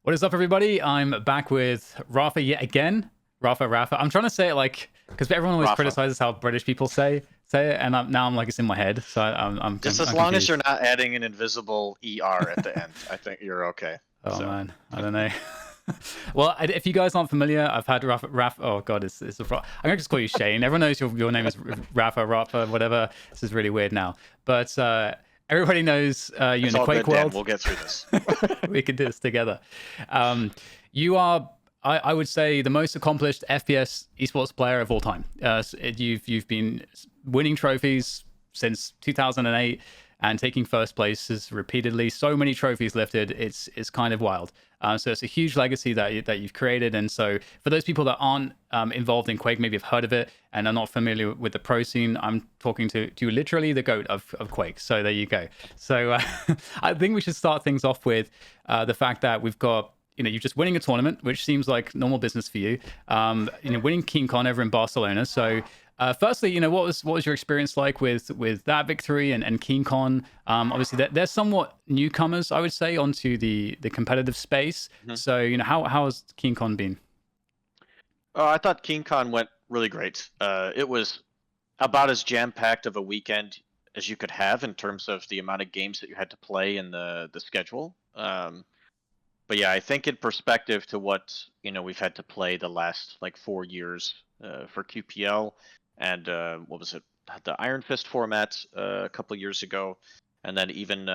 What is up, everybody? I'm back with Rapha yet again. Rapha. I'm trying to say it like because everyone always Rapha. criticizes how British people say it, and now I'm like it's in my head, so I'm Just as I'm long as confused. you're not adding an invisible ER at the end, I think you're okay. Oh So man, I don't know. Well, if you guys aren't familiar, I've had Rapha. Oh god, it's I'm gonna just call you Shane. Everyone knows your name is Rapha, whatever. This is really weird now, but everybody knows you in it's the all Quake good, Dan. world. We'll get through this. We can do this together. You are, I would say, the most accomplished FPS esports player of all time. You've been winning trophies since 2008 and taking first places repeatedly. So many trophies lifted. It's kind of wild. So it's a huge legacy that you've created. And so for those people that aren't involved in Quake, maybe have heard of it and are not familiar with the pro scene, I'm talking to literally the GOAT of Quake. So there you go. So I think we should start things off with the fact that we've got, you're just winning a tournament, which seems like normal business for you. Winning KeenCon over in Barcelona. So firstly, what was your experience like with that victory and KeenCon? Obviously, they're somewhat newcomers, I would say, onto the competitive space. Mhm. So, how has KeenCon been? Oh, I thought KeenCon went really great. It was about as jam-packed of a weekend as you could have in terms of the amount of games that you had to play in the schedule. But yeah, I think in perspective to what we've had to play the last like 4 years for QPL, and what was it, the Iron Fist format a couple years ago, and then even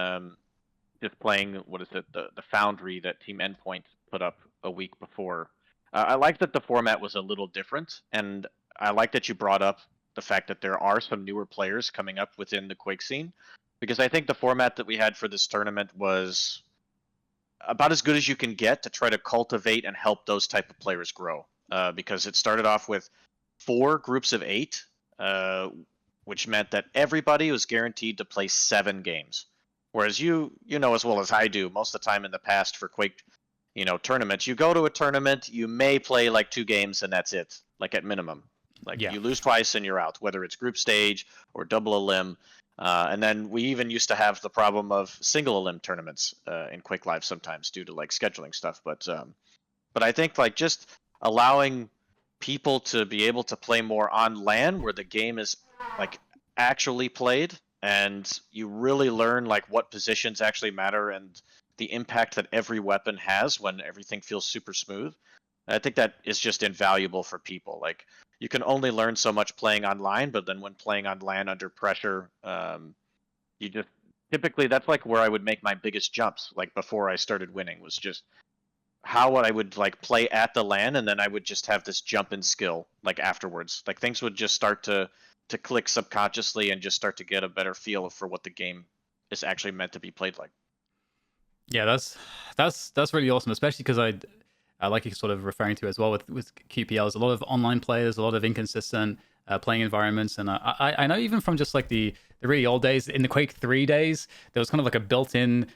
just playing what is it, the Foundry that Team Endpoint put up a week before. I like that the format was a little different, and I like that you brought up the fact that there are some newer players coming up within the Quake scene, because I think the format that we had for this tournament was about as good as you can get to try to cultivate and help those type of players grow. Because it started off with 4 groups of 8, which meant that everybody was guaranteed to play 7 games. Whereas you know as well as I do, most of the time in the past for Quake, tournaments, you go to a tournament, you may play like 2 games and that's it, like at minimum. Like Yeah. you lose twice and you're out, whether it's group stage or double elim. And then we even used to have the problem of single elim tournaments in Quake Live sometimes due to like scheduling stuff. But I think like just allowing people to be able to play more on LAN where the game is like actually played and you really learn like what positions actually matter and the impact that every weapon has when everything feels super smooth. I think that is just invaluable for people. Like you can only learn so much playing online, but then when playing on LAN under pressure, you just typically that's like where I would make my biggest jumps. Like before I started winning was just how I would like play at the LAN, and then I would just have this jump in skill like afterwards. Like things would just start to click subconsciously and just start to get a better feel for what the game is actually meant to be played like. Yeah, that's really awesome, especially because I like you sort of referring to as well with QPL. There's a lot of online players, a lot of inconsistent playing environments, and I know even from just like the really old days in the Quake 3 days, there was kind of like a built-in.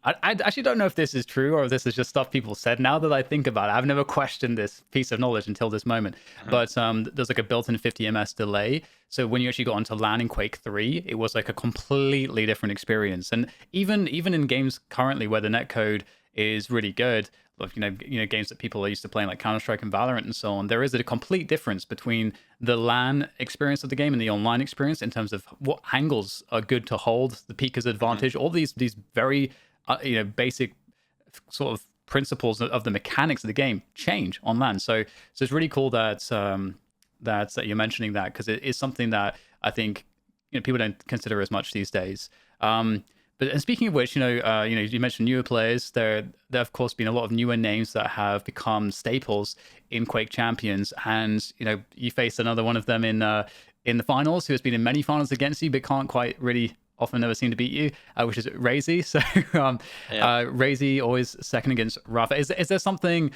I actually don't know if this is true or if this is just stuff people said. Now that I think about it, I've never questioned this piece of knowledge until this moment. But there's like a built-in 50 ms delay. So when you actually got onto LAN in Quake 3, it was like a completely different experience. And even in games currently where the netcode is really good, like games that people are used to playing like Counter-Strike and Valorant and so on, there is a complete difference between the LAN experience of the game and the online experience in terms of what angles are good to hold, the peak is advantage, all these very basic sort of principles of the mechanics of the game change on LAN. So it's really cool that that you're mentioning that, because it is something that I think people don't consider as much these days. But and speaking of which, you mentioned newer players. There of course been a lot of newer names that have become staples in Quake Champions, and you faced another one of them in the finals, who has been in many finals against you, but can't quite really often never seem to beat you, which is Razy. So Razy always second against Rapha. Is there something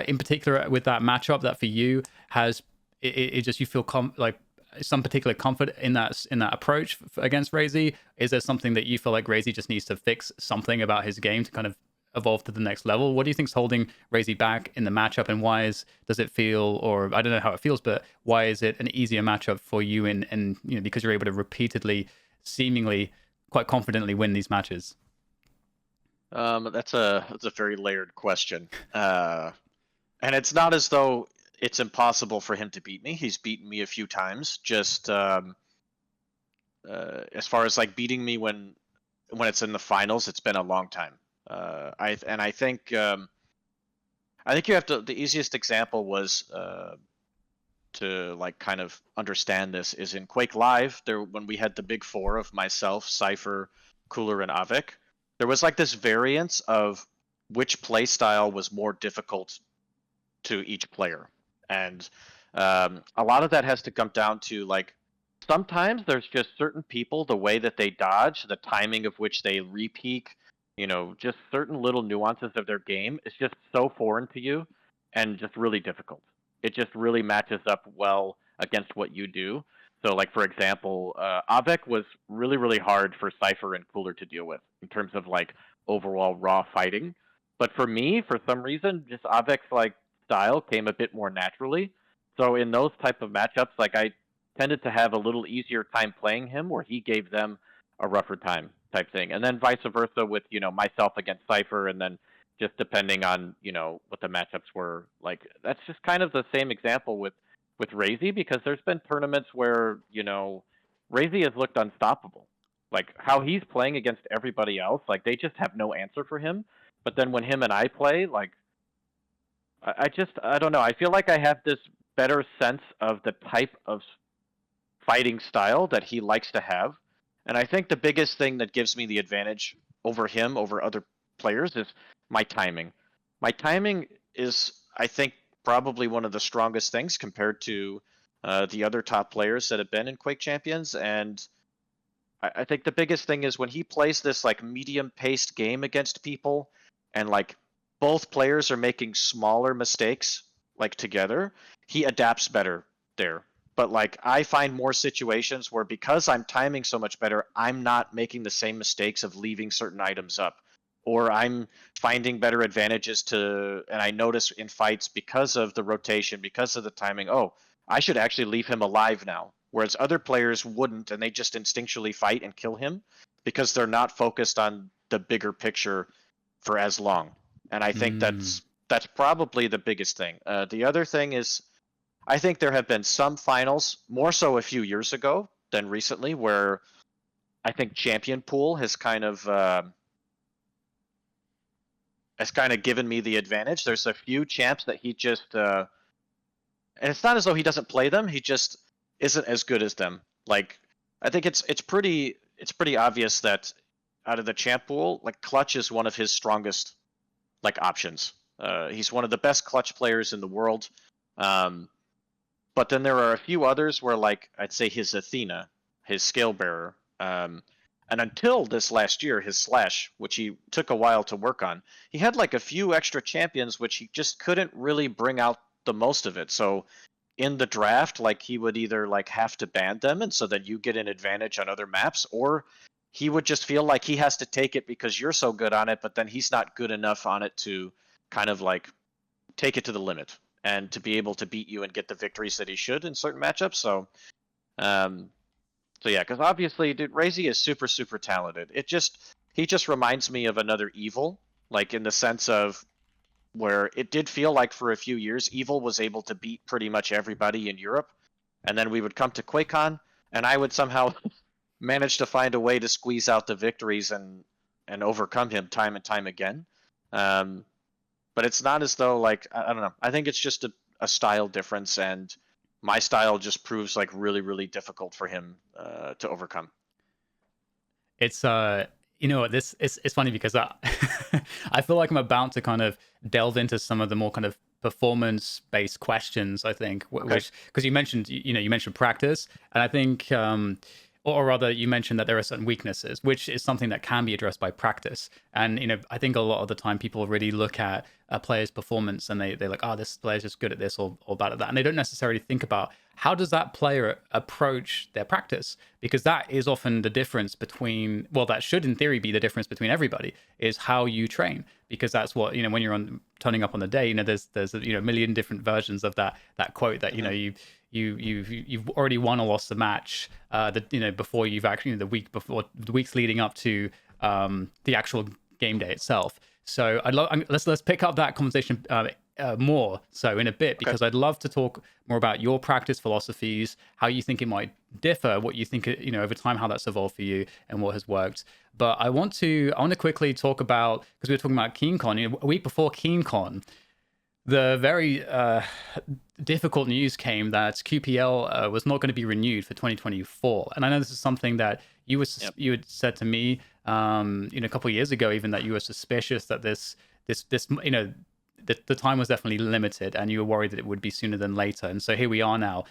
in particular with that matchup that for you has it just you feel like some particular comfort in that approach against Razy? Is there something that you feel like Razy just needs to fix something about his game to kind of evolve to the next level? What do you think's holding Razy back in the matchup, and why does it feel, or I don't know how it feels, but why is it an easier matchup for you and because you're able to repeatedly, seemingly quite confidently win these matches? That's a very layered question. And it's not as though it's impossible for him to beat me. He's beaten me a few times. Just as far as like beating me when it's in the finals, it's been a long time. I think you have to. The easiest example was to like kind of understand this is in Quake Live. There, when we had the big four of myself, Cypher, Cooler, and Avik, there was like this variance of which play style was more difficult to each player, and a lot of that has to come down to like sometimes there's just certain people, the way that they dodge, the timing of which they repeak, just certain little nuances of their game is just so foreign to you and just really difficult. It just really matches up well against what you do. So, like for example, Avek was really, really hard for Cypher and Cooler to deal with in terms of like overall raw fighting. But for me, for some reason, just Avek's like style came a bit more naturally. So in those type of matchups, like I tended to have a little easier time playing him, where he gave them a rougher time type thing, and then vice versa with myself against Cypher, and then just depending on what the matchups were like. That's just kind of the same example with Razy, because there's been tournaments where Razy has looked unstoppable. Like how he's playing against everybody else, like they just have no answer for him. But then when him and I play, like I don't know. I feel like I have this better sense of the type of fighting style that he likes to have. And I think the biggest thing that gives me the advantage over him, over other players, is my timing. My timing is, I think, probably one of the strongest things compared to the other top players that have been in Quake Champions. And I think the biggest thing is when he plays this like medium paced game against people, and like both players are making smaller mistakes like together, he adapts better there. But like I find more situations where, because I'm timing so much better, I'm not making the same mistakes of leaving certain items up, or I'm finding better advantages and I notice in fights, because of the rotation, because of the timing, oh, I should actually leave him alive now. Whereas other players wouldn't, and they just instinctually fight and kill him because they're not focused on the bigger picture for as long. And I think that's probably the biggest thing. The other thing is, I think there have been some finals, more so a few years ago than recently, where I think champion pool has kind of given me the advantage. There's a few champs that he just and it's not as though he doesn't play them, he just isn't as good as them. Like I think it's pretty obvious that out of the champ pool, like Clutch is one of his strongest like options. He's one of the best Clutch players in the world. But then there are a few others where, like, I'd say his Athena, his Scale Bearer, and until this last year, his Slash, which he took a while to work on, he had like a few extra champions which he just couldn't really bring out the most of it. So in the draft, like he would either like have to ban them, and so that you get an advantage on other maps, or he would just feel like he has to take it because you're so good on it, but then he's not good enough on it to kind of like take it to the limit and to be able to beat you and get the victories that he should in certain matchups. So yeah, because obviously, dude, Razy is super, super talented. He just reminds me of another Evil, like in the sense of where it did feel like for a few years, Evil was able to beat pretty much everybody in Europe, and then we would come to QuakeCon, and I would somehow manage to find a way to squeeze out the victories and overcome him time and time again. But it's not as though like I don't know. I think it's just a style difference, and my style just proves like really, really difficult for him to overcome. It's this it's funny because I feel like I'm about to kind of delve into some of the more kind of performance based questions, I think, which because you mentioned you mentioned practice, and I think or rather you mentioned that there are certain weaknesses, which is something that can be addressed by practice. And I think a lot of the time people really look at a player's performance and they're like, oh, this player's just good at this or bad at that, and they don't necessarily think about how does that player approach their practice, because that is often the difference between, well, that should in theory be the difference between everybody, is how you train, because that's what when you're turning up on the day, there's a million different versions of that quote that you've already won or lost the match before you've actually the weeks leading up to the actual game day itself. So let's pick up that conversation more so in a bit, because I'd love to talk more about your practice philosophies, how you think it might differ, what you think, over time, how that's evolved for you and what has worked. But I want to quickly talk about, because we were talking about KeenCon, a week before KeenCon, the very difficult news came that QPL was not going to be renewed for 2024. And I know this is something that you had said to me, a couple of years ago, even, that you were suspicious that this the time was definitely limited, and you were worried that it would be sooner than later. And so here we are now.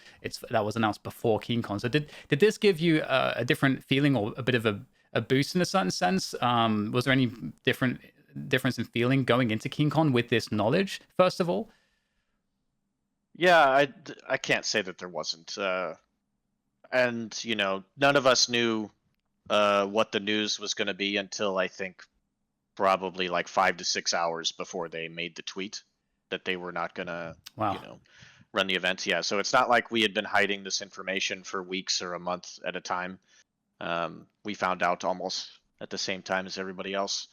That was announced before KeenCon. So did this give you a different feeling, or a bit of a boost in a certain sense? Was there any difference in feeling going into KeenCon with this knowledge, first of all? Yeah, I can't say that there wasn't. And, none of us knew what the news was going to be until, I think, probably like 5 to 6 hours before they made the tweet that they were not going to, run the event. Yeah, so it's not like we had been hiding this information for weeks or a month at a time. We found out almost at the same time as everybody else.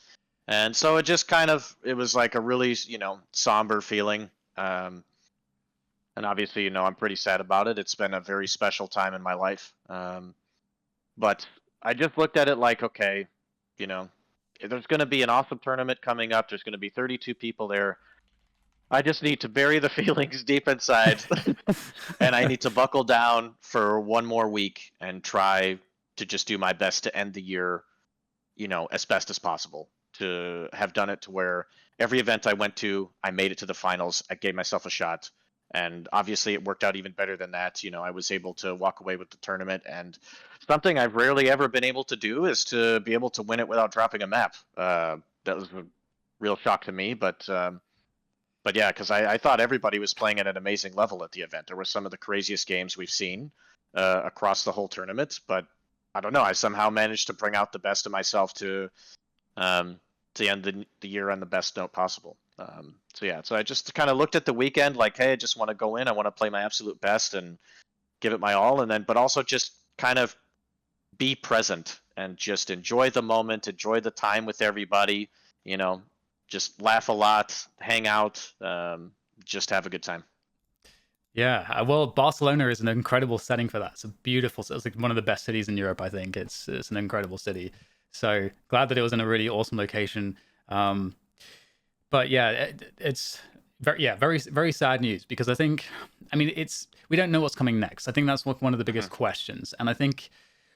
And so it just it was like a really, somber feeling. And obviously, I'm pretty sad about it. It's been a very special time in my life. But I just looked at it like, okay, there's going to be an awesome tournament coming up. There's going to be 32 people there. I just need to bury the feelings deep inside. And I need to buckle down for one more week and try to just do my best to end the year, as best as possible. To have done it to where every event I went to, I made it to the finals. I gave myself a shot. And obviously it worked out even better than that. I was able to walk away with the tournament, and something I've rarely ever been able to do is to be able to win it without dropping a map. That was a real shock to me, but yeah, because I thought everybody was playing at an amazing level at the event. There were some of the craziest games we've seen across the whole tournament, but I don't know. I somehow managed to bring out the best of myself to end the year on the best note possible. So I just kind of looked at the weekend like, hey, I just want to go in. I want to play my absolute best and give it my all. And then, but also just kind of be present and just enjoy the moment, enjoy the time with everybody, just laugh a lot, hang out, just have a good time. Yeah, well, Barcelona is an incredible setting for that. It's a beautiful, it's like one of the best cities in Europe, I think. It's an incredible city. So glad that it was in a really awesome location. But yeah, it's very, very sad news, because I think, we don't know what's coming next. I think that's one of the biggest questions. And I think,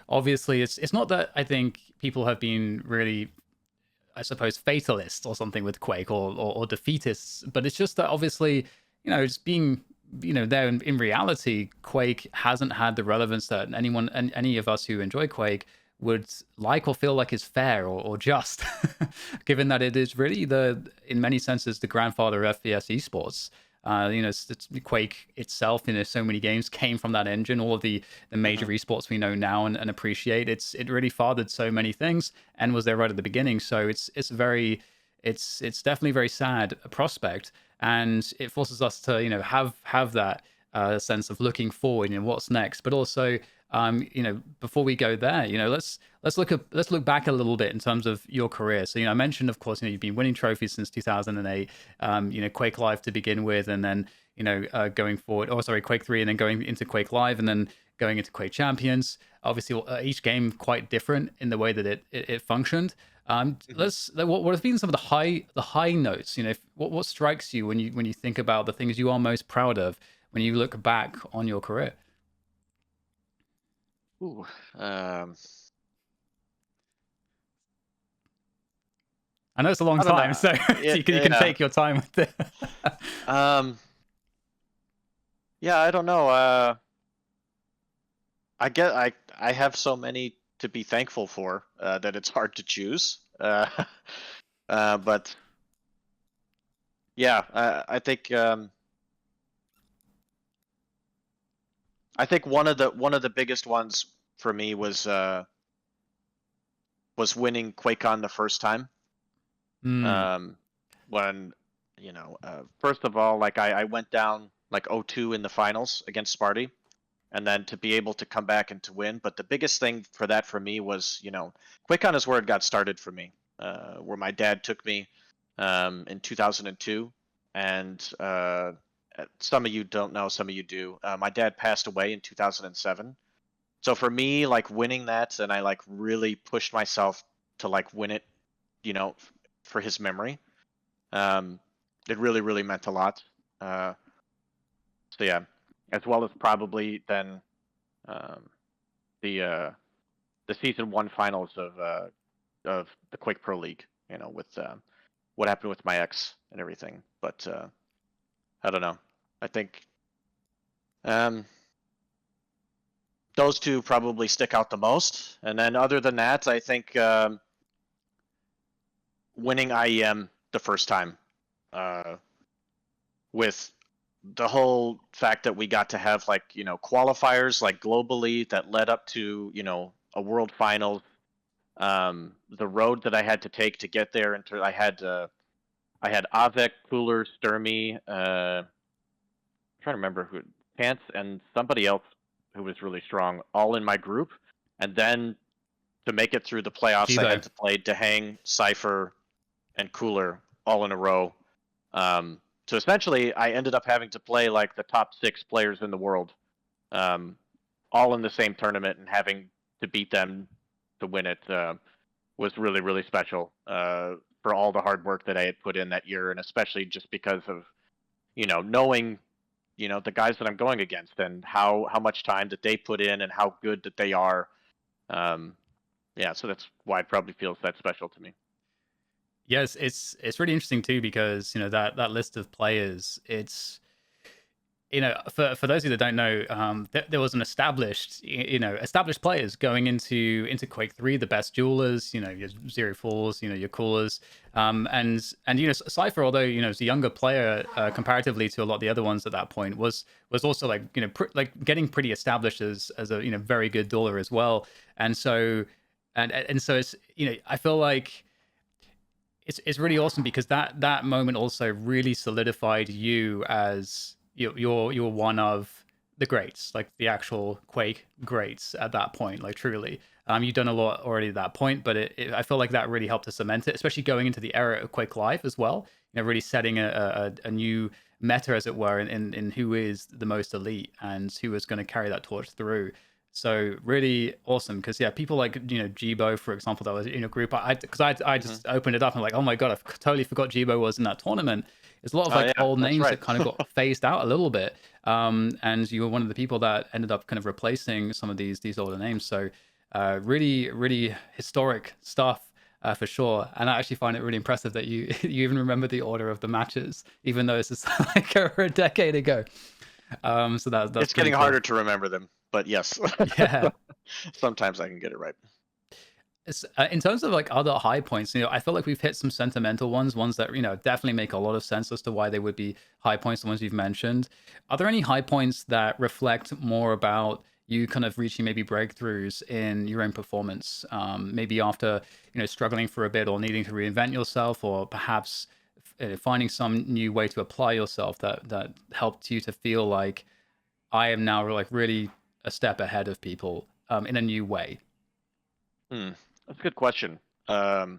obviously, it's not that I think people have been really, I suppose, fatalists or something with Quake, or defeatists, but it's just that, obviously, just being, there in reality, Quake hasn't had the relevance that any of us who enjoy Quake would like or feel like is fair or just, given that it is really in many senses, the grandfather of FPS esports. It's Quake itself, so many games came from that engine. All of the major esports we know now and appreciate, it really fathered so many things and was there right at the beginning. So it's definitely a very sad prospect, and it forces us to have that sense of looking forward, what's next. But also, before we go there, let's look back a little bit in terms of your career. So, I mentioned, of course, you've been winning trophies since 2008, Quake Live to begin with, and then, going forward, Quake 3, and then going into Quake Live, and then going into Quake Champions. Obviously, each game quite different in the way that it functioned. What have been some of the high notes? What strikes you when you think about the things you are most proud of when you look back on your career? Ooh, I know it's a long time, so you can take your time with it. Yeah, I don't know. I have so many to be thankful for that it's hard to choose. But yeah, I think one of the biggest ones for me was winning QuakeCon the first time. When first of all, like I went down like 0-2 in the finals against Sparty, and then to be able to come back and to win. But the biggest thing for me was, QuakeCon is where it got started for me. where my dad took me in 2002. And some of you don't know, some of you do. My dad passed away in 2007. So for me, like winning that, and I like really pushed myself to like win it, for his memory. It really, really meant a lot. So yeah, as well as probably then the season 1 finals of the Quake Pro League. With what happened with my ex and everything. But I don't know. I think those two probably stick out the most. And then other than that, I think winning IEM the first time, with the whole fact that we got to have like qualifiers like globally that led up to a world finals. The road that I had to take to get there, and I had Avek, Cooler, Sturmy, I'm trying to remember who, Pants, and somebody else who was really strong, all in my group. And then to make it through the playoffs, I had to play Dehang, Cypher, and Cooler all in a row. So essentially, I ended up having to play like the top 6 players in the world, all in the same tournament, and having to beat them to win it was really, really special for all the hard work that I had put in that year, and especially just because of knowing the guys that I'm going against and how much time that they put in and how good that they are. Yeah, so that's why it probably feels that special to me. Yes, it's really interesting too, because that list of players, it's for those of you that don't know, there was an established players going into Quake 3, the best duelers, your 0-4s, your coolers, and Cypher, although is a younger player comparatively to a lot of the other ones at that point, was also like getting pretty established as a very good dueler as well. And so it's I feel like it's really awesome, because that moment also really solidified you as you're one of the greats, like the actual Quake greats at that point, like truly. You've done a lot already at that point, but I feel like that really helped to cement it, especially going into the era of Quake Live as well. Really setting a new meta, as it were, in who is the most elite and who is going to carry that torch through. So really awesome, because people like Jibo, for example, that was in a group. I just opened it up and like, oh my god, I totally forgot Jibo was in that tournament. There's a lot of old names that kind of got phased out a little bit, and you were one of the people that ended up kind of replacing some of these older names. So really, really historic stuff for sure. And I actually find it really impressive that you you even remember the order of the matches, even though this is like over a decade ago. So that's it's getting harder to remember them, but yes. Yeah. Sometimes I can get it right. In terms of like other high points, I feel like we've hit some sentimental ones that definitely make a lot of sense as to why they would be high points, the ones you've mentioned. Are there any high points that reflect more about you kind of reaching maybe breakthroughs in your own performance, maybe after struggling for a bit, or needing to reinvent yourself, or perhaps finding some new way to apply yourself that helped you to feel like I am now like really a step ahead of people in a new way? That's a good question. I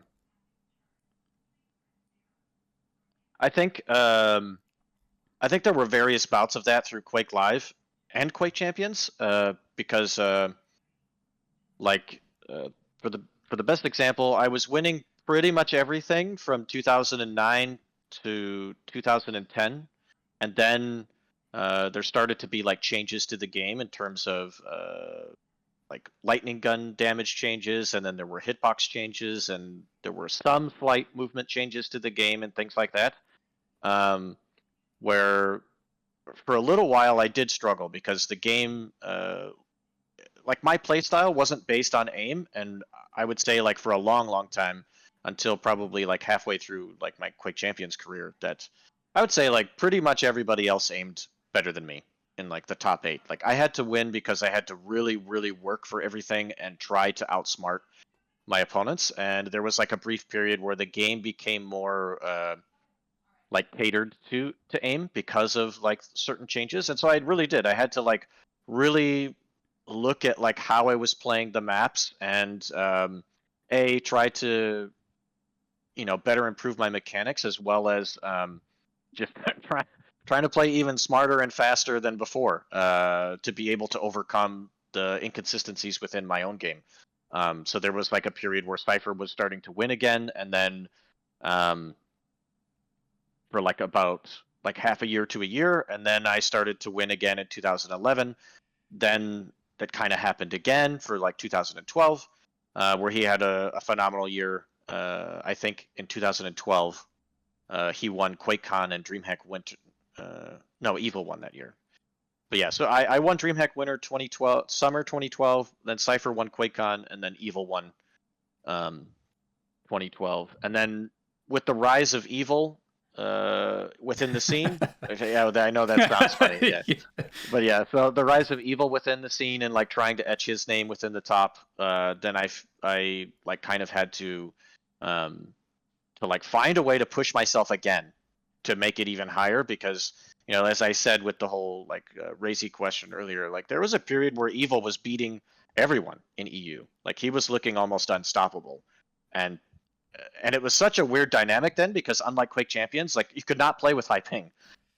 think there were various bouts of that through Quake Live and Quake Champions, because for the best example, I was winning pretty much everything from 2009 to 2010, and then there started to be like changes to the game in terms of like lightning gun damage changes, and then there were hitbox changes, and there were some slight movement changes to the game and things like that. Where for a little while I did struggle, because the game, like my playstyle wasn't based on aim, and I would say like for a long time, until probably like halfway through like my Quake Champions career, that I would say like pretty much everybody else aimed better than me in like the top 8. Like I had to win because I had to really, really work for everything and try to outsmart my opponents. And there was like a brief period where the game became more like catered to aim because of like certain changes. And so I really did. I had to like really look at like how I was playing the maps, and try to better improve my mechanics, as well as just trying to play even smarter and faster than before, to be able to overcome the inconsistencies within my own game. So there was like a period where Cypher was starting to win again, and then for like about like half a year to a year, and then I started to win again in 2011. Then that kind of happened again for like 2012, where he had a phenomenal year. I think in 2012, he won QuakeCon and DreamHack Winter. No, Evil won that year. But yeah, so I won DreamHack Winter 2012, summer 2012. Then Cypher won QuakeCon, and then Evil won 2012. And then with the rise of Evil within the scene, yeah, I know that sounds funny. Yeah. But yeah, so the rise of Evil within the scene and like trying to etch his name within the top, then I like kind of had to like find a way to push myself again to make it even higher, because as I said with the whole like Razy question earlier, like there was a period where Evil was beating everyone in EU. Like he was looking almost unstoppable, and it was such a weird dynamic then, because unlike Quake Champions, like you could not play with high ping.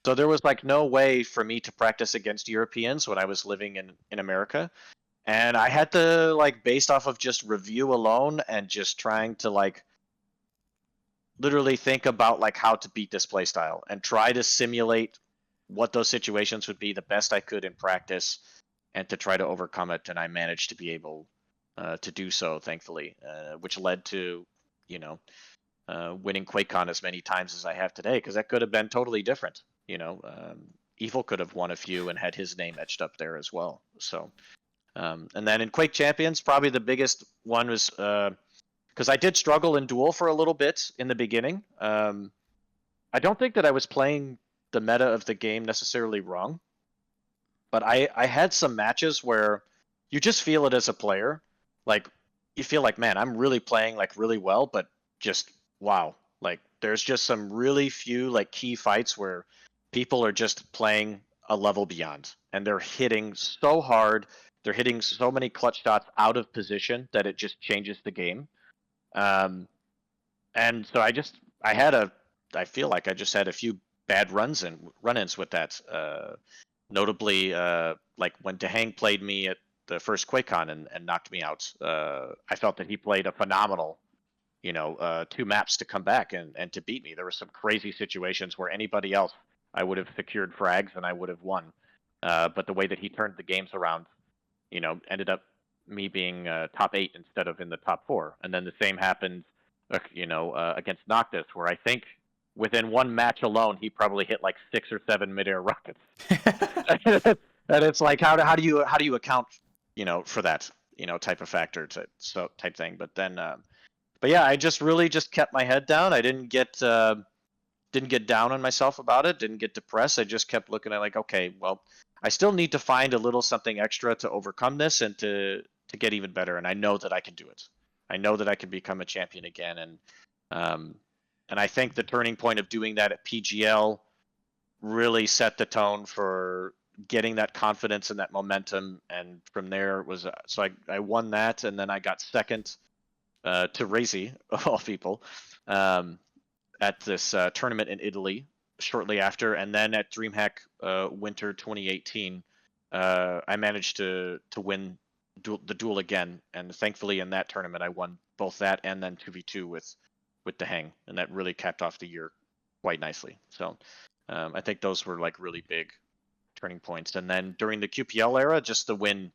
So there was like no way for me to practice against Europeans when I was living in America. And I had to, like, based off of just review alone and just trying to like literally think about like how to beat this playstyle and try to simulate what those situations would be the best I could in practice, and to try to overcome it. And I managed to be able to do so, thankfully, which led to winning QuakeCon as many times as I have today, because that could have been totally different. Evil could have won a few and had his name etched up there as well. So, and then in Quake Champions, probably the biggest one was because I did struggle in Duel for a little bit in the beginning. I don't think that I was playing the meta of the game necessarily wrong, but I had some matches where you just feel it as a player. Like, you feel like, man, I'm really playing like really well, but just wow. Like there's just some really few like key fights where people are just playing a level beyond, and they're hitting so hard. They're hitting so many clutch shots out of position that it just changes the game. And so I feel like I just had a few bad run-ins with that. Notably, like when Dehang played me at the first QuakeCon and knocked me out. I felt that he played a phenomenal, 2 maps to come back and to beat me. There were some crazy situations where anybody else, I would have secured frags and I would have won. But the way that he turned the games around, ended up me being top 8 instead of in the top 4. And then the same happened, against Noctis, where I think within one match alone, he probably hit like 6 or 7 midair rockets. And it's like, how do you account, for that, type of factor, type thing. But then, but yeah, I just really just kept my head down. I didn't get down on myself about it. Didn't get depressed. I just kept looking at like, okay, well, I still need to find a little something extra to overcome this and to get even better. And I know that I can do it. I know that I can become a champion again. And I think the turning point of doing that at PGL really set the tone for getting that confidence and that momentum. And from there was so I won that, and then I got second to Razy, of all people, at this tournament in Italy shortly after. And then at DreamHack Winter 2018, I managed to win the duel again, and thankfully in that tournament I won both that and then 2v2 with Dehang, and that really capped off the year quite nicely. So I think those were like really big turning points. And then during the QPL era, just the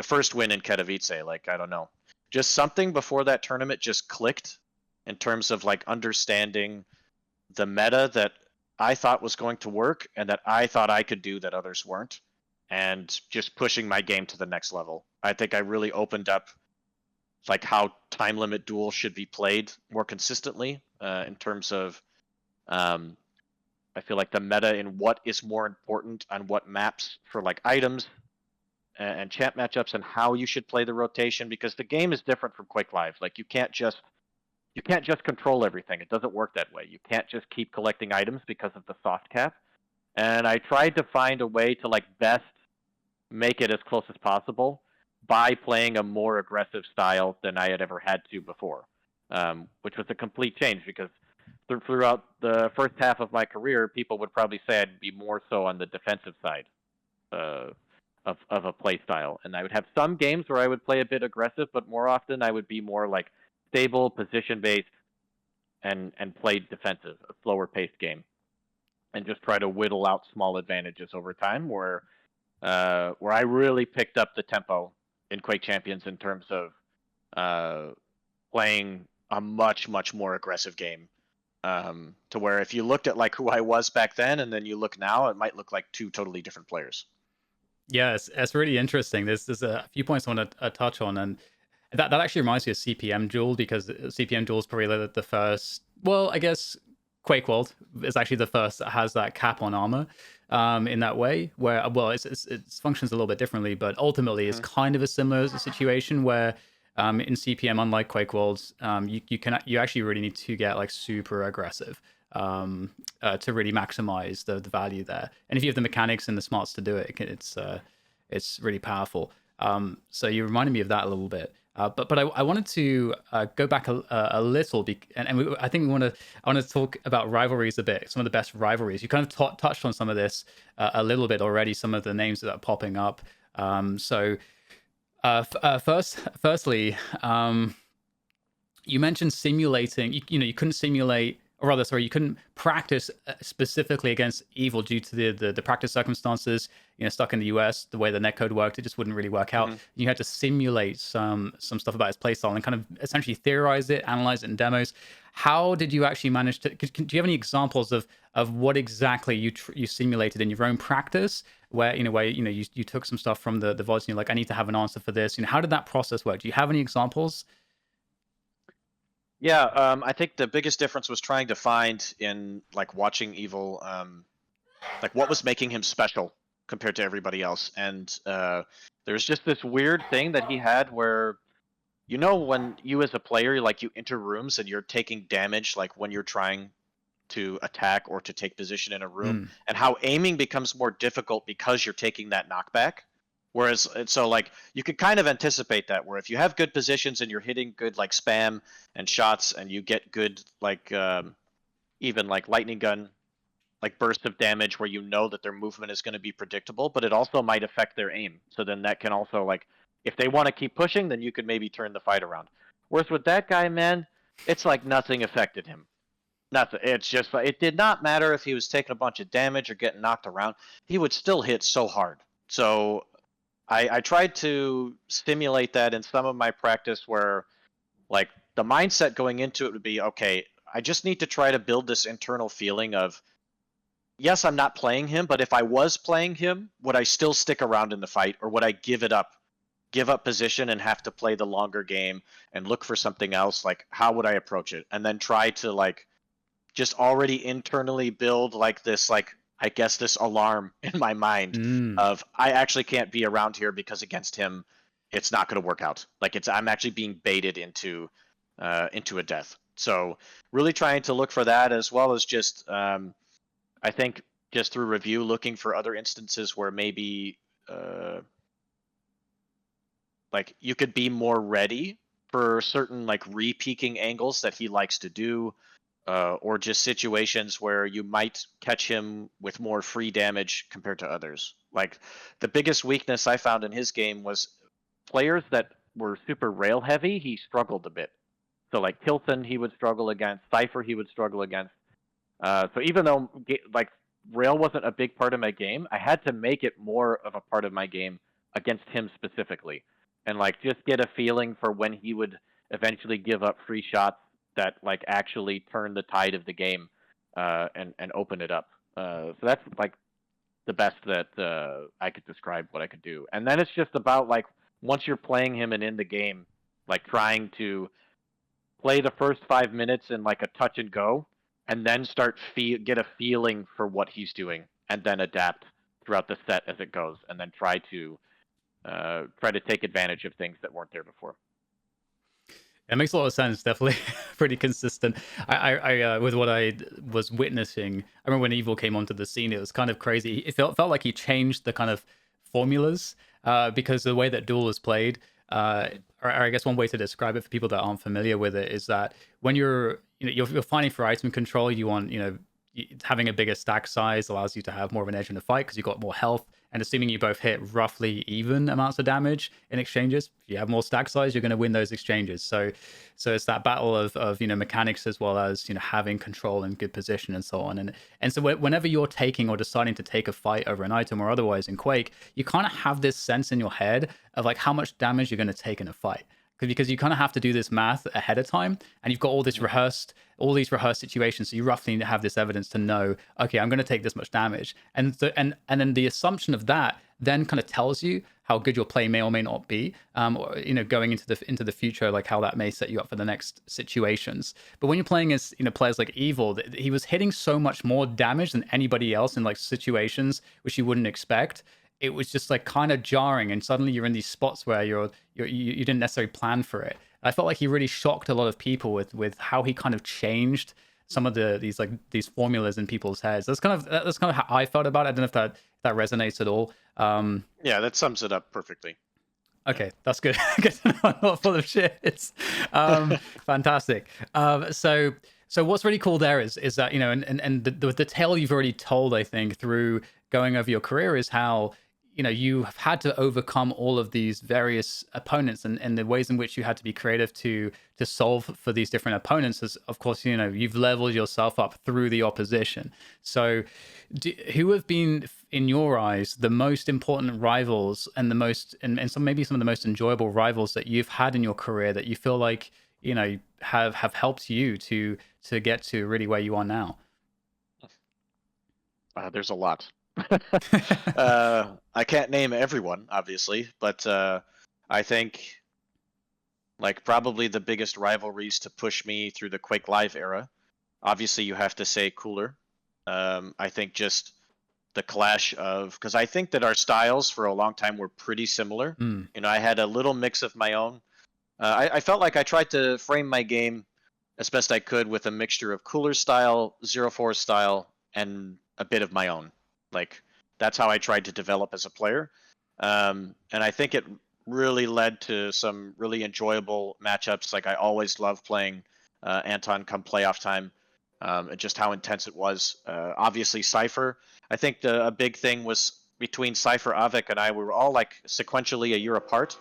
first win in Katowice, like, I don't know, just something before that tournament just clicked in terms of like understanding the meta that I thought was going to work and that I thought I could do that others weren't, and just pushing my game to the next level. I think I really opened up like how time limit duel should be played more consistently, in terms of I feel like the meta in what is more important on what maps for like items and champ matchups, and how you should play the rotation, because the game is different from Quake Live. Like you can't just control everything. It doesn't work that way. You can't just keep collecting items because of the soft cap. And I tried to find a way to like best make it as close as possible by playing a more aggressive style than I had ever had to before. which was a complete change because throughout the first half of my career, people would probably say I'd be more so on the defensive side of a play style, and I would have some games where I would play a bit aggressive, but more often I would be more like stable, position based, and play defensive, a slower paced game, and just try to whittle out small advantages over time. Where I really picked up the tempo in Quake Champions in terms of playing a much more aggressive game. To where if you looked at like who I was back then and then you look now, it might look like two totally different players. Yeah, it's really interesting. There's a few points I want to touch on, and that actually reminds me of CPM Duel, because CPM Duel is probably the first. Well, I guess Quake World is actually the first that has that cap on armor, in that way. Where, well, it functions a little bit differently, but ultimately it's kind of a similar situation where, in CPM, unlike Quake Worlds, you actually really need to get like super aggressive, to really maximize the value there. And if you have the mechanics and the smarts to do it, it's really powerful. So you reminded me of that a little bit. But I wanted to go back a little, I think I want to talk about rivalries a bit. Some of the best rivalries. You kind of touched on some of this a little bit already. Some of the names that are popping up. Firstly, you mentioned simulating. You couldn't simulate, or rather, sorry, you couldn't practice specifically against Evil due to the practice circumstances. Stuck in the US, the way the netcode worked, it just wouldn't really work out. You had to simulate some stuff about his playstyle and kind of essentially theorize it, analyze it in demos. How did you actually manage to? Do you have any examples of what exactly you simulated in your own practice, where you took some stuff from the VODs and you're like, I need to have an answer for this. How did that process work? Do you have any examples? Yeah, I think the biggest difference was trying to find in like watching Evil, like what was making him special compared to everybody else. And there's just this weird thing that he had where, when you as a player, like you enter rooms and you're taking damage, like when you're trying to attack or to take position in a room, and how aiming becomes more difficult because you're taking that knockback. Whereas, so like you could kind of anticipate that, where if you have good positions and you're hitting good like spam and shots and you get good like even like lightning gun like bursts of damage where that their movement is going to be predictable, but it also might affect their aim. So then that can also, like, if they want to keep pushing, then you could maybe turn the fight around. Whereas with that guy, man, it's like nothing affected him. Nothing. It's just it did not matter if he was taking a bunch of damage or getting knocked around. He would still hit so hard. So I tried to stimulate that in some of my practice where, like, the mindset going into it would be, okay, I just need to try to build this internal feeling of, yes, I'm not playing him, but if I was playing him, would I still stick around in the fight, or would I give up position and have to play the longer game and look for something else? Like, how would I approach it? And then try to, like, just already internally build, like, this, like, I guess this alarm in my mind of, I actually can't be around here because against him, it's not going to work out. Like, I'm actually being baited into a death. So really trying to look for that, as well as just, I think just through review, looking for other instances where maybe like you could be more ready for certain like re-peeking angles that he likes to do, or just situations where you might catch him with more free damage compared to others. Like the biggest weakness I found in his game was players that were super rail heavy, he struggled a bit. So like Tilton, he would struggle against. Cypher, he would struggle against. So even though like rail wasn't a big part of my game, I had to make it more of a part of my game against him specifically, and like just get a feeling for when he would eventually give up free shots that like actually turn the tide of the game, and open it up. So that's like the best that I could describe what I could do. And then it's just about like once you're playing him and in the game, like trying to play the first 5 minutes in like a touch and go, and then get a feeling for what he's doing, and then adapt throughout the set as it goes, and then try to take advantage of things that weren't there before. It makes a lot of sense. Definitely pretty consistent. I with what I was witnessing, I remember when Evil came onto the scene, it was kind of crazy. It felt like he changed the kind of formulas, because the way that Duel is played, or I guess one way to describe it for people that aren't familiar with it is that when you're fighting for item control, you want having a bigger stack size allows you to have more of an edge in the fight because you've got more health. And assuming you both hit roughly even amounts of damage in exchanges, if you have more stack size, you're going to win those exchanges. So it's that battle of mechanics as well as having control and good position and so on. And so whenever you're taking or deciding to take a fight over an item or otherwise in Quake, you kind of have this sense in your head of like how much damage you're going to take in a fight. Because you kind of have to do this math ahead of time, and you've got all these rehearsed situations, so you roughly have this evidence to know, okay, I'm going to take this much damage, and then the assumption of that then kind of tells you how good your play may or may not be, or, going into the future, like how that may set you up for the next situations. But when you're playing as players like Evil, he was hitting so much more damage than anybody else in like situations which you wouldn't expect. It was just like kind of jarring, and suddenly you're in these spots where you didn't necessarily plan for it. I felt like he really shocked a lot of people with how he kind of changed some of these formulas in people's heads. That's kind of how I felt about it. I don't know if that resonates at all. Yeah, that sums it up perfectly. Okay, that's good. I guess I'm not full of shit. It's fantastic. So what's really cool there is that and the tale you've already told, I think, through going over your career is how you have had to overcome all of these various opponents and the ways in which you had to be creative to solve for these different opponents. Is of course you've leveled yourself up through the opposition. So who have been in your eyes the most important rivals and the most and maybe some of the most enjoyable rivals that you've had in your career that you feel like have helped you to get to really where you are now? There's a lot. I can't name everyone, obviously, but I think like probably the biggest rivalries to push me through the Quake Live era. Obviously, you have to say Cooler. I think just the clash of, because I think that our styles for a long time were pretty similar. I had a little mix of my own. I felt like I tried to frame my game as best I could with a mixture of Cooler style, 04 style, and a bit of my own. Like that's how I tried to develop as a player, and I think it really led to some really enjoyable matchups. Like I always loved playing Anton come playoff time, and just how intense it was. Obviously, Cypher. I think a big thing was between Cypher, Avik, and I. We were all like sequentially a year apart.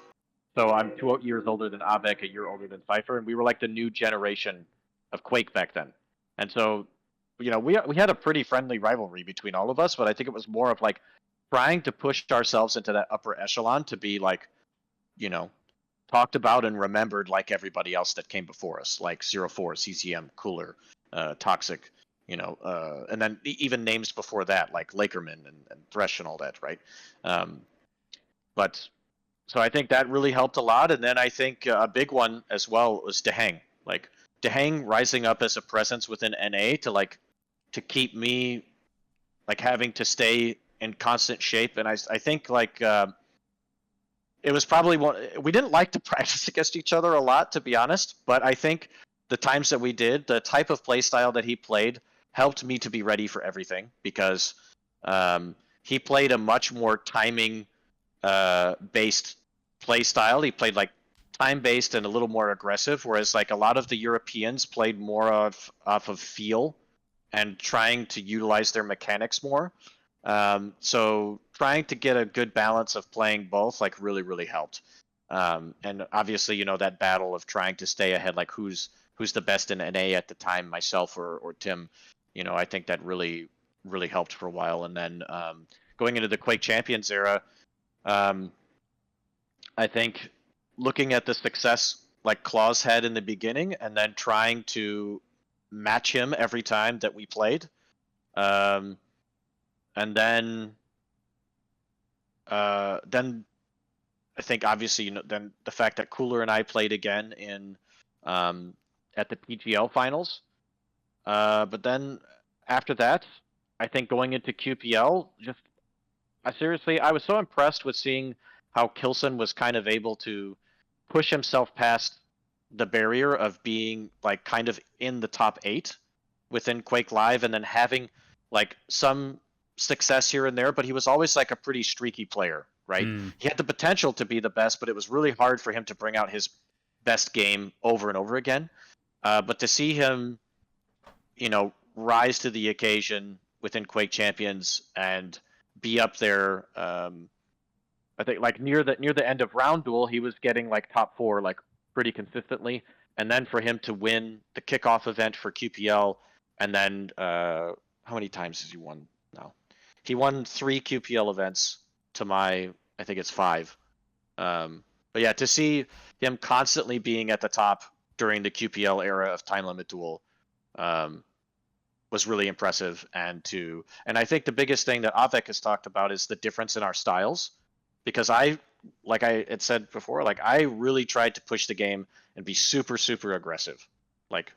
So I'm 2 years older than Avik, a year older than Cypher, and we were like the new generation of Quake back then. And so we had a pretty friendly rivalry between all of us, but I think it was more of like trying to push ourselves into that upper echelon to be like, talked about and remembered like everybody else that came before us, like 04, CCM, Cooler, Toxic, and then even names before that, like Lakerman and Thresh and all that, right? But so I think that really helped a lot. And then I think a big one as well was Dehang. Like Dehang rising up as a presence within NA to keep me like having to stay in constant shape. And I think like it was probably we didn't like to practice against each other a lot, to be honest, but I think the times that we did, the type of play style that he played helped me to be ready for everything, because he played a much more timing based play style. He played like time based and a little more aggressive, whereas like a lot of the Europeans played more off of feel and trying to utilize their mechanics more. So trying to get a good balance of playing both like really helped. And obviously, that battle of trying to stay ahead, like who's the best in NA at the time, myself or Tim, I think that really helped for a while. And then going into the Quake Champions era, I think looking at the success like Claus had in the beginning and then trying to match him every time that we played. And then I think obviously, then the fact that Cooler and I played again in at the PGL finals. But then after that, I think going into QPL, I was so impressed with seeing how Kilson was kind of able to push himself past the barrier of being like kind of in the top 8 within Quake Live, and then having like some success here and there, but he was always like a pretty streaky player, right? Mm. He had the potential to be the best, but it was really hard for him to bring out his best game over and over again. But to see him, rise to the occasion within Quake Champions and be up there, I think like near the end of round Duel, he was getting like top 4 like pretty consistently, and then for him to win the kickoff event for QPL, and then how many times has he won now? He won 3 QPL events to my, I think it's 5. But yeah, to see him constantly being at the top during the QPL era of Time Limit Duel was really impressive. And I think the biggest thing that Avek has talked about is the difference in our styles. Because like I had said before, like I really tried to push the game and be super, super aggressive. Like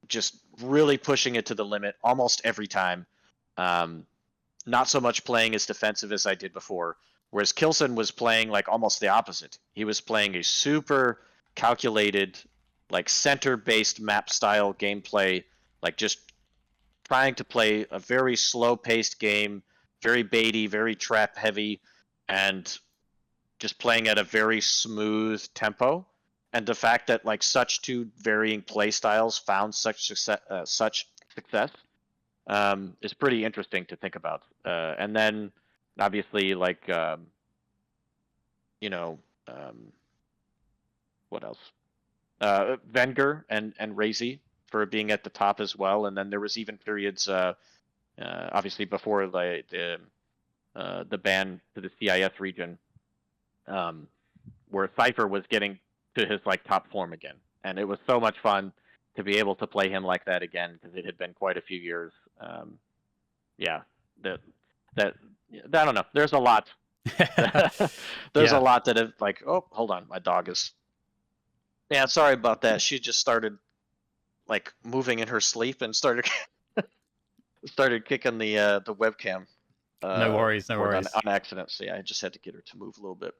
just really pushing it to the limit almost every time. Not so much playing as defensive as I did before. Whereas Kilson was playing like almost the opposite. He was playing a super calculated, like center-based map style gameplay, like just trying to play a very slow-paced game, very baity, very trap-heavy, and just playing at a very smooth tempo. And the fact that like such 2 varying play styles found such success is pretty interesting to think about. And then obviously like what else? Wenger and Razy for being at the top as well. And then there was even periods obviously before the ban to the CIS region where Cypher was getting to his like top form again, and it was so much fun to be able to play him like that again because it had been quite a few years. That I don't know. There's a lot. There's a lot that have like. Oh, hold on, my dog is. Yeah, sorry about that. She just started like moving in her sleep and started kicking the webcam. No worries. On accident. So yeah, I just had to get her to move a little bit.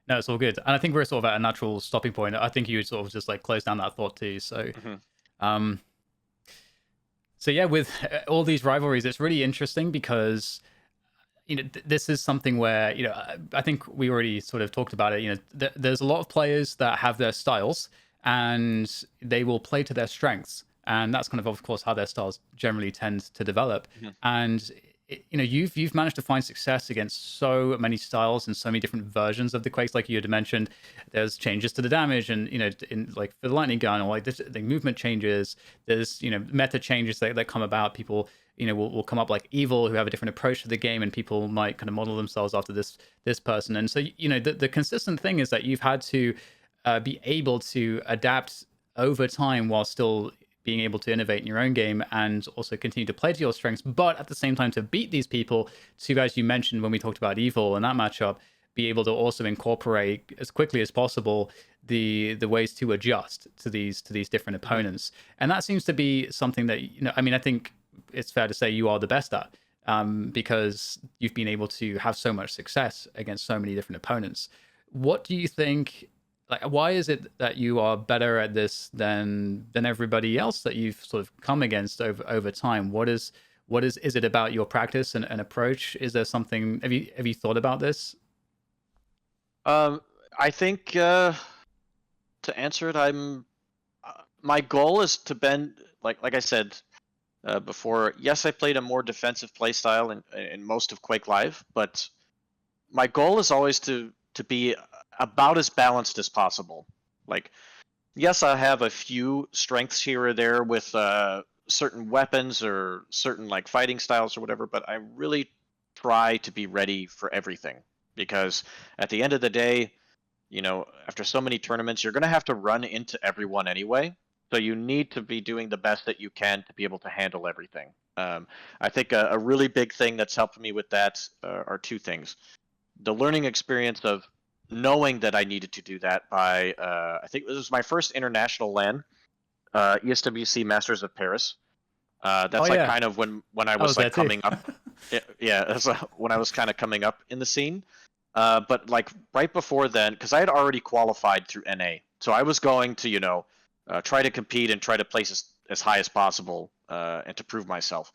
No, it's all good. And I think we're sort of at a natural stopping point. I think you would sort of just like close down that thought too. So, so yeah, with all these rivalries, it's really interesting because, this is something where, I think we already sort of talked about it. There's a lot of players that have their styles and they will play to their strengths. And that's kind of course, how their styles generally tend to develop. And you've managed to find success against so many styles and so many different versions of the Quakes. Like you had mentioned, there's changes to the damage, and in like for the lightning gun, or like the movement changes. There's meta changes that come about. People will come up like Evil, who have a different approach to the game, and people might kind of model themselves after this person. And so the consistent thing is that you've had to be able to adapt over time while still being able to innovate in your own game and also continue to play to your strengths, but at the same time to beat these people, to, as you mentioned when we talked about Evil and that matchup, be able to also incorporate as quickly as possible the ways to adjust to these different opponents. And that seems to be something that, I think it's fair to say you are the best at, because you've been able to have so much success against so many different opponents. What do you think? Like, why is it that you are better at this than everybody else that you've sort of come against over time? What is it about your practice and approach? Is there something? Have you thought about this? I think to answer it, my goal is to bend like I said before. Yes, I played a more defensive playstyle in most of Quake Live, but my goal is always to be about as balanced as possible. Like, yes, I have a few strengths here or there with certain weapons or certain like fighting styles or whatever, but I really try to be ready for everything, because at the end of the day, after so many tournaments, you're going to have to run into everyone anyway. So you need to be doing the best that you can to be able to handle everything. I think a really big thing that's helped me with that are 2 things. The learning experience of knowing that I needed to do that by, I think this was my first international LAN, ESWC Masters of Paris. That's kind of when I was like coming up. Yeah, that's when I was kind of coming up in the scene. But like right before then, because I had already qualified through NA, so I was going to try to compete and try to place as high as possible and to prove myself.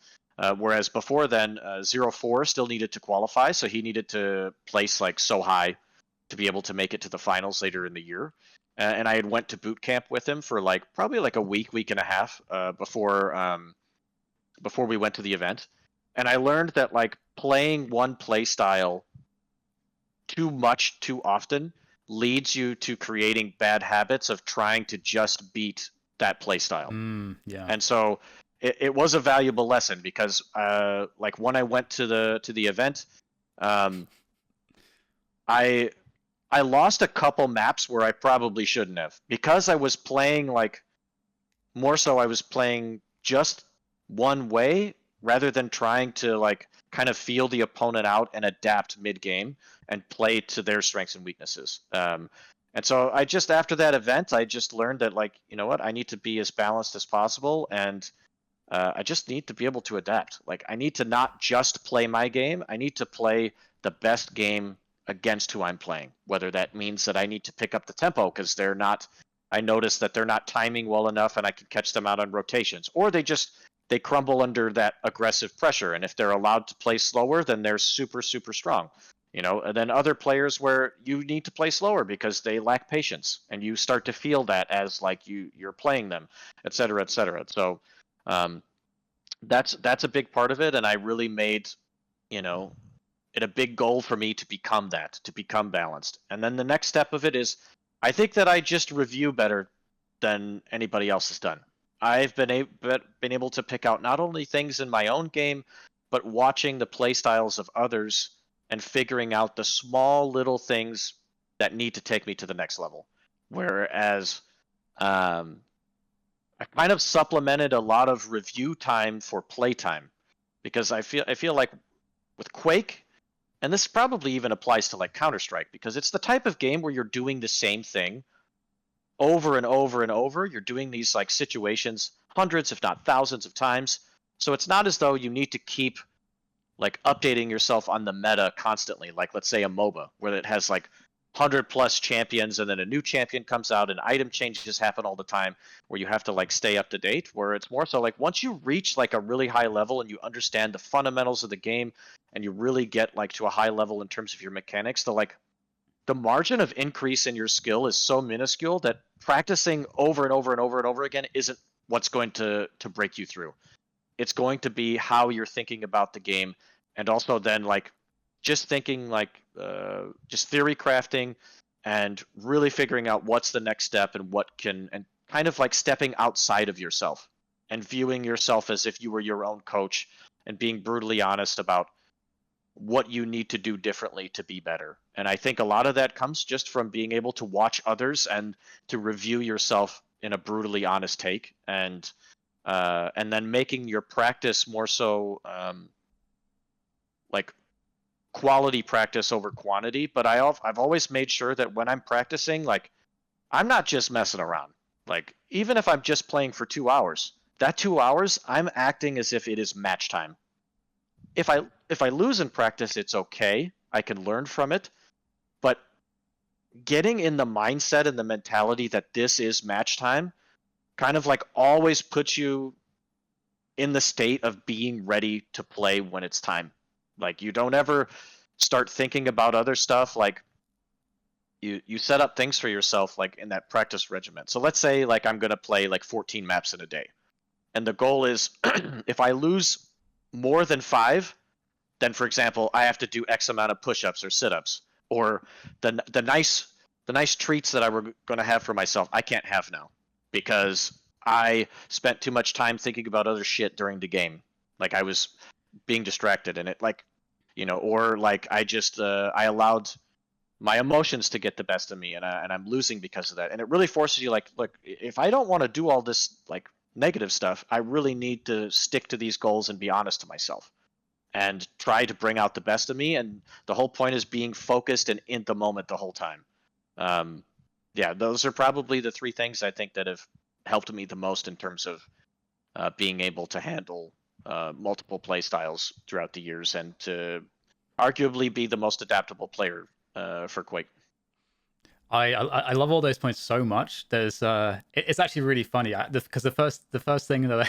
Whereas before then, 0-4 still needed to qualify, so he needed to place like so high to be able to make it to the finals later in the year. And I had went to boot camp with him for like probably like a week and a half before we went to the event. And I learned that like playing one play style too much too often leads you to creating bad habits of trying to just beat that play style. Yeah. And so it was a valuable lesson because like when I went to the event, I lost a couple maps where I probably shouldn't have because I was playing like more so I was playing just one way rather than trying to like kind of feel the opponent out and adapt mid game and play to their strengths and weaknesses. And so I just after that event, I just learned that like you know what, I need to be as balanced as possible, and I just need to be able to adapt. Like I need to not just play my game, I need to play the best game against who I'm playing. Whether that means that I need to pick up the tempo because they're not. I notice that they're not timing well enough, and I can catch them out on rotations, or they crumble under that aggressive pressure. And if they're allowed to play slower, then they're super strong. You know, and then other players where you need to play slower because they lack patience, and you start to feel that as like you're playing them, et cetera, et cetera. So that's a big part of it, and I really made, you know, it a big goal for me to become balanced. And then the next step of it is, I think that I just review better than anybody else has done. I've been able to pick out not only things in my own game, but watching the play styles of others and figuring out the small little things that need to take me to the next level. Whereas I kind of supplemented a lot of review time for playtime because I feel like with Quake, and this probably even applies to like Counter-Strike, because it's the type of game where you're doing the same thing over and over and over. You're doing these like situations hundreds, if not thousands of times. So it's not as though you need to keep like updating yourself on the meta constantly. Like let's say a MOBA where it has like 100+ champions and then a new champion comes out and item changes happen all the time where you have to like stay up to date, where it's more so like once you reach like a really high level and you understand the fundamentals of the game and you really get like to a high level in terms of your mechanics, the margin of increase in your skill is so minuscule that practicing over and over and over and over again isn't what's going to break you through. It's going to be how you're thinking about the game, and also then like just thinking like just theory crafting and really figuring out what's the next step and and kind of like stepping outside of yourself and viewing yourself as if you were your own coach and being brutally honest about what you need to do differently to be better. And I think a lot of that comes just from being able to watch others and to review yourself in a brutally honest take, and then making your practice more so like quality practice over quantity. But I've always made sure that when I'm practicing, like I'm not just messing around. Like even if I'm just playing for 2 hours, that 2 hours I'm acting as if it is match time. If I lose in practice, it's okay. I can learn from it. But getting in the mindset and the mentality that this is match time kind of like always puts you in the state of being ready to play when it's time. Like you don't ever start thinking about other stuff. Like you set up things for yourself like in that practice regiment. So let's say like I'm going to play like 14 maps in a day. And the goal is if I lose more than 5, then for example, I have to do X amount of push-ups or sit-ups, or the nice treats that I were going to have for myself, I can't have now because I spent too much time thinking about other shit during the game. Like I was being distracted, and it like, you know, or like I just I allowed my emotions to get the best of me, and I'm losing because of that. And it really forces you like, look, if I don't want to do all this like negative stuff, I really need to stick to these goals and be honest to myself and try to bring out the best of me. And the whole point is being focused and in the moment the whole time. Yeah, those are probably the 3 things I think that have helped me the most in terms of being able to handle multiple play styles throughout the years and to arguably be the most adaptable player for Quake. I love all those points so much. There's it's actually really funny because the first thing that I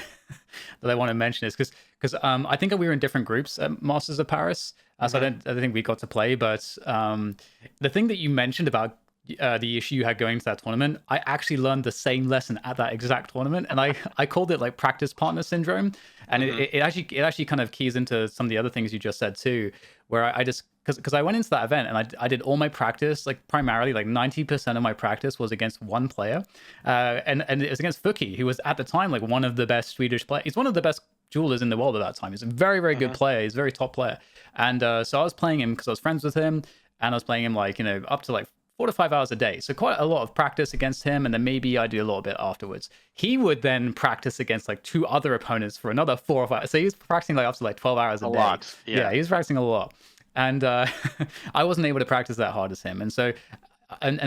that I want to mention is because I think we were in different groups at Masters of Paris, so I don't think we got to play. But the thing that you mentioned about the issue you had going to that tournament, I actually learned the same lesson at that exact tournament, and I called it like practice partner syndrome, and it actually kind of keys into some of the other things you just said too, where I just because I went into that event and I did all my practice, like primarily like 90% of my practice was against one player, and it was against Fuki, who was at the time like one of the best Swedish players. He's one of the best duelers in the world at that time. He's a very, very good player. He's a very top player. And so I was playing him because I was friends with him, and I was playing him like, up to like 4 to 5 hours a day. So quite a lot of practice against him, and then maybe I do a little bit afterwards. He would then practice against like 2 other opponents for another 4 or 5. So he was practicing like up to like 12 hours a day. Lot. Yeah, he was practicing a lot. And I wasn't able to practice that hard as him. And so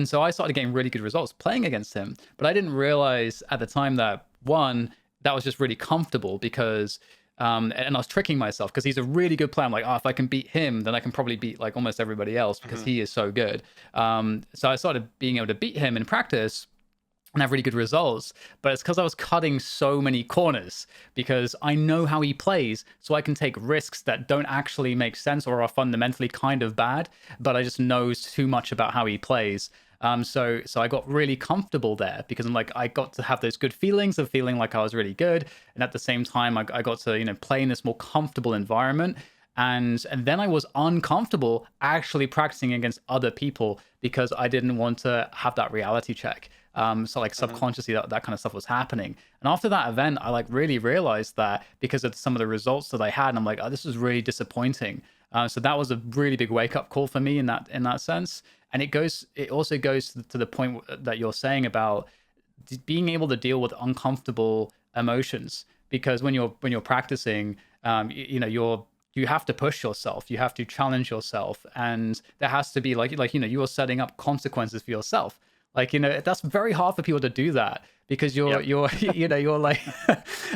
so I started getting really good results playing against him. But I didn't realize at the time that, one, that was just really comfortable because and I was tricking myself because he's a really good player. I'm like, if I can beat him, then I can probably beat like almost everybody else because he is so good. So I started being able to beat him in practice and have really good results. But it's because I was cutting so many corners because I know how he plays, so I can take risks that don't actually make sense or are fundamentally kind of bad, but I just know too much about how he plays. So I got really comfortable there because I'm like, I got to have those good feelings of feeling like I was really good, and at the same time I got to play in this more comfortable environment. And then I was uncomfortable actually practicing against other people because I didn't want to have that reality check. So like subconsciously that kind of stuff was happening. And after that event, I like really realized that because of some of the results that I had, and I'm like, this is really disappointing. So that was a really big wake up call for me in that sense. And it also goes to the point that you're saying about being able to deal with uncomfortable emotions, because when you're practicing, you have to push yourself, you have to challenge yourself, and there has to be like you are setting up consequences for yourself. Like, that's very hard for people to do that because you're you're like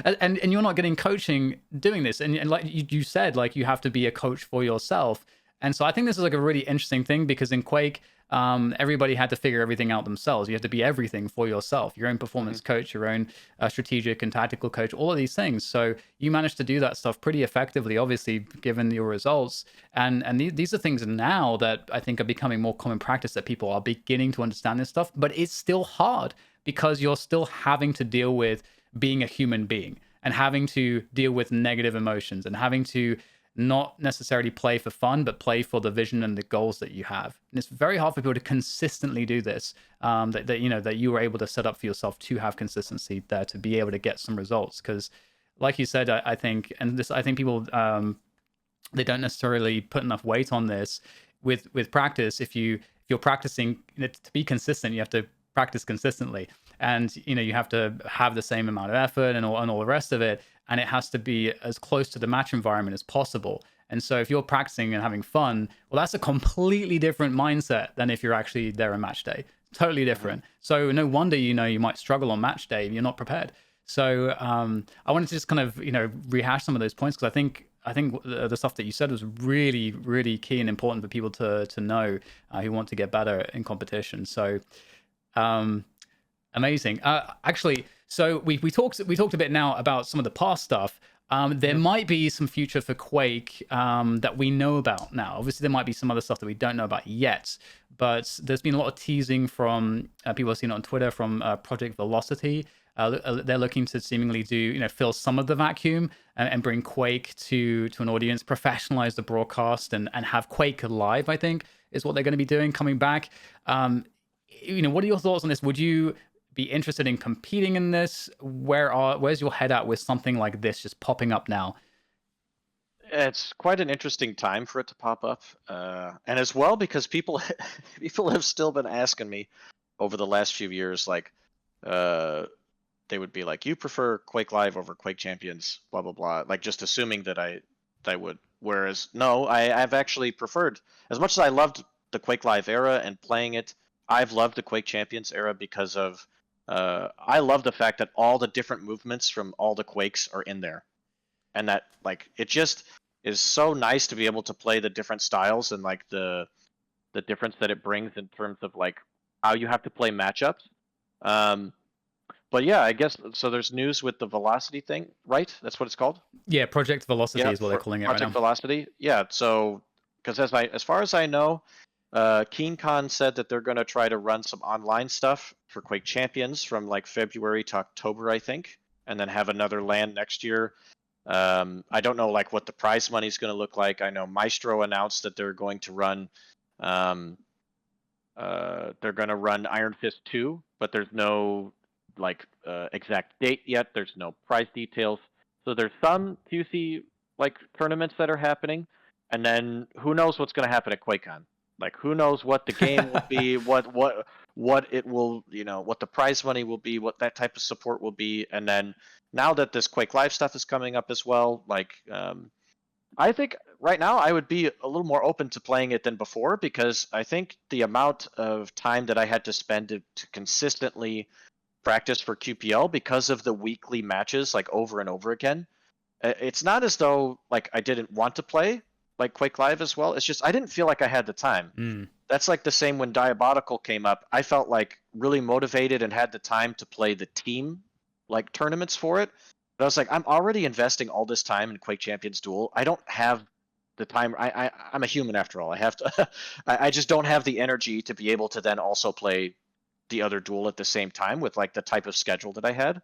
and you're not getting coaching doing this, and like you said, like you have to be a coach for yourself. And so I think this is like a really interesting thing because in Quake, everybody had to figure everything out themselves. You have to be everything for yourself, your own performance coach, your own strategic and tactical coach, all of these things. So you managed to do that stuff pretty effectively, obviously, given your results. And these are things now that I think are becoming more common practice, that people are beginning to understand this stuff. But it's still hard because you're still having to deal with being a human being and having to deal with negative emotions and having to not necessarily play for fun, but play for the vision and the goals that you have. And it's very hard for people to consistently do this. That you were able to set up for yourself to have consistency there, to be able to get some results. Because, like you said, I think people they don't necessarily put enough weight on this with practice. If you're practicing to be consistent, you have to practice consistently, and you have to have the same amount of effort and all the rest of it, and it has to be as close to the match environment as possible. And so if you're practicing and having fun, well, that's a completely different mindset than if you're actually there on match day. Totally different. So no wonder you might struggle on match day if you're not prepared. So I wanted to just kind of rehash some of those points, because I think the stuff that you said was really, really key and important for people to know who want to get better in competition. So amazing. Actually, so we talked a bit now about some of the past stuff. There might be some future for Quake that we know about now. Obviously, there might be some other stuff that we don't know about yet, but there's been a lot of teasing from people I've seen it on Twitter from Project Velocity. They're looking to seemingly do, fill some of the vacuum and bring Quake to an audience, professionalize the broadcast, and have Quake live, I think, is what they're going to be doing, coming back. What are your thoughts on this? Would you be interested in competing in this? Where's your head at with something like this just popping up now? It's quite an interesting time for it to pop up, and as well because people have still been asking me over the last few years, like they would be like, you prefer Quake Live over Quake Champions, blah blah blah, like just assuming that I would. Whereas no, I've actually preferred, as much as I loved the Quake Live era and playing it, I've loved the Quake Champions era because of I love the fact that all the different movements from all the Quakes are in there, and that like it just is so nice to be able to play the different styles and like the difference that it brings in terms of like how you have to play matchups. But yeah, I guess so. There's news with the velocity thing, right? That's what it's called. Yeah, Project Velocity Yeah, is what they're calling it right Project now. Velocity. Yeah, so because as far as I know, KeenCon said that they're going to try to run some online stuff for Quake Champions from like February to October, I think, and then have another LAN next year. I don't know like what the prize money is going to look like. I know Maestro announced that they're going to run Iron Fist 2, but there's no like exact date yet. There's no prize details. So there's some QC like tournaments that are happening, and then who knows what's going to happen at QuakeCon? Like who knows what the game will be, what it will, what the prize money will be, what that type of support will be, and then now that this Quake Live stuff is coming up as well, like I think right now I would be a little more open to playing it than before, because I think the amount of time that I had to spend to consistently practice for QPL because of the weekly matches like over and over again, it's not as though like I didn't want to play like Quake Live as well. It's just I didn't feel like I had the time. That's like the same when Diabolical came up. I felt like really motivated and had the time to play the team like tournaments for it. But I was like, I'm already investing all this time in Quake Champions Duel. I don't have the time. I'm a human after all. I have to. I just don't have the energy to be able to then also play the other Duel at the same time with like the type of schedule that I had.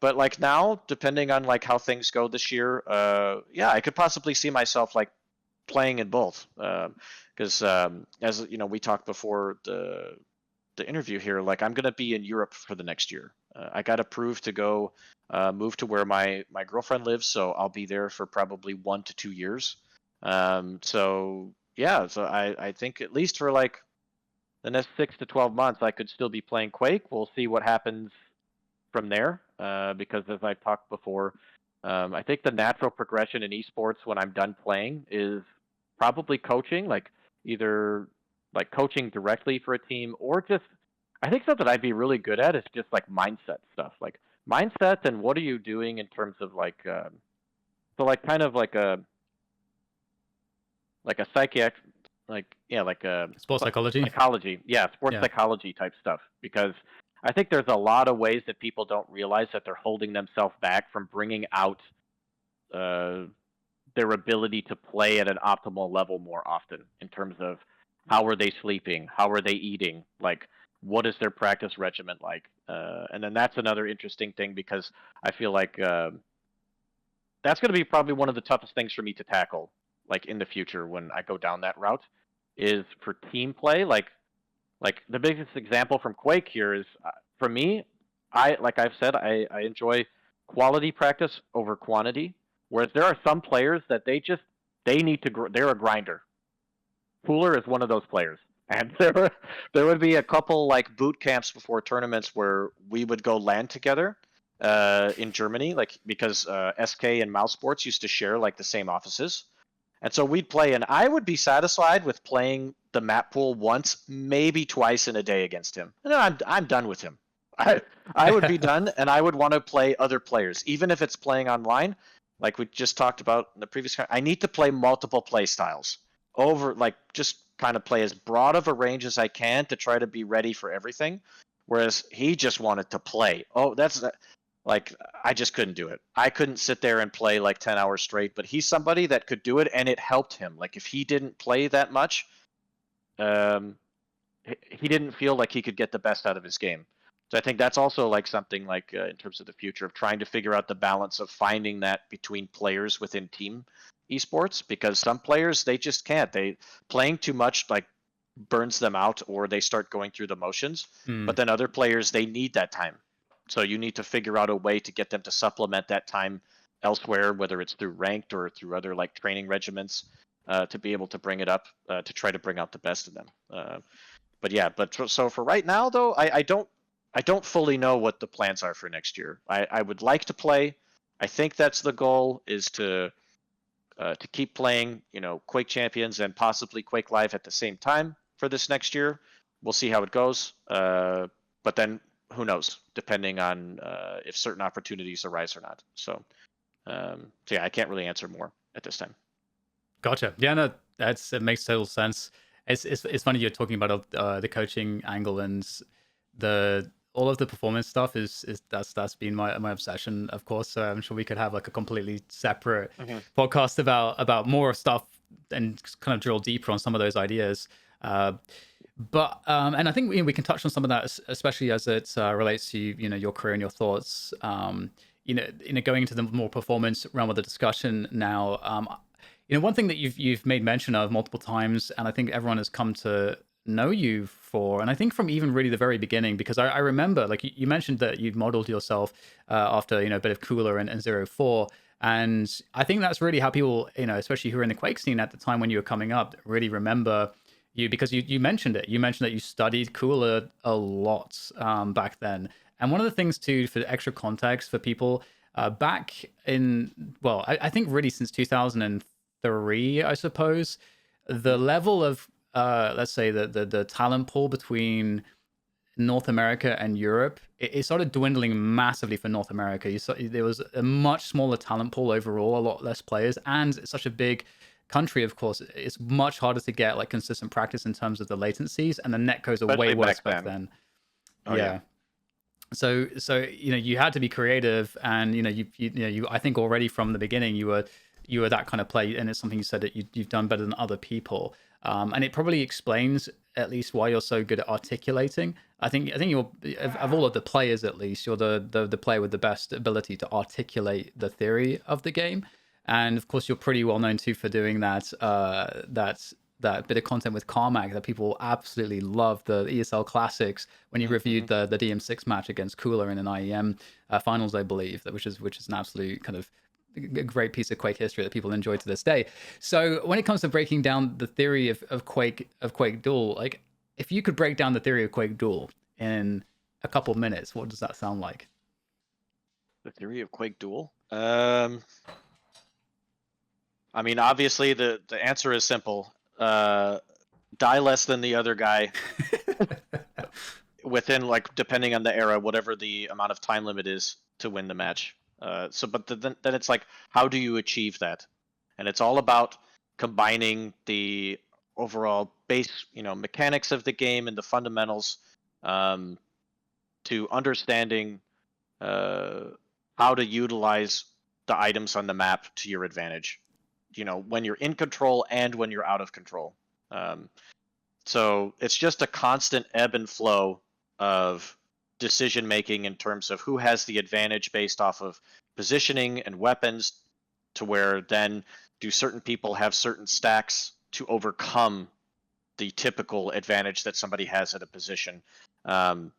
But like now, depending on like how things go this year, yeah, I could possibly see myself like playing in both. Because as you know, we talked before the interview here, like I'm gonna be in Europe for the next year. I got approved to go move to where my girlfriend lives, so I'll be there for probably 1 to 2 years. So yeah, so I think at least for like the next 6 to 12 months, I could still be playing Quake. We'll see what happens from there, because as I talked before, I think the natural progression in esports when I'm done playing is probably coaching, like either like coaching directly for a team, or just I think something I'd be really good at is just like mindset stuff, like mindset and what are you doing in terms of like so like kind of like a psychiatric, like yeah, like a Sports psychology. yeah, sports psychology type stuff, because I think there's a lot of ways that people don't realize that they're holding themselves back from bringing out their ability to play at an optimal level more often, in terms of how are they sleeping, how are they eating, like what is their practice regimen like, and then that's another interesting thing, because I feel like that's going to be probably one of the toughest things for me to tackle, like in the future when I go down that route, is for team play. Like the biggest example from Quake here is for me, like I've said, I enjoy quality practice over quantity. Whereas there are some players that they need to they're a grinder. Pooler is one of those players, and there would be a couple like boot camps before tournaments where we would go LAN together in Germany, like because SK and Mouse Sports used to share like the same offices. And so we'd play, and I would be satisfied with playing the map pool once, maybe twice in a day against him. And then I'm done with him. I would be done, and I would want to play other players, even if it's playing online. Like we just talked about in the previous, I need to play multiple play styles over, like just kind of play as broad of a range as I can to try to be ready for everything. Whereas he just wanted to play. Oh, that's like I just couldn't do it. I couldn't sit there and play like 10 hours straight, but he's somebody that could do it, and it helped him. Like if he didn't play that much, he didn't feel like he could get the best out of his game. So I think that's also like something like in terms of the future of trying to figure out the balance of finding that between players within team esports, because some players, they just can't. They playing too much like burns them out, or they start going through the motions. But then other players, they need that time. So you need to figure out a way to get them to supplement that time elsewhere, whether it's through ranked or through other like training regimens, to be able to bring it up, to try to bring out the best in them. But yeah, so for right now though, I don't fully know what the plans are for next year. I would like to play. I think that's the goal, is to keep playing, Quake Champions and possibly Quake Live at the same time for this next year. We'll see how it goes. But then who knows, depending on if certain opportunities arise or not. So yeah, I can't really answer more at this time. Gotcha. Yeah, no, it makes total sense. It's funny you're talking about the coaching angle, and the all of the performance stuff is that's been my obsession, of course. So I'm sure we could have like a completely separate podcast about more stuff and kind of drill deeper on some of those ideas. But and I think we can touch on some of that, especially as it relates to your career and your thoughts. Going into the more performance realm of the discussion now. One thing that you've made mention of multiple times, and I think everyone has come to know you for, and I think from even really the very beginning, because I remember, like you mentioned that you'd modeled yourself after a bit of Cooler and 0-4, and I think that's really how people, especially who were in the Quake scene at the time when you were coming up, really remember you, because you mentioned it. You mentioned that you studied Cooler a lot back then, and one of the things too, for extra context for people, back in, well, I think really since 2003, I suppose, the level of let's say the talent pool between North America and Europe, it started dwindling massively for North America. There was a much smaller talent pool overall, a lot less players, and it's such a big country. Of course, it's much harder to get like consistent practice in terms of the latencies, and the netcodes are way worse back then. Oh, yeah. So you had to be creative, and you I think already from the beginning you were that kind of play, and it's something you said that you've done better than other people. And it probably explains at least why you're so good at articulating. I think you're, of all of the players at least, you're the player with the best ability to articulate the theory of the game. And of course, you're pretty well known too for doing that that bit of content with Carmack that people absolutely love, the ESL Classics, when you reviewed the DM6 match against Cooler in an IEM finals, I believe, which is an absolute kind of a great piece of Quake history that people enjoy to this day. So when it comes to breaking down the theory of Quake Duel, like if you could break down the theory of Quake Duel in a couple minutes, what does that sound like? The theory of Quake Duel? I mean, obviously the answer is simple. Die less than the other guy within, like, depending on the era, whatever the amount of time limit is to win the match. But then it's like, how do you achieve that? And it's all about combining the overall base, mechanics of the game and the fundamentals, to understanding how to utilize the items on the map to your advantage. When you're in control and when you're out of control. So it's just a constant ebb and flow of decision making in terms of who has the advantage based off of positioning and weapons, to where then do certain people have certain stacks to overcome the typical advantage that somebody has at a position. So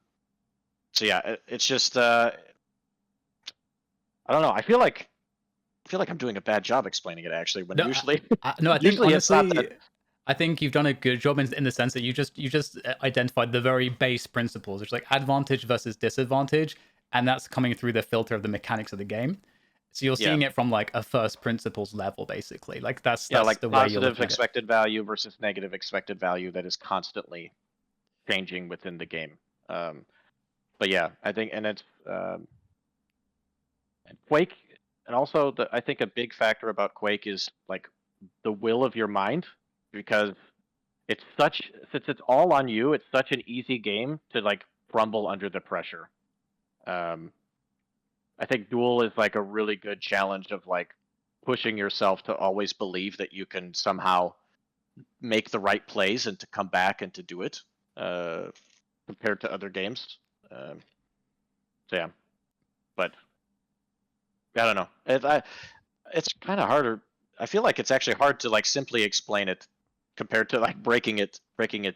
yeah, it's just I don't know. I feel like I'm doing a bad job explaining it, actually, when usually I think usually honestly, it's not that. I think you've done a good job in the sense that you just identified the very base principles, which is like advantage versus disadvantage, and that's coming through the filter of the mechanics of the game. So you're seeing it from like a first principles level, basically. Like that's like the way you're positive looking at it. expected value versus negative expected value that is constantly changing within the game. But yeah, I think, and it's Quake, and also I think a big factor about Quake is like the will of your mind, because since it's all on you, it's such an easy game to like crumble under the pressure. I think Duel is like a really good challenge of like pushing yourself to always believe that you can somehow make the right plays and to come back and to do it, compared to other games. So yeah, but I don't know. It's kind of harder. I feel like it's actually hard to like simply explain it compared to like breaking it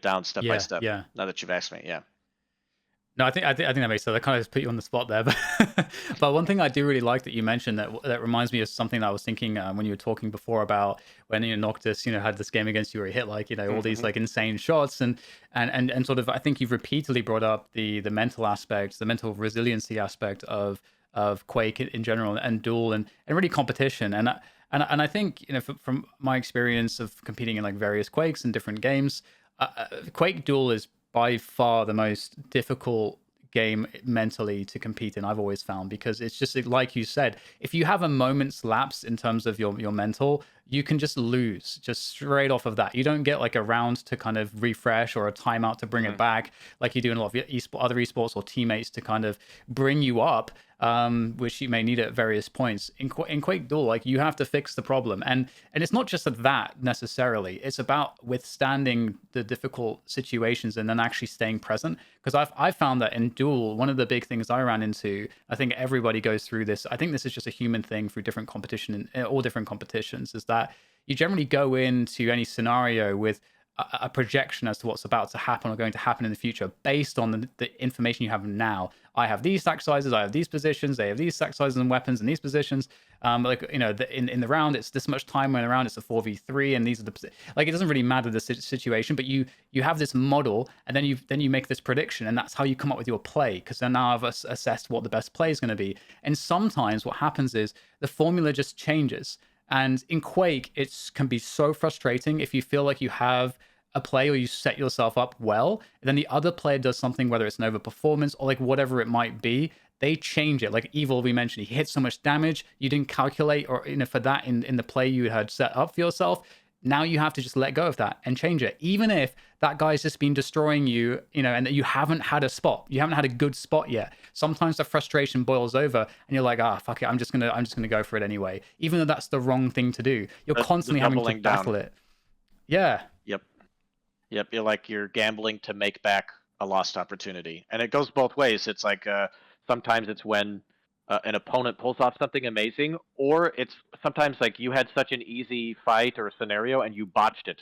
down step by step. Yeah. Now that you've asked me, yeah. No, I think that makes sense. I kind of just put you on the spot there, but one thing I do really like that you mentioned that reminds me of something that I was thinking when you were talking before about when Noctis had this game against you where he hit like all these like insane shots and sort of, I think you've repeatedly brought up the mental aspect, the mental resiliency aspect of Quake in general and Duel and really competition and I think from my experience of competing in like various Quakes and different games, Quake Duel is by far the most difficult game mentally to compete in, I've always found, because it's just like you said, if you have a moment's lapse in terms of your mental, you can just lose just straight off of that. You don't get like a round to kind of refresh or a timeout to bring it back like you do in a lot of other esports, or teammates to kind of bring you up, which you may need at various points. In Quake Duel, like, you have to fix the problem, and it's not just that necessarily. It's about withstanding the difficult situations and then actually staying present. Because I've found that in Duel, one of the big things I ran into, I think everybody goes through this, I think this is just a human thing through different competition, in all different competitions, is that you generally go into any scenario with a projection as to what's about to happen or going to happen in the future based on the information you have now. I have these stack sizes, I have these positions, they have these stack sizes and weapons and these positions. Like, you know, in the round, it's this much time when around, it's a 4v3, and these are the, like, it doesn't really matter the situation, but you have this model, and then you make this prediction, and that's how you come up with your play, because then now I've assessed what the best play is going to be. And sometimes what happens is the formula just changes. And in Quake, it can be so frustrating if you feel like you have a play or you set yourself up well, and then the other player does something, whether it's an overperformance or like whatever it might be, they change it. Like Evil, we mentioned, he hits so much damage, you didn't calculate, or, you know, for that in the play you had set up for yourself. Now you have to just let go of that and change it, even if that guy's just been destroying you, you know, and you haven't had a spot, you haven't had a good spot yet. Sometimes the frustration boils over, and you're like, fuck it, I'm just gonna go for it anyway, even though that's the wrong thing to do. You're constantly having to battle it. Yeah. Yep. You're gambling to make back a lost opportunity, and it goes both ways. It's like sometimes it's when an opponent pulls off something amazing, or it's sometimes like you had such an easy fight or scenario and you botched it.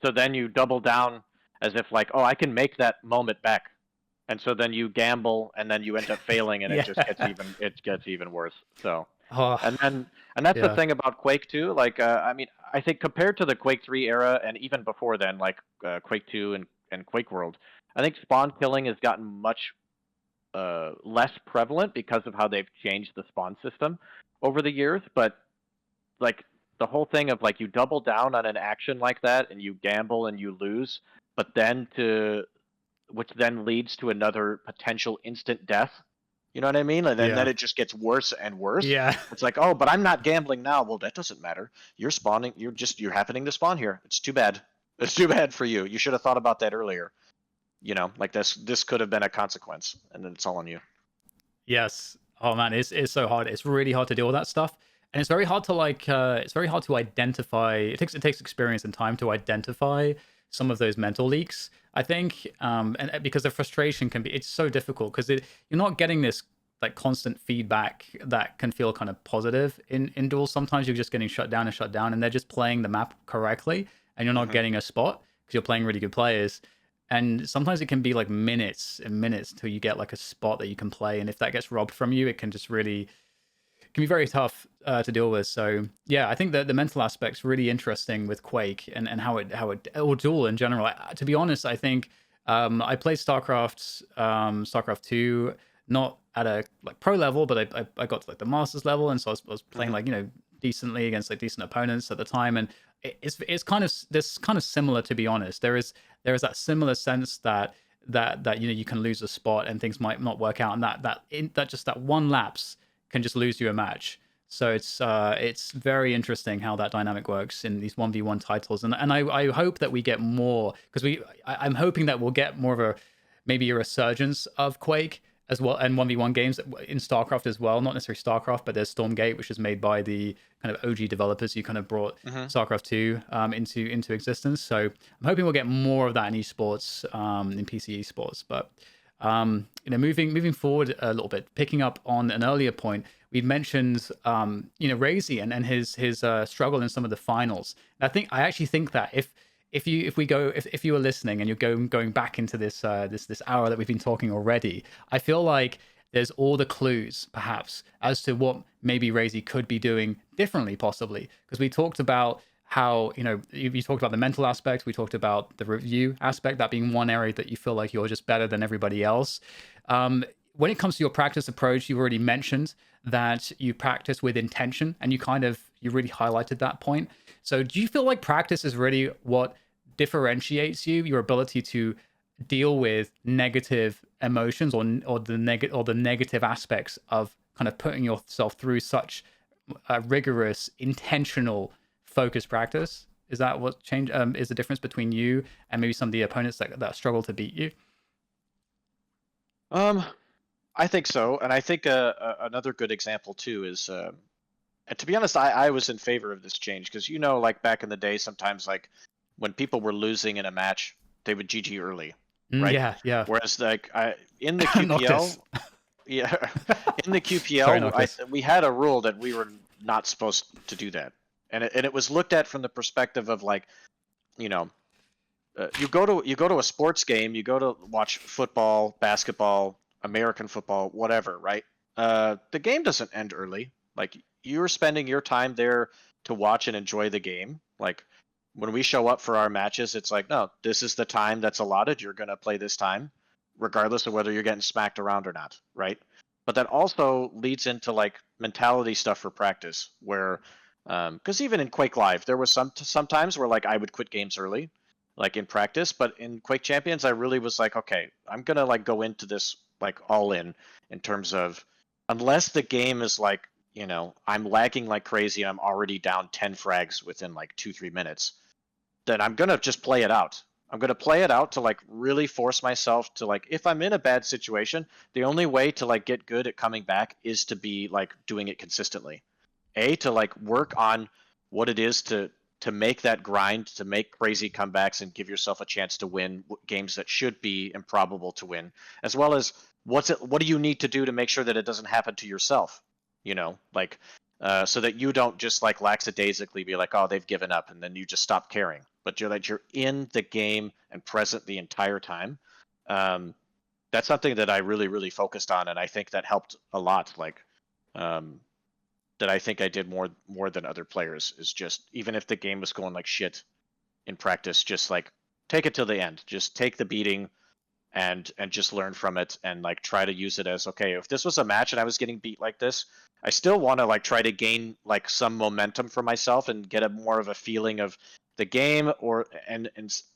So then you double down as if like, oh, I can make that moment back. And so then you gamble, and then you end up failing, and it just gets even worse. So and that's the thing about Quake 2. Like I mean, I think compared to the Quake 3 era, and even before then, like Quake 2 and Quake World, I think spawn killing has gotten much less prevalent because of how they've changed the spawn system over the years. But like the whole thing of like you double down on an action like that and you gamble and you lose, but then which then leads to another potential instant death. You know what I mean? And then it just gets worse and worse. Yeah. It's like, oh, but I'm not gambling now. Well, that doesn't matter. You're spawning. You're happening to spawn here. It's too bad. It's too bad for you. You should have thought about that earlier. You know, like this could have been a consequence, and then it's all on you. Yes. Oh man, it's so hard. It's really hard to deal with that stuff, and it's very hard to it's very hard to identify. It takes experience and time to identify some of those mental leaks, I think, and because the frustration it's so difficult, because you're not getting this like constant feedback that can feel kind of positive in duels. Sometimes you're just getting shut down, and they're just playing the map correctly, and you're not getting a spot because you're playing really good players. And sometimes it can be like minutes and minutes till you get like a spot that you can play, and if that gets robbed from you, it can just really can be very tough to deal with. So yeah, I think that the mental aspect's really interesting with Quake, and how it or Duel in general. To be honest, I think I played StarCraft 2, not at a like pro level, but I got to like the masters level, and so I was playing like, you know, decently against like decent opponents at the time, and it's kind of similar, to be honest. There is that similar sense that you know, you can lose a spot and things might not work out, and that just that one lapse can just lose you a match. So it's very interesting how that dynamic works in these 1v1 titles, and I hope that we get more, because I'm hoping that we'll get more of maybe a resurgence of Quake as well, and 1v1 games in StarCraft as well. Not necessarily StarCraft, but there's Stormgate, which is made by the kind of OG developers who kind of brought StarCraft 2 into existence. So I'm hoping we'll get more of that in esports, in PC esports. But you know, moving forward a little bit, picking up on an earlier point, we mentioned you know, Razy and his struggle in some of the finals. And I actually think that if you were listening and you're going back into this hour that we've been talking already, I feel like there's all the clues perhaps as to what maybe Razy could be doing differently, possibly, because we talked about how, you know, you talked about the mental aspect, we talked about the review aspect, that being one area that you feel like you're just better than everybody else. When it comes to your practice approach, you already mentioned that you practice with intention, and you really highlighted that point. So do you feel like practice is really what differentiates you, your ability to deal with negative emotions or the negative aspects of kind of putting yourself through such a rigorous, intentional, focused practice? Is that what is the difference between you and maybe some of the opponents that struggle to beat you? I think so, and I think another good example too is, and to be honest, I was in favor of this change because like back in the day, sometimes like when people were losing in a match, they would GG early, right? Yeah. Whereas like in the Noctis. QPL, yeah, in the Sorry, QPL, Noctis. we had a rule that we were not supposed to do that, and it was looked at from the perspective of like, you know, you go to a sports game, you go to watch football, basketball, American football, whatever, right? The game doesn't end early. Like you're spending your time there to watch and enjoy the game. Like when we show up for our matches, it's like, no, this is the time that's allotted. You're gonna play this time, regardless of whether you're getting smacked around or not, right? But that also leads into like mentality stuff for practice, where because even in Quake Live, there was sometimes where like I would quit games early, like in practice, but in Quake Champions, I really was like, okay, I'm gonna like go into this like all in terms of unless the game is like, I'm lagging like crazy and I'm already down 10 frags within like 2-3 minutes, then I'm gonna just play it out. I'm gonna play it out to like really force myself to like, if I'm in a bad situation, the only way to like get good at coming back is to be like doing it consistently. To like work on what it is to make that grind, to make crazy comebacks and give yourself a chance to win games that should be improbable to win, as well as what do you need to do to make sure that it doesn't happen to yourself, like so that you don't just like lackadaisically be like, oh, they've given up, and then you just stop caring, but you're in the game and present the entire time. That's something that I really, really focused on, and I think that helped a lot. Like, that I think I did more than other players is just, even if the game was going like shit in practice, just like take it till the end. Just take the beating and just learn from it, and like try to use it as, okay, if this was a match and I was getting beat like this, I still want to like try to gain like some momentum for myself and get a more of a feeling of the game, or and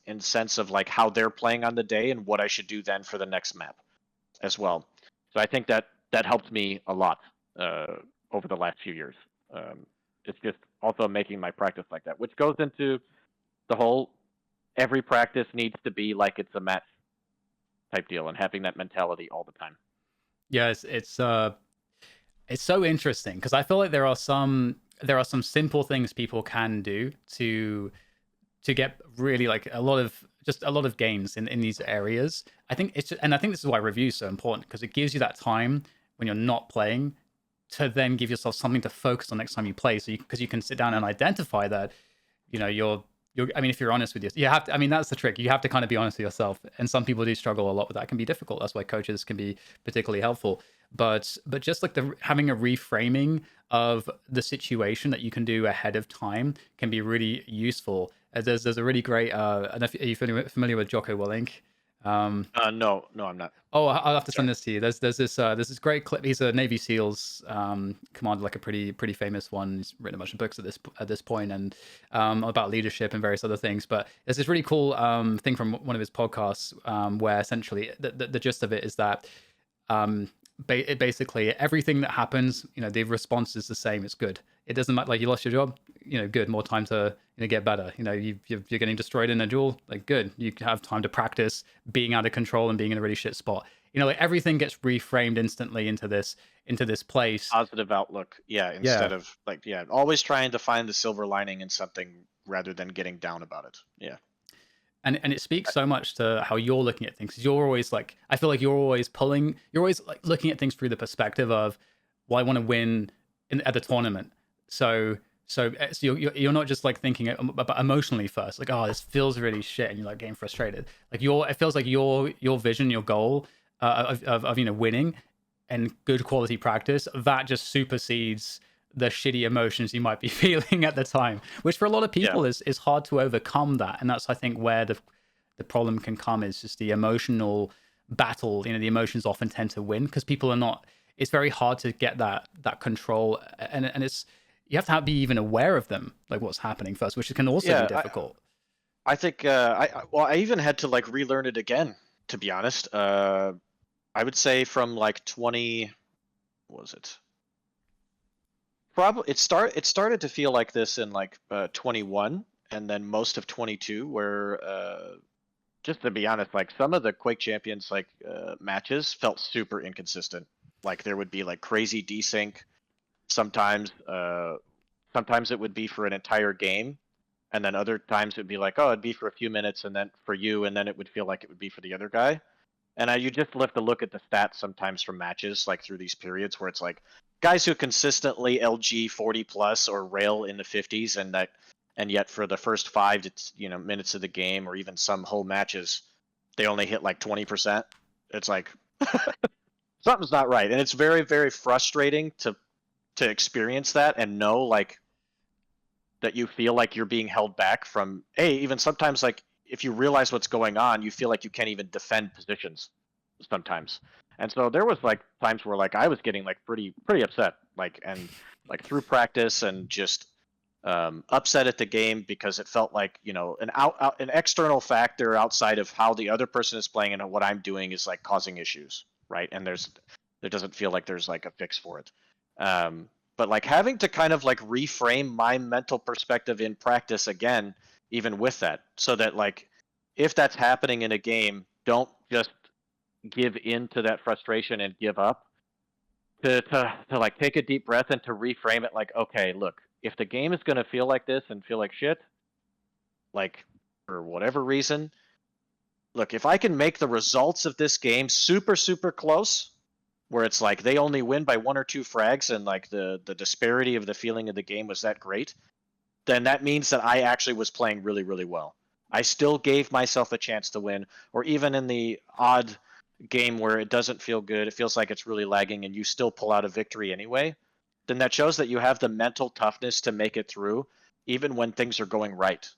in sense of like how they're playing on the day and what I should do then for the next map as well. So I think that helped me a lot over the last few years. It's just also making my practice like that, which goes into the whole every practice needs to be like it's a match type deal, and having that mentality all the time. Yeah, it's so interesting because I feel like there are some simple things people can do to get really like a lot of gains in these areas. I think and I think this is why review is so important, because it gives you that time when you're not playing to then give yourself something to focus on next time you play. So because you can sit down and identify that, you're I mean, if you're honest with you have to, I mean, that's the trick. You have to kind of be honest with yourself. And some people do struggle a lot with that. It can be difficult. That's why coaches can be particularly helpful. But just like having a reframing of the situation that you can do ahead of time can be really useful. There's a really great, I don't know if, are you familiar with Jocko Willink? No, I'm not. Oh, I'll have to send Sorry. this to you. There's this great clip. He's a Navy SEALs commander, like a pretty famous one. He's written a bunch of books at this point, and about leadership and various other things. But there's this really cool thing from one of his podcasts where essentially the gist of it is that basically everything that happens, the response is the same. It's good. It doesn't matter. Like, you lost your job, good. More time to get better. You're getting destroyed in a duel. Like, good. You have time to practice being out of control and being in a really shit spot. Like everything gets reframed instantly into this place. Positive outlook, instead of like, always trying to find the silver lining in something rather than getting down about it. Yeah. And it speaks so much to how you're looking at things. 'Cause you're always like, I feel like you're always like looking at things through the perspective of, well, I want to win at the tournament. So you're not just like thinking about emotionally first, like, oh, this feels really shit, and you're like getting frustrated. Like it feels like your vision, your goal of winning and good quality practice, that just supersedes the shitty emotions you might be feeling at the time, which for a lot of people is hard to overcome that. And that's, I think, where the problem can come, is just the emotional battle. The emotions often tend to win because people are not, it's very hard to get that control, and it's, you have to be even aware of them, like what's happening first, which can also be difficult. I think I even had to like relearn it again to be honest. I would say from like 20, what was it? Probably it started to feel like this in like 21, and then most of 22, where just to be honest, like some of the Quake Champions like matches felt super inconsistent. Like there would be like crazy desync. Sometimes sometimes it would be for an entire game, and then other times it'd be like, oh, it'd be for a few minutes, and then for you, and then it would feel like it would be for the other guy. And you just have to look at the stats sometimes from matches, like through these periods where it's like guys who consistently LG 40 plus or rail in the 50s, and yet for the first 5 to minutes of the game, or even some whole matches, they only hit like 20%. It's like something's not right, and it's very, very frustrating to experience that and know like that you feel like you're being held back from even sometimes like if you realize what's going on, you feel like you can't even defend positions sometimes. And so there was like times where like I was getting like pretty upset, like, and like through practice, and just upset at the game because it felt like an external factor outside of how the other person is playing and what I'm doing is like causing issues, right? And there doesn't feel like there's like a fix for it. But like having to kind of like reframe my mental perspective in practice again, even with that, so that like if that's happening in a game, don't just give in to that frustration and give up. To like take a deep breath and to reframe it like, okay, look, if the game is gonna feel like this and feel like shit, like for whatever reason, look, if I can make the results of this game super, super close, where it's like they only win by 1 or 2 frags, and like the disparity of the feeling of the game was that great, then that means that I actually was playing really, really well. I still gave myself a chance to win, or even in the odd game where it doesn't feel good, it feels like it's really lagging, and you still pull out a victory anyway, then that shows that you have the mental toughness to make it through, even when things are going right.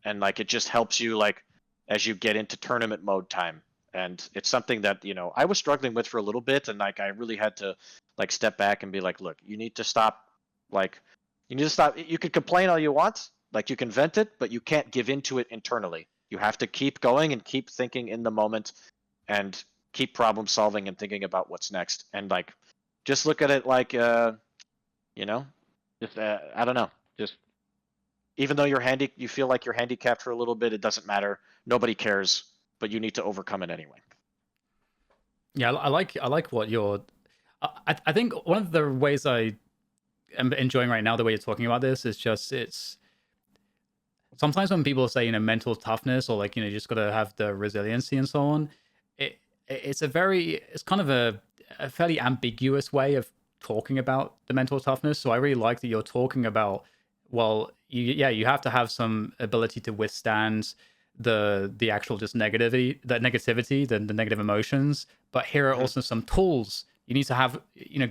And like it just helps you like as you get into tournament mode time. And it's something that I was struggling with for a little bit, and like I really had to like step back and be like, look, you need to stop. You could complain all you want, like you can vent it, but you can't give into it internally. You have to keep going and keep thinking in the moment, and keep problem solving and thinking about what's next. And like just look at it like just I don't know, just even though you feel like you're handicapped for a little bit, it doesn't matter. Nobody cares, but you need to overcome it anyway. Yeah, I like what you're. I think one of the ways I am enjoying right now, the way you're talking about this, is just it's. Sometimes when people say mental toughness, or like you just got to have the resiliency and so on, it's kind of a fairly ambiguous way of talking about the mental toughness. So I really like that you're talking about, well, you have to have some ability to withstand the actual just negativity, the negative emotions. But here are also some tools. You need to have,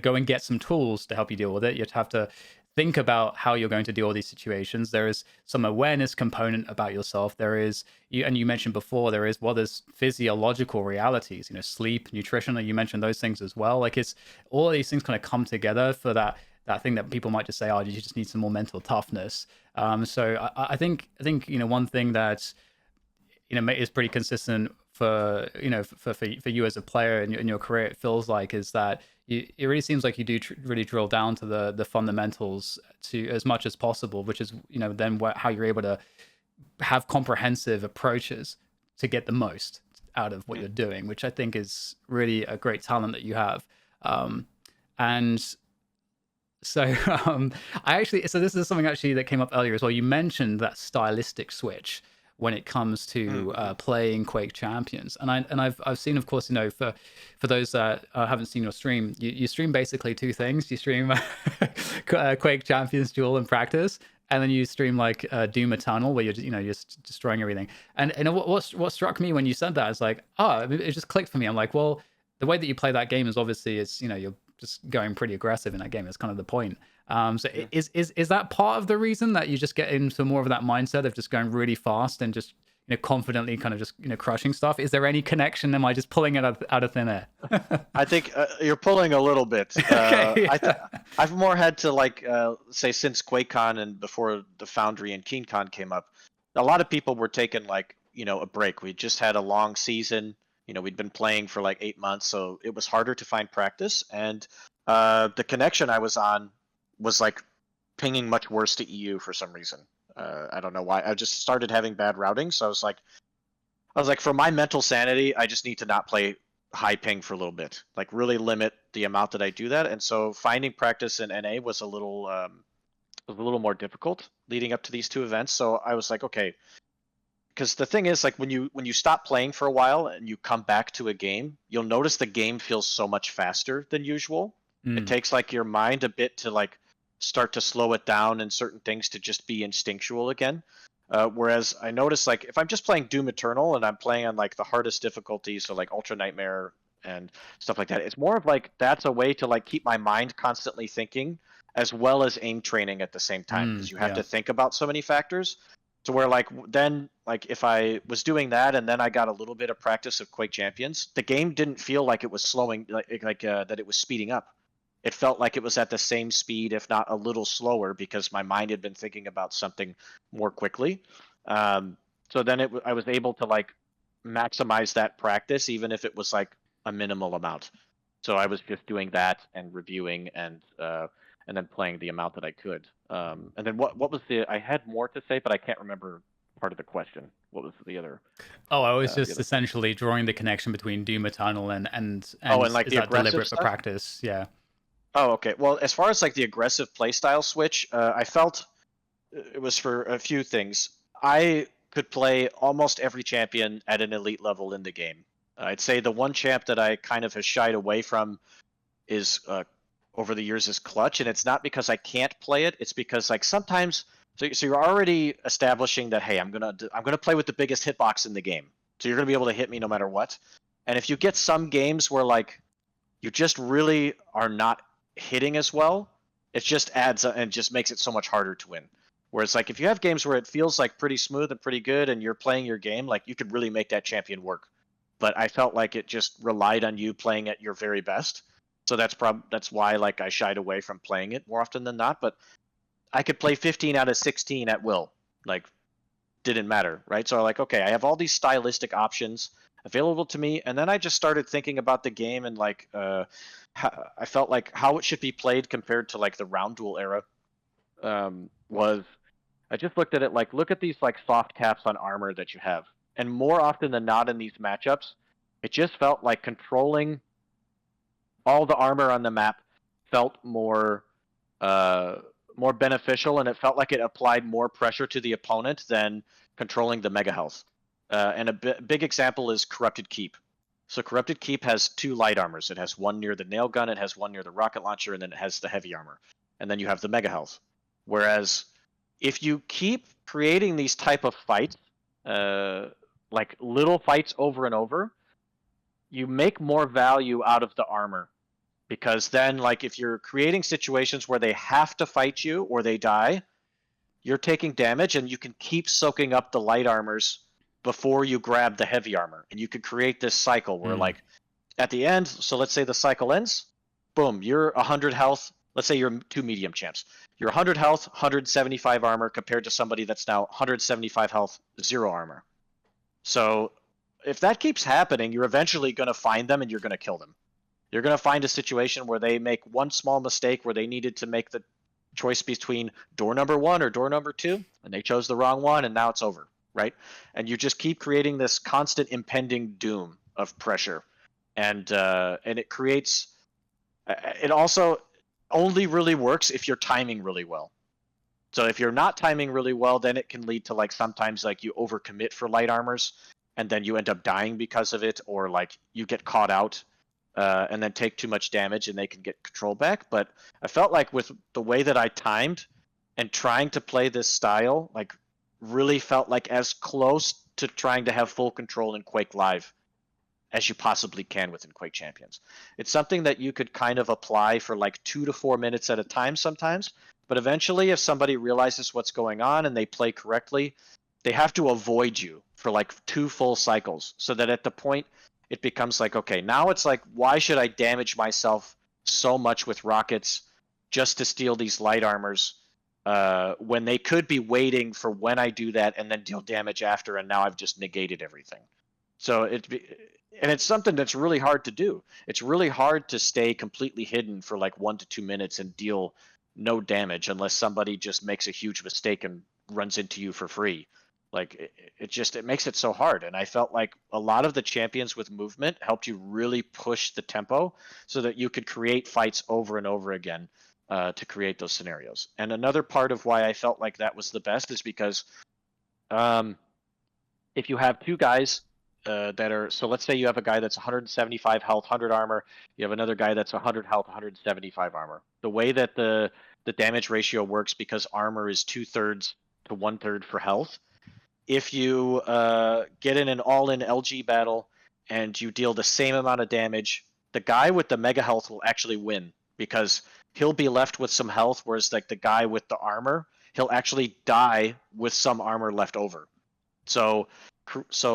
go and get some tools to help you deal with it. You have to think about how you're going to deal with these situations. There is some awareness component about yourself. There is, and you mentioned before, there's physiological realities, sleep, nutrition, you mentioned those things as well. Like it's all of these things kind of come together for that thing that people might just say, oh, you just need some more mental toughness. So I think one thing that is pretty consistent for you as a player in your career, it feels like, is that it really seems like you do really drill down to the fundamentals to as much as possible, which is then how you're able to have comprehensive approaches to get the most out of what you're doing, which I think is really a great talent that you have. And so so this is something actually that came up earlier as well. You mentioned that stylistic switch when it comes to playing Quake Champions, and I've seen, of course, for those that haven't seen your stream, you stream basically 2 things. You stream Quake Champions Duel and practice, and then you stream like Doom Eternal, where you're just destroying everything. And what struck me when you said that is like, it just clicked for me. I'm like, well, the way that you play that game is obviously you're just going pretty aggressive in that game. It's kind of the point. So is that part of the reason that you just get into more of that mindset of just going really fast and just confidently kind of just crushing stuff? Is there any connection? Am I just pulling it out of thin air? I think you're pulling a little bit. Okay, yeah. I've more had to like say since QuakeCon and before the Foundry and KeenCon came up, a lot of people were taking like a break. We just had a long season. we'd been playing for like 8 months, so it was harder to find practice. And the connection I was on was like pinging much worse to EU for some reason. I don't know why. I just started having bad routing, so I was like, for my mental sanity, I just need to not play high ping for a little bit, like really limit the amount that I do that. And so finding practice in NA was a little more difficult leading up to these two events. So I was like, okay, because the thing is, like, when you stop playing for a while and you come back to a game, you'll notice the game feels so much faster than usual. It takes like your mind a bit to like start to slow it down and certain things to just be instinctual again. Whereas I notice, like, if I'm just playing Doom Eternal and I'm playing on like the hardest difficulty, so like Ultra Nightmare and stuff like that, it's more of like that's a way to like keep my mind constantly thinking as well as aim training at the same time, because you have to think about so many factors. So where like then like if I was doing that and then I got a little bit of practice of Quake Champions, the game didn't feel like it was slowing, like that it was speeding up. It felt like it was at the same speed, if not a little slower, because my mind had been thinking about something more quickly. So then I was able to like maximize that practice, even if it was like a minimal amount. So I was just doing that and reviewing and then playing the amount that I could. And then what was I had more to say, but I can't remember part of the question. What was the other? Oh, I was just essentially drawing the connection between Doom Eternal and like is the that deliberate aggressive for practice? Yeah. Oh, okay. Well, as far as like the aggressive playstyle switch, I felt it was for a few things. I could play almost every champion at an elite level in the game. I'd say the one champ that I kind of have shied away from is over the years is Clutch, and it's not because I can't play it. It's because like sometimes, so you're already establishing that, hey, I'm gonna play with the biggest hitbox in the game, so you're gonna be able to hit me no matter what. And if you get some games where like you just really are not hitting as well, it just adds and just makes it so much harder to win. Whereas like if you have games where it feels like pretty smooth and pretty good and you're playing your game, like you could really make that champion work. But I felt like it just relied on you playing at your very best. So that's why like I shied away from playing it more often than not. But I could play 15 out of 16 at will. Like didn't matter, right? So I'm like, okay, I have all these stylistic options available to me, and then I just started thinking about the game and like I felt like how it should be played compared to like the round duel era. Was I just looked at it like, look at these like soft caps on armor that you have, and more often than not in these matchups, it just felt like controlling all the armor on the map felt more beneficial, and it felt like it applied more pressure to the opponent than controlling the mega health. And a big example is Corrupted Keep. So Corrupted Keep has two light armors. It has one near the nail gun, it has one near the rocket launcher, and then it has the heavy armor. And then you have the mega health. Whereas if you keep creating these type of fights, like little fights over and over, you make more value out of the armor. Because then, like, if you're creating situations where they have to fight you or they die, you're taking damage, and you can keep soaking up the light armors before you grab the heavy armor. And you could create this cycle where, like, at the end, so let's say the cycle ends, boom, you're 100 health. Let's say you're two medium champs. You're 100 health, 175 armor, compared to somebody that's now 175 health, 0 armor. So if that keeps happening, you're eventually going to find them and you're going to kill them. You're going to find a situation where they make one small mistake where they needed to make the choice between door number 1 or door number 2, and they chose the wrong one, and now it's over, right? And you just keep creating this constant impending doom of pressure, and it creates. It also only really works if you're timing really well. So if you're not timing really well, then it can lead to like sometimes like you overcommit for light armors, and then you end up dying because of it, or like you get caught out. And then take too much damage and they can get control back. But I felt like with the way that I timed and trying to play this style, like really felt like as close to trying to have full control in Quake Live as you possibly can within Quake Champions. It's something that you could kind of apply for like 2 to 4 minutes at a time sometimes. But eventually, if somebody realizes what's going on and they play correctly, they have to avoid you for like 2 full cycles, so that at the point it becomes like, okay, now it's like, why should I damage myself so much with rockets just to steal these light armors when they could be waiting for when I do that and then deal damage after, and now I've just negated everything. So and it's something that's really hard to do. It's really hard to stay completely hidden for like 1 to 2 minutes and deal no damage unless somebody just makes a huge mistake and runs into you for free. Like it makes it so hard. And I felt like a lot of the champions with movement helped you really push the tempo so that you could create fights over and over again to create those scenarios. And another part of why I felt like that was the best is because if you have two guys that are, so let's say you have a guy that's 175 health, 100 armor. You have another guy that's 100 health, 175 armor. The way that the damage ratio works, because armor is 2/3 to 1/3 for health. If you get in an all-in LG battle and you deal the same amount of damage, the guy with the mega health will actually win because he'll be left with some health, whereas like the guy with the armor, he'll actually die with some armor left over. So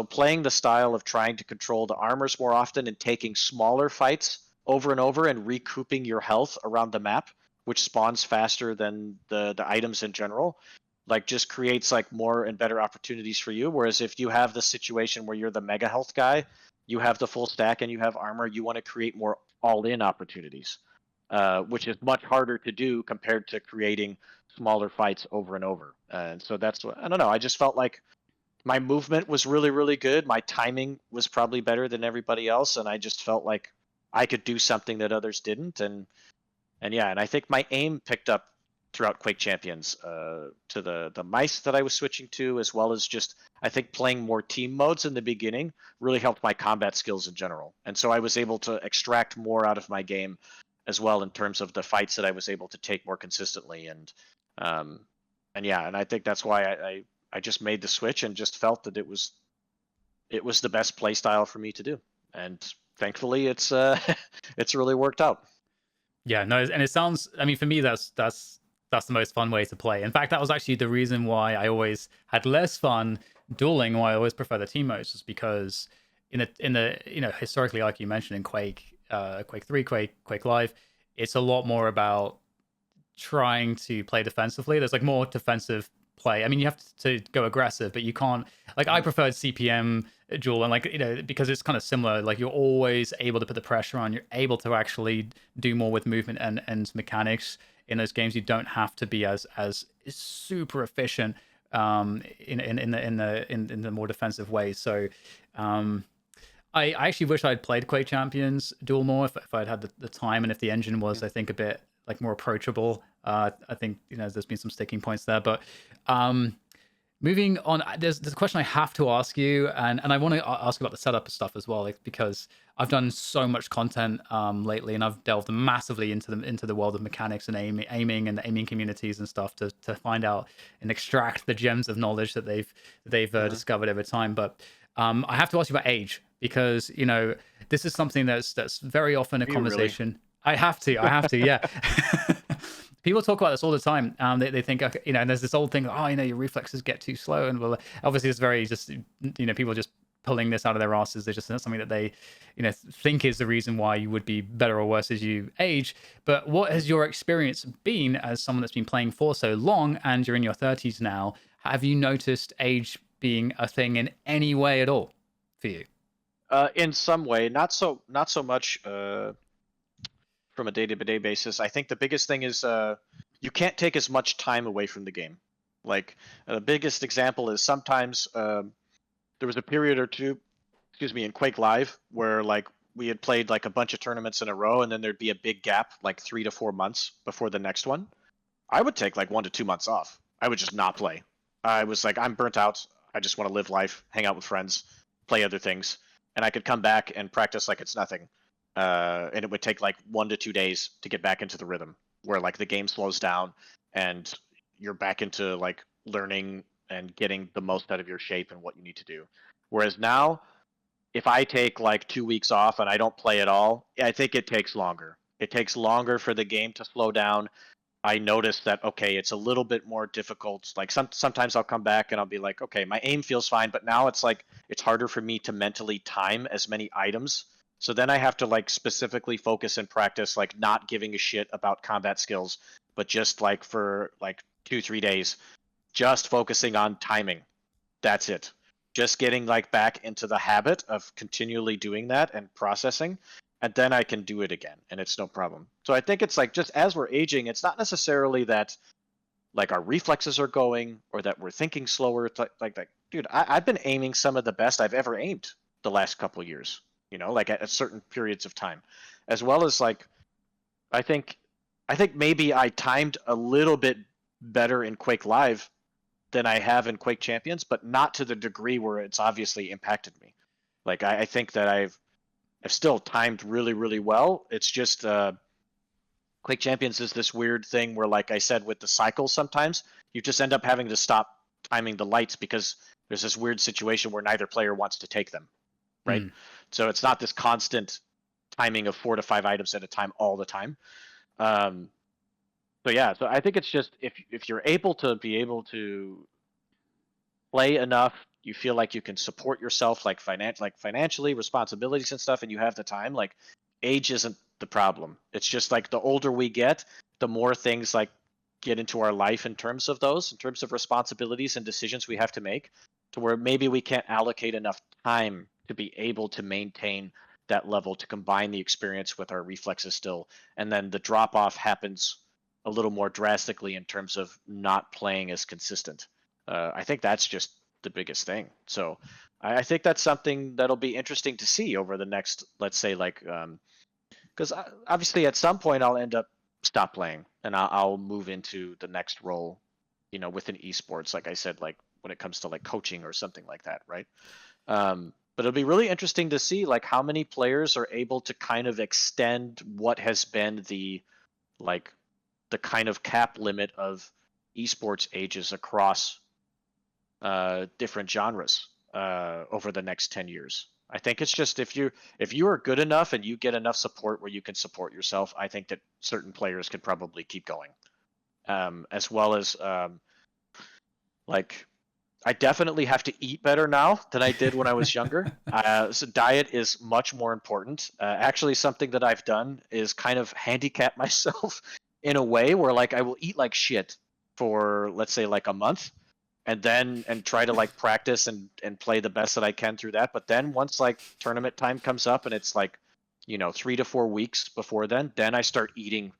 playing the style of trying to control the armors more often and taking smaller fights over and over and recouping your health around the map, which spawns faster than the items in general, like just creates like more and better opportunities for you. Whereas if you have the situation where you're the mega health guy, you have the full stack and you have armor, you want to create more all-in opportunities, which is much harder to do compared to creating smaller fights over and over. And so that's what, I don't know, I just felt like my movement was really, really good. My timing was probably better than everybody else, and I just felt like I could do something that others didn't. And yeah, and I think my aim picked up throughout Quake Champions to the mice that I was switching to, as well as just I think playing more team modes in the beginning really helped my combat skills in general. And so I was able to extract more out of my game as well in terms of the fights that I was able to take more consistently. And yeah, and I think that's why I just made the switch and just felt that it was the best play style for me to do. And thankfully it's it's really worked out. Yeah, no, and it sounds, I mean, for me that's the most fun way to play. In fact, that was actually the reason why I always had less fun dueling, why I always prefer the team modes, is because in the you know, historically, like you mentioned in Quake, Quake 3, Quake Live, it's a lot more about trying to play defensively. There's like more defensive play. I mean, you have to go aggressive, but you can't, like, I preferred CPM Duel, and like, you know, because it's kind of similar, like you're always able to put the pressure on, you're able to actually do more with movement and mechanics in those games. You don't have to be as super efficient in the more defensive ways. So I actually wish I'd played Quake Champions Duel more if I'd had the time, and if the engine was, I think, a bit like more approachable. I think, you know, there's been some sticking points there, but moving on, there's a question I have to ask you, and I want to ask about the setup stuff as well, like, because I've done so much content lately, and I've delved massively into the world of mechanics and aiming and the aiming communities and stuff to find out and extract the gems of knowledge that they've discovered over time. But I have to ask you about age, because, you know, this is something that's very often a conversation. Really? I have to, yeah. People talk about this all the time. They think, okay, you know, and there's this old thing, oh, you know, your reflexes get too slow, and well, obviously it's very just, you know, people just pulling this out of their asses. They're just, that's something that they, you know, think is the reason why you would be better or worse as you age. But what has your experience been as someone that's been playing for so long, and you're in your 30s now? Have you noticed age being a thing in any way at all for you? In some way, not so much from a day-to-day basis. I think the biggest thing is you can't take as much time away from the game. Like the biggest example is sometimes there was a period or two, in Quake Live, where like we had played like a bunch of tournaments in a row, and then there'd be a big gap, like 3 to 4 months before the next one. I would take like 1 to 2 months off. I would just not play. I was like, I'm burnt out. I just want to live life, hang out with friends, play other things, and I could come back and practice like it's nothing. And it would take like 1 to 2 days to get back into the rhythm, where like the game slows down and you're back into like learning and getting the most out of your shape and what you need to do. Whereas now, if I take like 2 weeks off and I don't play at all, I think it takes longer. It takes longer for the game to slow down. I noticed that, okay, it's a little bit more difficult. Like sometimes I'll come back and I'll be like, okay, my aim feels fine, but now it's like it's harder for me to mentally time as many items. So then I have to like specifically focus and practice, like not giving a shit about combat skills, but just like for like 2-3 days, just focusing on timing. That's it. just getting like back into the habit of continually doing that and processing, and then I can do it again, and it's no problem. So I think it's like just as we're aging, it's not necessarily that like our reflexes are going or that we're thinking slower. It's like that, dude. I've been aiming some of the best I've ever aimed the last couple of years. You know, like at certain periods of time, as well as like I think maybe I timed a little bit better in Quake Live than I have in Quake Champions, but not to the degree where it's obviously impacted me. Like I think that I've still timed really, really well. It's just Quake Champions is this weird thing where, like I said, with the cycles, sometimes you just end up having to stop timing the lights because there's this weird situation where neither player wants to take them, right? So it's not this constant timing of 4 to 5 items at a time all the time. So yeah, so I think it's just if you're able to play enough, you feel like you can support yourself, like financially, responsibilities and stuff, and you have the time. Like age isn't the problem. It's just like the older we get, the more things like get into our life in terms of responsibilities and decisions we have to make, to where maybe we can't allocate enough time to be able to maintain that level, to combine the experience with our reflexes still, and then the drop off happens a little more drastically in terms of not playing as consistent. I think that's just the biggest thing. So I think that's something that'll be interesting to see over the next, let's say, like, because obviously at some point I'll end up stop playing and I'll move into the next role, you know, within esports. Like I said, like when it comes to like coaching or something like that, right? But it'll be really interesting to see like how many players are able to kind of extend what has been the kind of cap limit of esports ages across different genres over the next 10 years. I think it's just if you are good enough and you get enough support where you can support yourself, I think that certain players could probably keep going. As well as like I definitely have to eat better now than I did when I was younger. So diet is much more important. Actually, something that I've done is kind of handicap myself in a way where like I will eat like shit for, let's say, like a month, and try to like practice and play the best that I can through that. But then once like tournament time comes up and it's like, you know, 3 to 4 weeks before then I start eating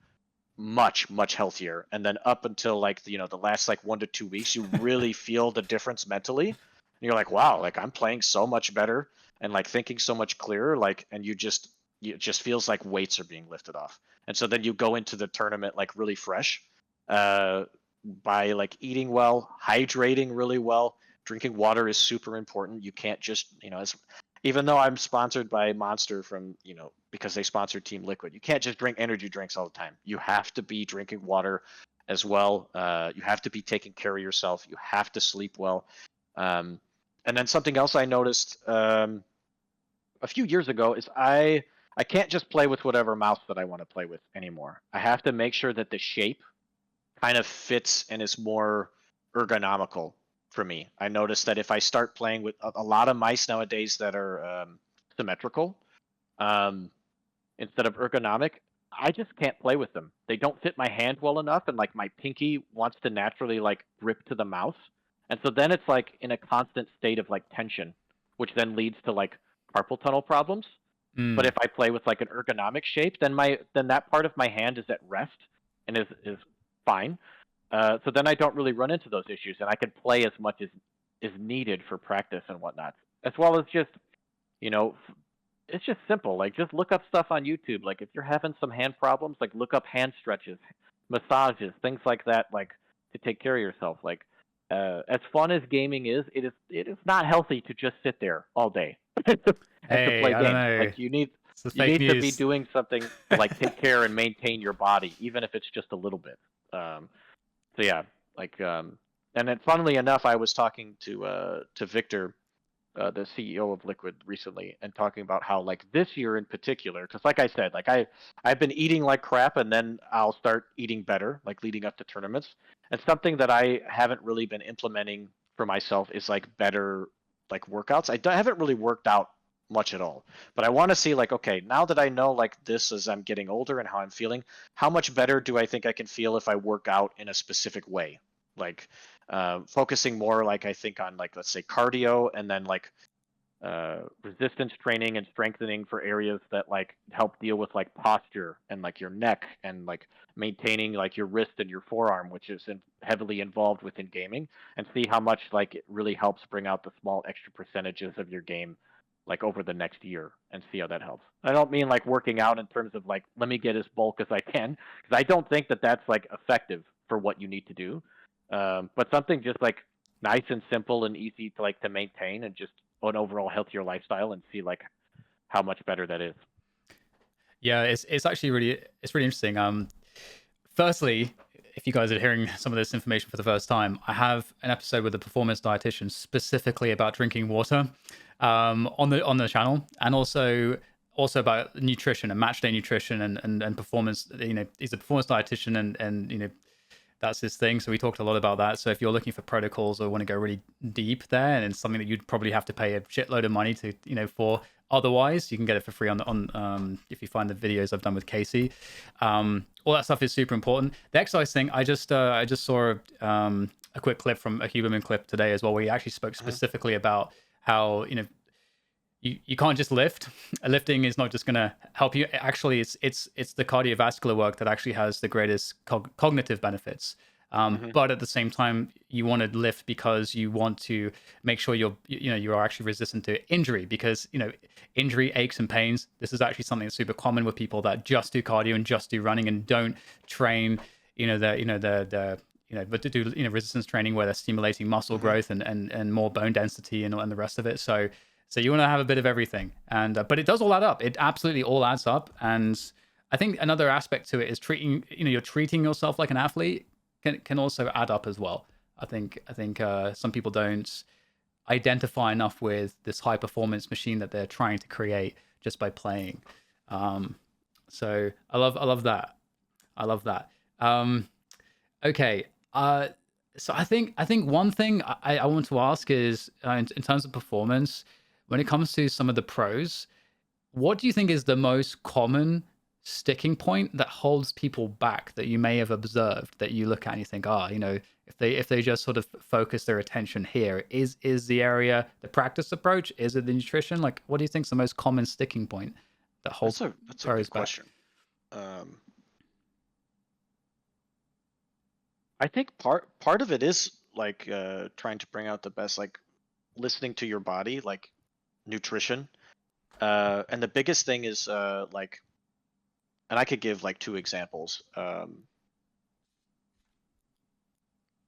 much healthier, and then up until like the last like 1 to 2 weeks, you really feel the difference mentally, and you're like, wow, like I'm playing so much better and like thinking so much clearer, like, and it just feels like weights are being lifted off. And so then you go into the tournament like really fresh, by like eating well, hydrating really well. Drinking water is super important. You can't just, even though I'm sponsored by Monster because they sponsor Team Liquid, you can't just drink energy drinks all the time. You have to be drinking water as well. You have to be taking care of yourself. You have to sleep well. And then something else I noticed a few years ago is I can't just play with whatever mouse that I want to play with anymore. I have to make sure that the shape kind of fits and is more ergonomical for me. I noticed that if I start playing with a lot of mice nowadays that are symmetrical instead of ergonomic, I just can't play with them. They don't fit my hand well enough, and like my pinky wants to naturally like grip to the mouse, and so then it's like in a constant state of like tension, which then leads to like carpal tunnel problems. But if I play with like an ergonomic shape, then that part of my hand is at rest and is fine. So then I don't really run into those issues, and I can play as much as is needed for practice and whatnot. As well as just, it's just simple. Like just look up stuff on YouTube. Like if you're having some hand problems, like look up hand stretches, massages, things like that, like to take care of yourself. Like as fun as gaming is, it is not healthy to just sit there all day and to play I games. don't know. Like you need fake to be news. doing something to like take care and maintain your body, even if it's just a little bit. So yeah, like, and then funnily enough, I was talking to Victor, the CEO of Liquid, recently, and talking about how like this year in particular, because like I said, like I've been eating like crap, and then I'll start eating better, like leading up to tournaments. And something that I haven't really been implementing for myself is like better like workouts. I haven't really worked out much at all, but I want to see like, okay, now that I know like this as I'm getting older and how I'm feeling, how much better do I think I can feel if I work out in a specific way? Like focusing more like I think on like let's say cardio and then like resistance training and strengthening for areas that like help deal with like posture and like your neck and like maintaining like your wrist and your forearm, which is heavily involved within gaming, and see how much like it really helps bring out the small extra percentages of your game like over the next year, and see how that helps. I don't mean like working out in terms of like let me get as bulk as I can, because I don't think that that's like effective for what you need to do. But something just like nice and simple and easy to like to maintain, and just an overall healthier lifestyle, and see like how much better that is. Yeah, it's actually really interesting. Firstly, if you guys are hearing some of this information for the first time, I have an episode with a performance dietitian specifically about drinking water on the channel, and also about nutrition and match day nutrition and performance. You know, he's a performance dietitian, and you know, that's his thing. So we talked a lot about that. So if you're looking for protocols or want to go really deep there, and it's something that you'd probably have to pay a shitload of money to, you know, for, otherwise you can get it for free on if you find the videos I've done with Casey. All that stuff is super important. The exercise thing, I just saw a quick clip from a Huberman clip today as well, where he actually spoke specifically about how, you know, you can't just lift. Lifting is not just going to help you. Actually, it's the cardiovascular work that actually has the greatest cognitive benefits. But at the same time, you want to lift because you want to make sure you're actually resistant to injury, because, you know, injury, aches and pains. This is actually something that's super common with people that just do cardio and just do running and don't train, but to do, resistance training where they're stimulating muscle growth and more bone density and the rest of it. So you want to have a bit of everything, and but it does all add up. It absolutely all adds up. And I think another aspect to it is you're treating yourself like an athlete can also add up as well. I think some people don't identify enough with this high performance machine that they're trying to create just by playing. So I love that. Okay. So I think one thing I want to ask is, in terms of performance, when it comes to some of the pros, what do you think is the most common sticking point that holds people back, that you may have observed, that you look at and you think, if they just sort of focus their attention here, is the area the practice approach? Is it the nutrition? Like, what do you think is the most common sticking point that holds that's a pros good back? question. I think part of it is like trying to bring out the best, like listening to your body, like nutrition. And the biggest thing is like, and I could give like 2 examples,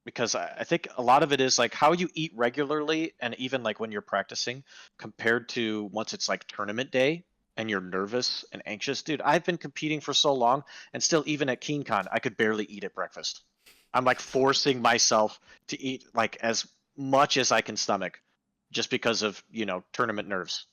because I think a lot of it is like how you eat regularly, and even like when you're practicing, compared to once it's like tournament day and you're nervous and anxious. Dude, I've been competing for so long, and still, even at KeenCon, I could barely eat at breakfast. I'm like forcing myself to eat like as much as I can stomach, just because of, tournament nerves.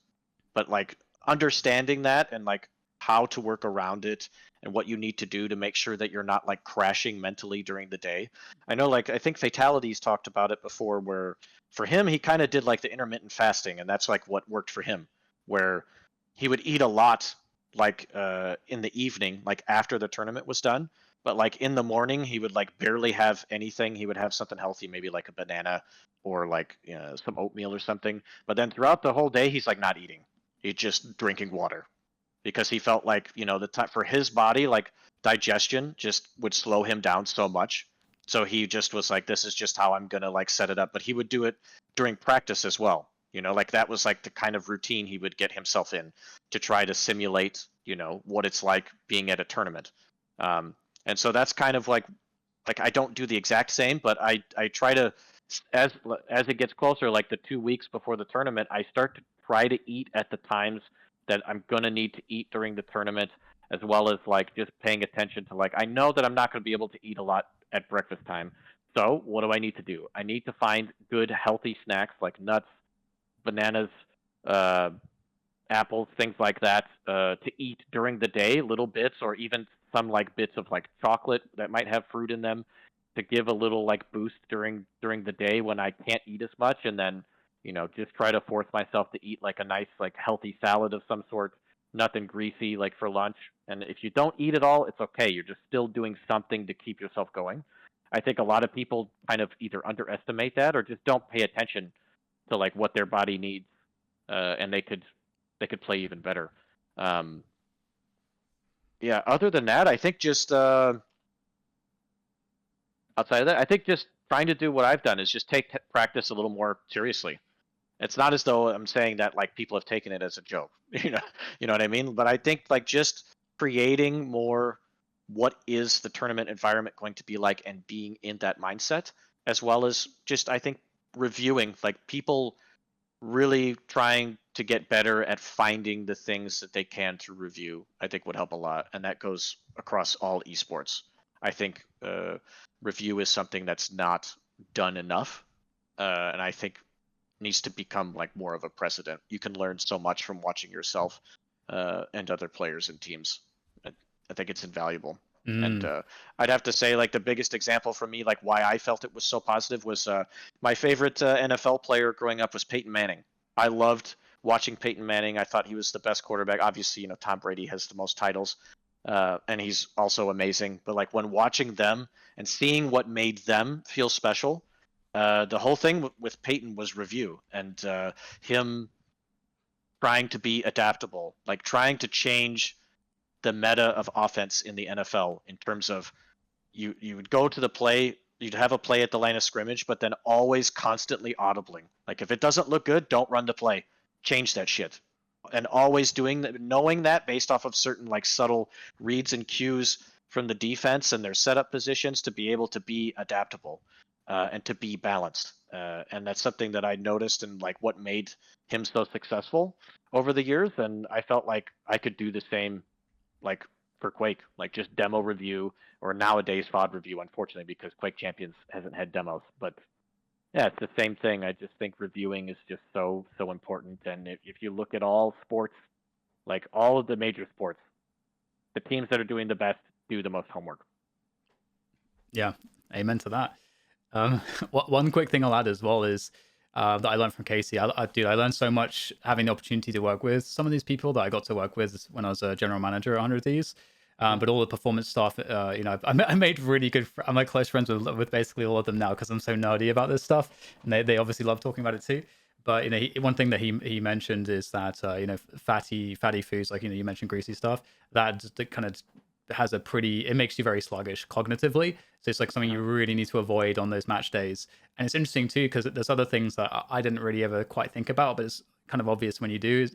But like understanding that, and like how to work around it, and what you need to do to make sure that you're not like crashing mentally during the day. I know, like, I think Fatalities talked about it before, where for him, he kind of did like the intermittent fasting, and that's like what worked for him, where he would eat a lot like in the evening, like after the tournament was done, but like in the morning he would like barely have anything. He would have something healthy, maybe like a banana or like some oatmeal or something, but then throughout the whole day he's like not eating. He's just drinking water, because he felt like, the time for his body, like digestion just would slow him down so much. So he just was like, this is just how I'm gonna like set it up. But he would do it during practice as well. Like that was like the kind of routine he would get himself in to try to simulate, what it's like being at a tournament. And so that's kind of like I don't do the exact same, but I try to, as it gets closer, like the 2 weeks before the tournament, I start to try to eat at the times that I'm gonna need to eat during the tournament, as well as like just paying attention to, like, I know that I'm not gonna be able to eat a lot at breakfast time. So what do I need to do? I need to find good healthy snacks like nuts, bananas, apples, things like that, to eat during the day, little bits, or even some like bits of like chocolate that might have fruit in them, to give a little like boost during the day when I can't eat as much. And then, just try to force myself to eat like a nice like healthy salad of some sort, nothing greasy, like for lunch. And if you don't eat at all, it's okay. You're just still doing something to keep yourself going. I think a lot of people kind of either underestimate that or just don't pay attention to like what their body needs, and they could play even better. Yeah. Other than that, I think just outside of that, I think just trying to do what I've done is just take practice a little more seriously. It's not as though I'm saying that like people have taken it as a joke, you know what I mean? But I think like just creating more what is the tournament environment going to be like and being in that mindset, as well as just I think reviewing like people really trying to get better at finding the things that they can through review, I think would help a lot, and that goes across all esports. I think review is something that's not done enough, and I think needs to become like more of a precedent. You can learn so much from watching yourself and other players and teams. I think it's invaluable. And I'd have to say, like the biggest example for me, like why I felt it was so positive, was my favorite NFL player growing up was Peyton Manning. I loved watching Peyton Manning. I thought he was the best quarterback. Obviously, you know, Tom Brady has the most titles, and he's also amazing. But like when watching them and seeing what made them feel special, the whole thing with Peyton was review and him trying to be adaptable, like trying to change the meta of offense in the NFL in terms of you would go to the play, you'd have a play at the line of scrimmage, but then always constantly audibling. Like if it doesn't look good, don't run the play. Change that shit. And always doing that, knowing that based off of certain like subtle reads and cues from the defense and their setup positions to be able to be adaptable and to be balanced. And that's something that I noticed and like what made him so successful over the years. And I felt like I could do the same like for Quake, like just demo review or nowadays VOD review, unfortunately, because Quake Champions hasn't had demos. But yeah, it's the same thing. I just think reviewing is just so important. And if you look at all sports, like all of the major sports, the teams that are doing the best do the most homework. Yeah, amen to that. One quick thing I'll add as well is that I learned from Casey. I learned so much having the opportunity to work with some of these people that I got to work with when I was a general manager at 100 Thieves. But all the performance stuff, you know, I made really good. I'm like close friends with basically all of them now because I'm so nerdy about this stuff, and they obviously love talking about it too. But you know, one thing that he mentioned is that you know, fatty foods, like, you know, you mentioned greasy stuff, that kind of has a pretty, it makes you very sluggish cognitively, so it's like something you really need to avoid on those match days. And it's interesting too because there's other things that I didn't really ever quite think about, but it's kind of obvious when you do.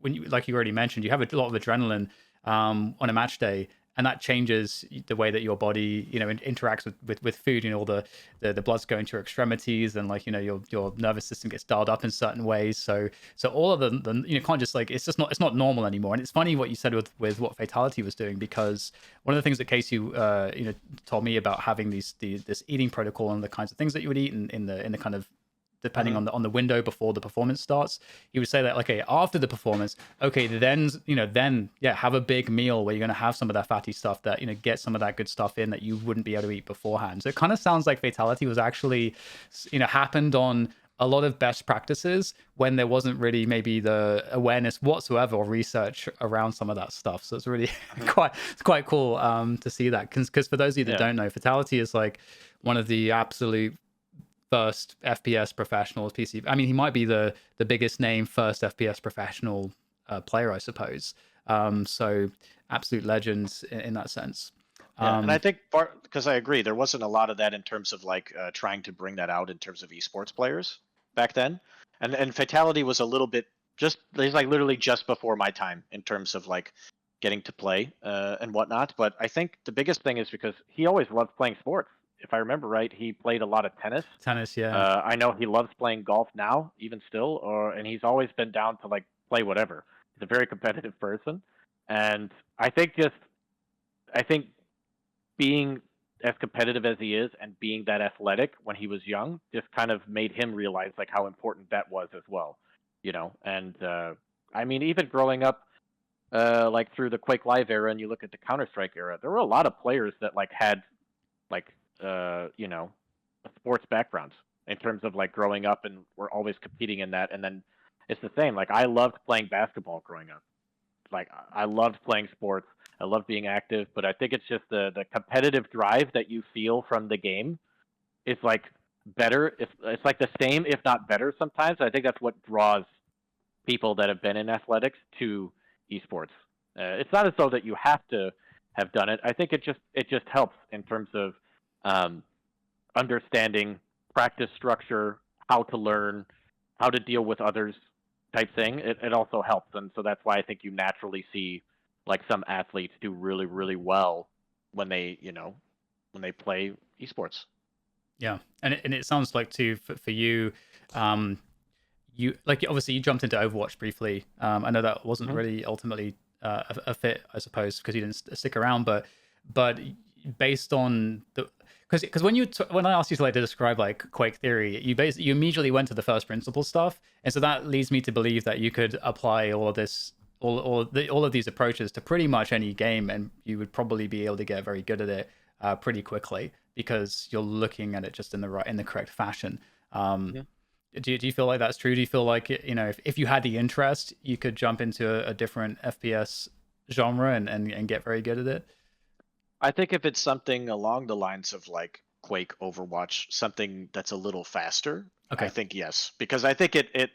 When you, like you already mentioned, you have a lot of adrenaline on a match day, and that changes the way that your body, you know, interacts with food. You know, all the blood's going to your extremities, and like, you know, your nervous system gets dialed up in certain ways. So all of the you know, can't just like, it's not normal anymore. And it's funny what you said with what Fatality was doing, because one of the things that Casey you know, told me about having this eating protocol and the kinds of things that you would eat in the kind of, depending on the window before the performance starts, he would say that, okay, after the performance, okay, then, you know, yeah, have a big meal where you're going to have some of that fatty stuff that, you know, get some of that good stuff in that you wouldn't be able to eat beforehand. So it kind of sounds like Fatality was actually, you know, happened on a lot of best practices when there wasn't really maybe the awareness whatsoever or research around some of that stuff. So it's really quite cool to see that, because for those of you that don't know, Fatality is like one of the absolute first FPS professional PC. I mean, he might be the biggest name first FPS professional player, I suppose. So absolute legends in that sense. And I think because I agree, there wasn't a lot of that in terms of like trying to bring that out in terms of esports players back then. And Fatality was a little bit he's like literally just before my time in terms of like getting to play and whatnot. But I think the biggest thing is because he always loved playing sports. If I remember right, he played a lot of tennis. Yeah. I know he loves playing golf now, even still, and he's always been down to like play whatever. He's a very competitive person, and I think being as competitive as he is and being that athletic when he was young just kind of made him realize like how important that was as well, you know. And I mean, even growing up like through the Quake Live era, and you look at the Counter-Strike era, there were a lot of players that like had like you know, a sports background in terms of like growing up, and we're always competing in that. And then it's the same. Like I loved playing basketball growing up. Like I loved playing sports. I love being active, but I think it's just the competitive drive that you feel from the game is like better. If it's like the same, if not better, sometimes. I think that's what draws people that have been in athletics to esports. It's not as though that you have to have done it. I think it just helps in terms of um, understanding practice structure, how to learn, how to deal with others type thing. It also helps, and so that's why I think you naturally see like some athletes do really really well when they when they play esports. Yeah, and it sounds like too for you, you like obviously you jumped into Overwatch briefly. I know that wasn't really ultimately a fit, I suppose, because you didn't stick around. But based on the because when I asked you to like to describe like Quake theory, you immediately went to the first principle stuff, and so that leads me to believe that you could apply all of this. All of these approaches to pretty much any game, and you would probably be able to get very good at it pretty quickly because you're looking at it just in the correct fashion. Do you feel like that's true? Do you feel like if you had the interest, you could jump into a different FPS genre and get very good at it? I think if it's something along the lines of like Quake, Overwatch, something that's a little faster, Okay. I think yes, because I think it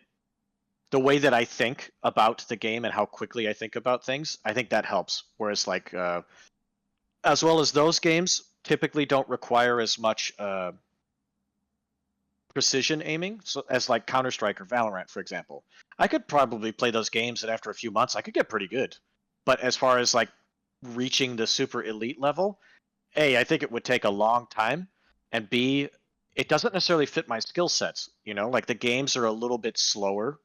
the way that I think about the game and how quickly I think about things, I think that helps. Whereas like as well as those games typically don't require as much precision aiming, so as like Counter-Strike or Valorant, for example. I could probably play those games and after a few months I could get pretty good. But as far as like reaching the super elite level, A, I think it would take a long time, and B, it doesn't necessarily fit my skill sets. Like the games are a little bit slower,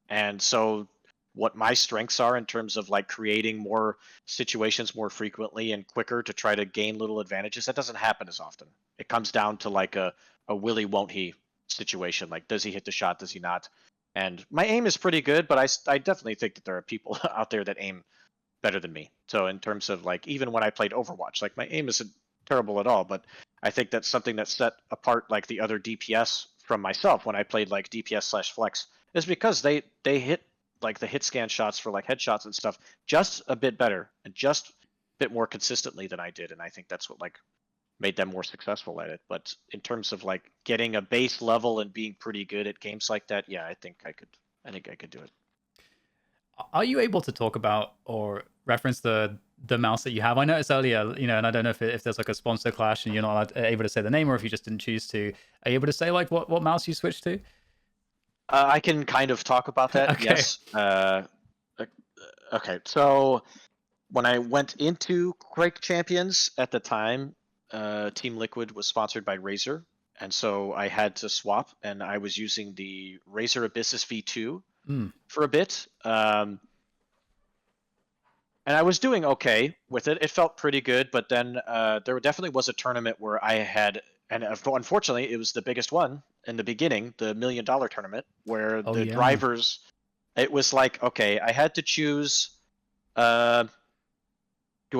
and so what my strengths are in terms of like creating more situations more frequently and quicker to try to gain little advantages, that doesn't happen as often. It comes down to like a willy won't he situation. Like, does he hit the shot? Does he not? And my aim is pretty good, but I definitely think that there are people out there that aim better than me. So in terms of like, even when I played Overwatch, like my aim isn't terrible at all, but I think that's something that set apart like the other DPS from myself when I played like DPS/flex is because they hit like the hit scan shots for like headshots and stuff just a bit better and just a bit more consistently than I did, and I think that's what like made them more successful at it. But in terms of like getting a base level and being pretty good at games like that, yeah, I think I could do it. Are you able to talk about or reference the mouse that you have? I noticed earlier, and I don't know if there's like a sponsor clash and you're not able to say the name, or if you just didn't choose to. Are you able to say like what mouse you switched to? I can kind of talk about that. Okay. Yes. Okay. So when I went into Quake Champions at the time, Team Liquid was sponsored by Razer, and so I had to swap, and I was using the Razer Abyssus V2 for a bit. And I was doing okay with it. It felt pretty good, but then there definitely was a tournament where I had, and unfortunately, it was the biggest one in the beginning, the $1 million tournament, where the drivers. It was like, okay, I had to choose. Do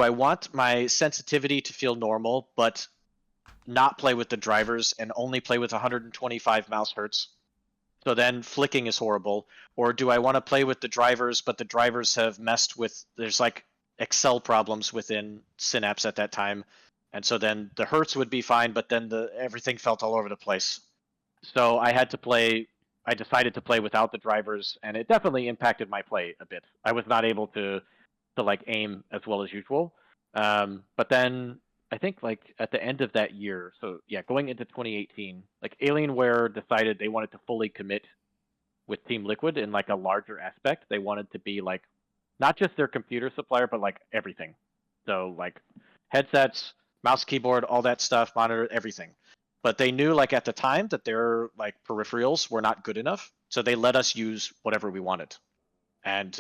I want my sensitivity to feel normal, but not play with the drivers and only play with 125 mouse hertz? So then flicking is horrible. Or do I want to play with the drivers, but the drivers have messed with, there's like Excel problems within Synapse at that time. And so then the hertz would be fine, but then everything felt all over the place. So I decided to play without the drivers, and it definitely impacted my play a bit. I was not able to like aim as well as usual. But then I think like at the end of that year, so yeah, going into 2018, like Alienware decided they wanted to fully commit with Team Liquid in like a larger aspect. They wanted to be like not just their computer supplier, but like everything. So like headsets, mouse, keyboard, all that stuff, monitor, everything. But they knew like at the time that their like peripherals were not good enough, so they let us use whatever we wanted. And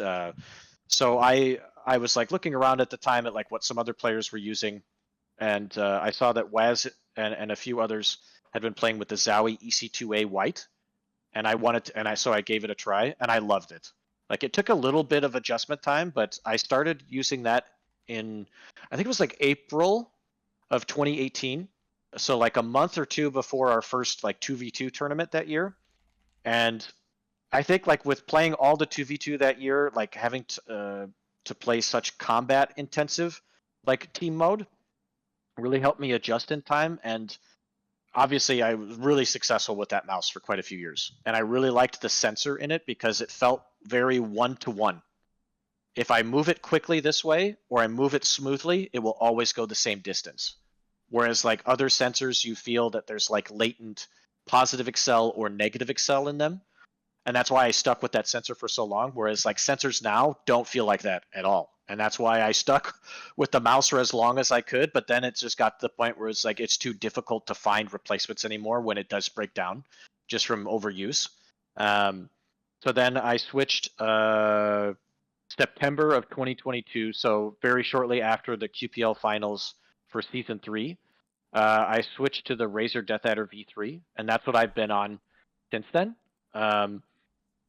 so I was like looking around at the time at like what some other players were using, and I saw that Waz and a few others had been playing with the Zowie EC2A White, and so I gave it a try, and I loved it. Like it took a little bit of adjustment time, but I started using that in, I think it was like April of 2018, so like a month or two before our first like 2v2 tournament that year. And I think like with playing all the 2v2 that year, like having to play such combat intensive, like team mode. Really helped me adjust in time, and obviously I was really successful with that mouse for quite a few years. And I really liked the sensor in it because it felt very one-to-one. If I move it quickly this way or I move it smoothly, it will always go the same distance. Whereas like other sensors, you feel that there's like latent positive accel or negative accel in them. And that's why I stuck with that sensor for so long. Whereas like sensors now don't feel like that at all. And that's why I stuck with the mouse for as long as I could. But then it just got to the point where it's like it's too difficult to find replacements anymore when it does break down just from overuse. So then I switched September of 2022. So very shortly after the QPL finals for season 3. I switched to the Razer Death Adder V3, and that's what I've been on since then.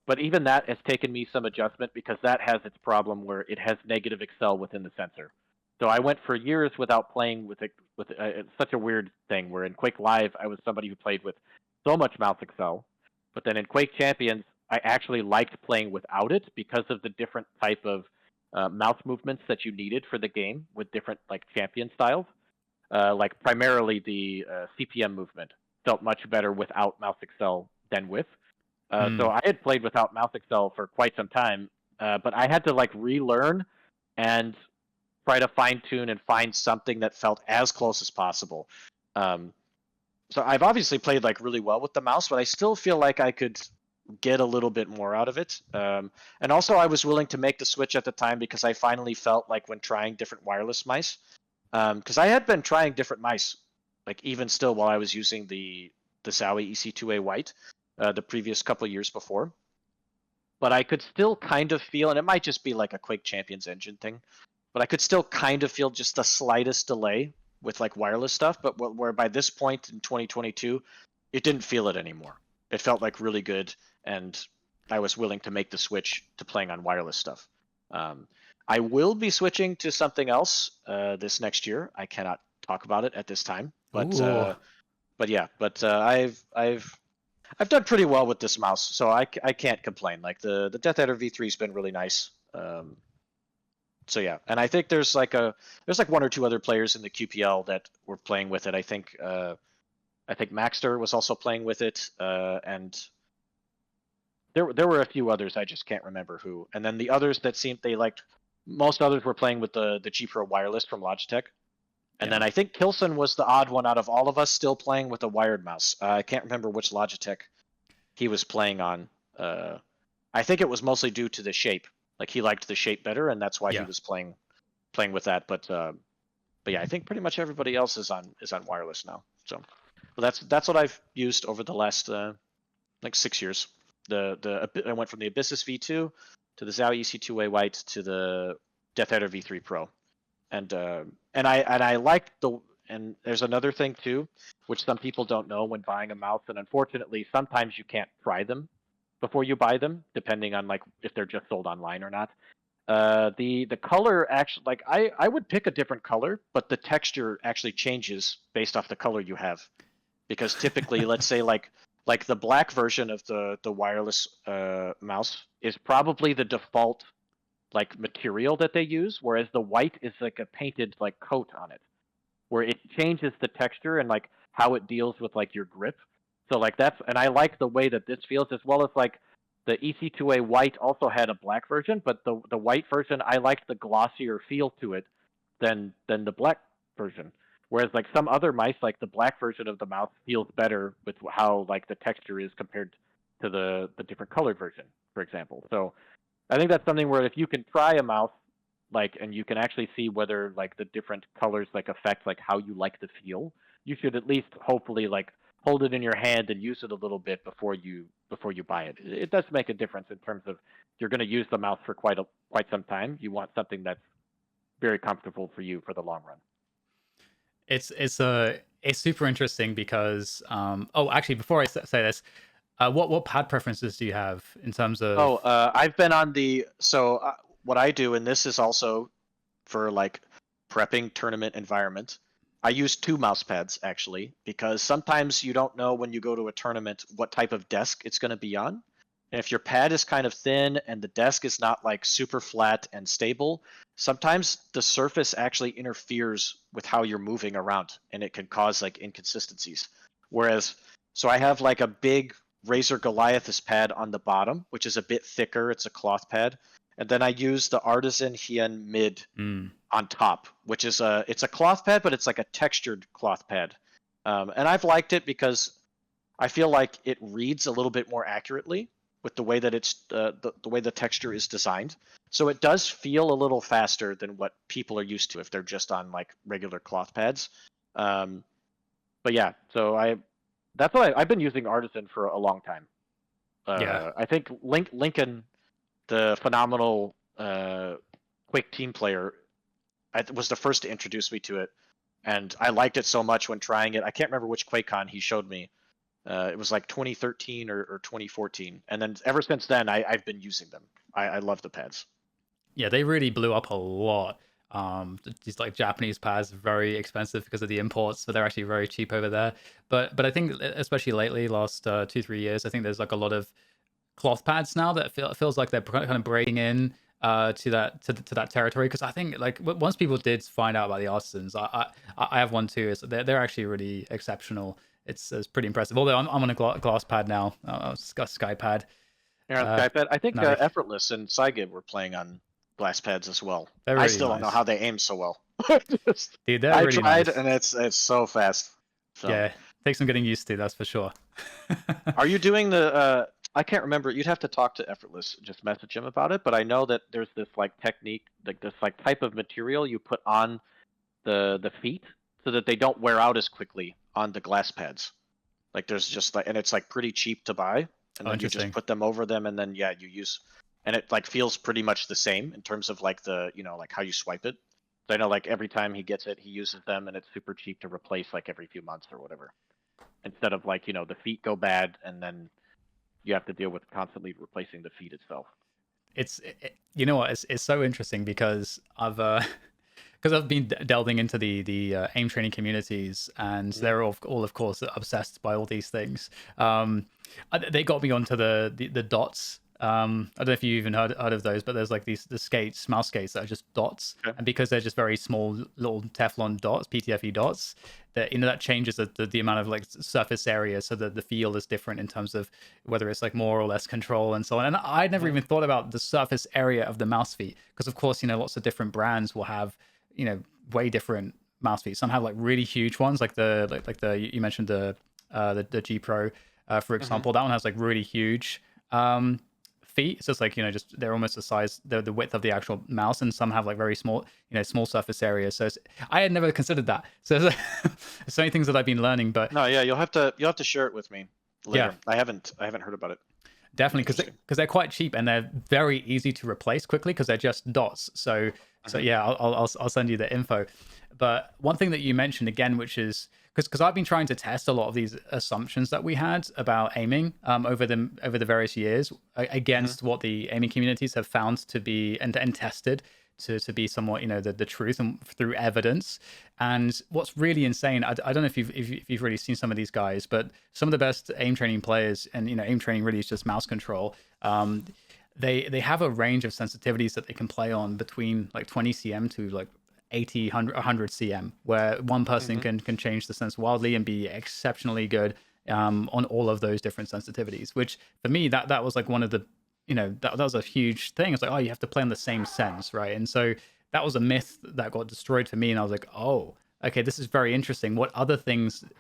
But even that has taken me some adjustment because that has its problem where it has negative accel within the sensor. So I went for years without playing with it. It's such a weird thing where in Quake Live I was somebody who played with so much mouse accel, but then in Quake Champions I actually liked playing without it because of the different type of mouse movements that you needed for the game with different like champion styles. Like primarily the CPM movement felt much better without mouse accel than with. So I had played without mouse accel for quite some time, but I had to like relearn and try to fine tune and find something that felt as close as possible. So I've obviously played like really well with the mouse, but I still feel like I could get a little bit more out of it. And also I was willing to make the switch at the time because I finally felt like when trying different wireless mice, because I had been trying different mice, like even still while I was using the Zowie EC2A White, the previous couple of years before. But I could still kind of feel, and it might just be like a Quake Champions engine thing, but I could still kind of feel just the slightest delay with like wireless stuff. But where by this point in 2022, it didn't feel it anymore. It felt like really good, and I was willing to make the switch to playing on wireless stuff. I will be switching to something else this next year. I cannot talk about it at this time, but yeah, but I've done pretty well with this mouse, so I can't complain. Like the Death Adder V3 has been really nice. So yeah, and I think there's like one or two other players in the QPL that were playing with it. I think Maxter was also playing with it, and there were a few others. I just can't remember who. And then the others that seemed they liked. Most others were playing with the G Pro wireless from Logitech. And then I think Kilson was the odd one out of all of us still playing with a wired mouse. I can't remember which Logitech he was playing on. I think it was mostly due to the shape. Like he liked the shape better, and that's why he was playing with that. But yeah, I think pretty much everybody else is on wireless now. So that's what I've used over the last like 6 years. I went from the Abyssus V2 to the Zowie EC2A White to the Death Adder V3 Pro. And I liked and there's another thing too, which some people don't know when buying a mouse, and unfortunately sometimes you can't try them before you buy them, depending on like if they're just sold online or not. The color actually, like I would pick a different color, but the texture actually changes based off the color you have, because typically, let's say like the black version of the wireless mouse is probably the default like material that they use, whereas the white is like a painted like coat on it, where it changes the texture and like how it deals with like your grip. So like and I like the way that this feels, as well as like the EC2A White also had a black version, but the white version, I liked the glossier feel to it than the black version. Whereas like some other mice, like the black version of the mouse feels better with how like the texture is compared to the different colored version, for example. So I think that's something where if you can try a mouse, like, and you can actually see whether like the different colors like affect like how you like the feel, you should at least hopefully like hold it in your hand and use it a little bit before you buy it. It does make a difference in terms of you're going to use the mouse for quite some time. You want something that's very comfortable for you for the long run. It's super interesting because actually before I say this, what pad preferences do you have in terms of? I've been on what I do, and this is also for like prepping tournament environment. I use 2 mouse pads actually, because sometimes you don't know when you go to a tournament what type of desk it's going to be on. And if your pad is kind of thin and the desk is not like super flat and stable, sometimes the surface actually interferes with how you're moving around and it can cause like inconsistencies. Whereas, so I have like a big Razor Goliathus pad on the bottom, which is a bit thicker. It's a cloth pad. And then I use the Artisan Hien Mid on top, which is it's a cloth pad, but it's like a textured cloth pad. And I've liked it because I feel like it reads a little bit more accurately with the way that it's the way the texture is designed. So it does feel a little faster than what people are used to if they're just on like regular cloth pads. But yeah, so that's what I've been using Artisan for a long time. Yeah. I think Lincoln, the phenomenal Quake team player, was the first to introduce me to it, and I liked it so much when trying it. I can't remember which QuakeCon he showed me. It was like 2013 or 2014, and then ever since then, I've been using them. I love the pads. Yeah, they really blew up a lot. These like Japanese pads are very expensive because of the imports, but they're actually very cheap over there. But I think especially lately, last 2-3 years, I think there's like a lot of cloth pads now that feels like they're kind of breaking in to that territory. Because I think like once people did find out about the Artisans, I have one too. They're actually really exceptional. It's pretty impressive. Although I'm on a glass pad now, a sky pad. You're on Skypad. I think nice. Effortless and Cygib were playing on glass pads as well. They're I really still don't know nice. how they aim so well. Dude, they're I really tried, nice. and it's so fast. So. Yeah, takes some getting used to, that's for sure. Are you doing the? I can't remember. You'd have to talk to Effortless, just message him about it. But I know that there's this like technique, like this like type of material you put on the feet so that they don't wear out as quickly on the glass pads. Like there's just like, and it's like pretty cheap to buy, and then you just put them over them, and then yeah, you use, and it like feels pretty much the same in terms of like the like how you swipe it. So I know like every time he gets it, he uses them, and it's super cheap to replace like every few months or whatever. Instead of like the feet go bad and then you have to deal with constantly replacing the feet itself. You know what? It's so interesting because I've been delving into the aim training communities, and they're all of course obsessed by all these things. They got me onto the dots. I don't know if you even heard of those, but there's like the mouse skates that are just dots, and because they're just very small little Teflon dots, PTFE dots, that changes the amount of like surface area, so that the feel is different in terms of whether it's like more or less control and so on. And I'd never even thought about the surface area of the mouse feet, because of course lots of different brands will have way different mouse feet. Some have like really huge ones, like you mentioned the G Pro, for example. That one has like really huge feet. It's just like just they're almost the size, the width of the actual mouse, and some have like very small small surface areas. So I had never considered that. So there's so many things that I've been learning. But no, yeah, you'll have to share it with me later. Yeah, I haven't heard about it. Definitely, because they're quite cheap and they're very easy to replace quickly because they're just dots. So yeah, I'll send you the info. But one thing that you mentioned again, which is because I've been trying to test a lot of these assumptions that we had about aiming over the various years against what the aiming communities have found to be and tested to be somewhat the truth and through evidence. And what's really insane, I don't know if you've really seen some of these guys, but some of the best aim training players, and aim training really is just mouse control. They have a range of sensitivities that they can play on between like 20 cm to like 80, 100 cm, where one person can change the sense wildly and be exceptionally good on all of those different sensitivities. Which for me, that was like one of the that was a huge thing. It's like, oh, you have to play on the same sense, right? And so that was a myth that got destroyed for me, and I was like, oh, okay, this is very interesting. What other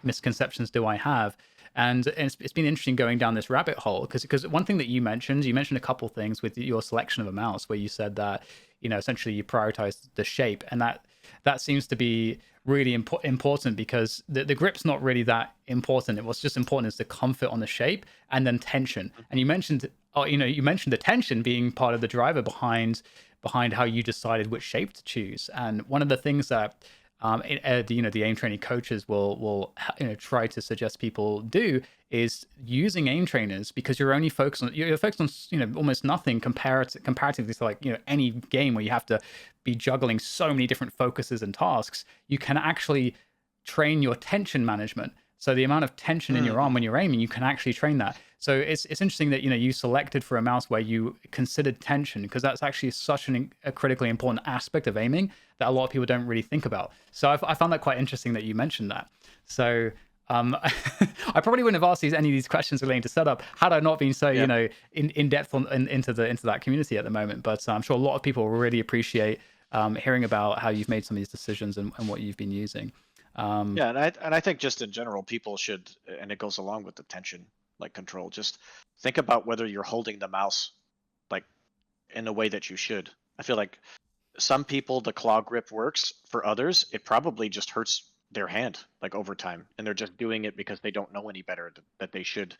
misconceptions do I have? And it's been interesting going down this rabbit hole, because one thing that you mentioned a couple things with your selection of a mouse, where you said that essentially you prioritize the shape, and that seems to be really important, because the grip's not really that important. What's just important is the comfort on the shape and then tension. And you mentioned the tension being part of the driver behind how you decided which shape to choose. And one of the things that the aim training coaches will try to suggest people do is using aim trainers, because you're focused on almost nothing comparatively to like any game where you have to be juggling so many different focuses and tasks. You can actually train your tension management. So the amount of tension in your arm when you're aiming, you can actually train that. So it's interesting that you selected for a mouse where you considered tension, because that's actually such a critically important aspect of aiming that a lot of people don't really think about. So I found that quite interesting that you mentioned that. So I probably wouldn't have asked any of these questions relating to setup had I not been so in depth into that community at the moment. But I'm sure a lot of people will really appreciate hearing about how you've made some of these decisions and what you've been using. Yeah, and I think just in general, people should, and it goes along with the tension like control. Just think about whether you're holding the mouse like in a way that you should. I feel like some people the claw grip works. For others, it probably just hurts their hand like over time, and they're just doing it because they don't know any better, that they should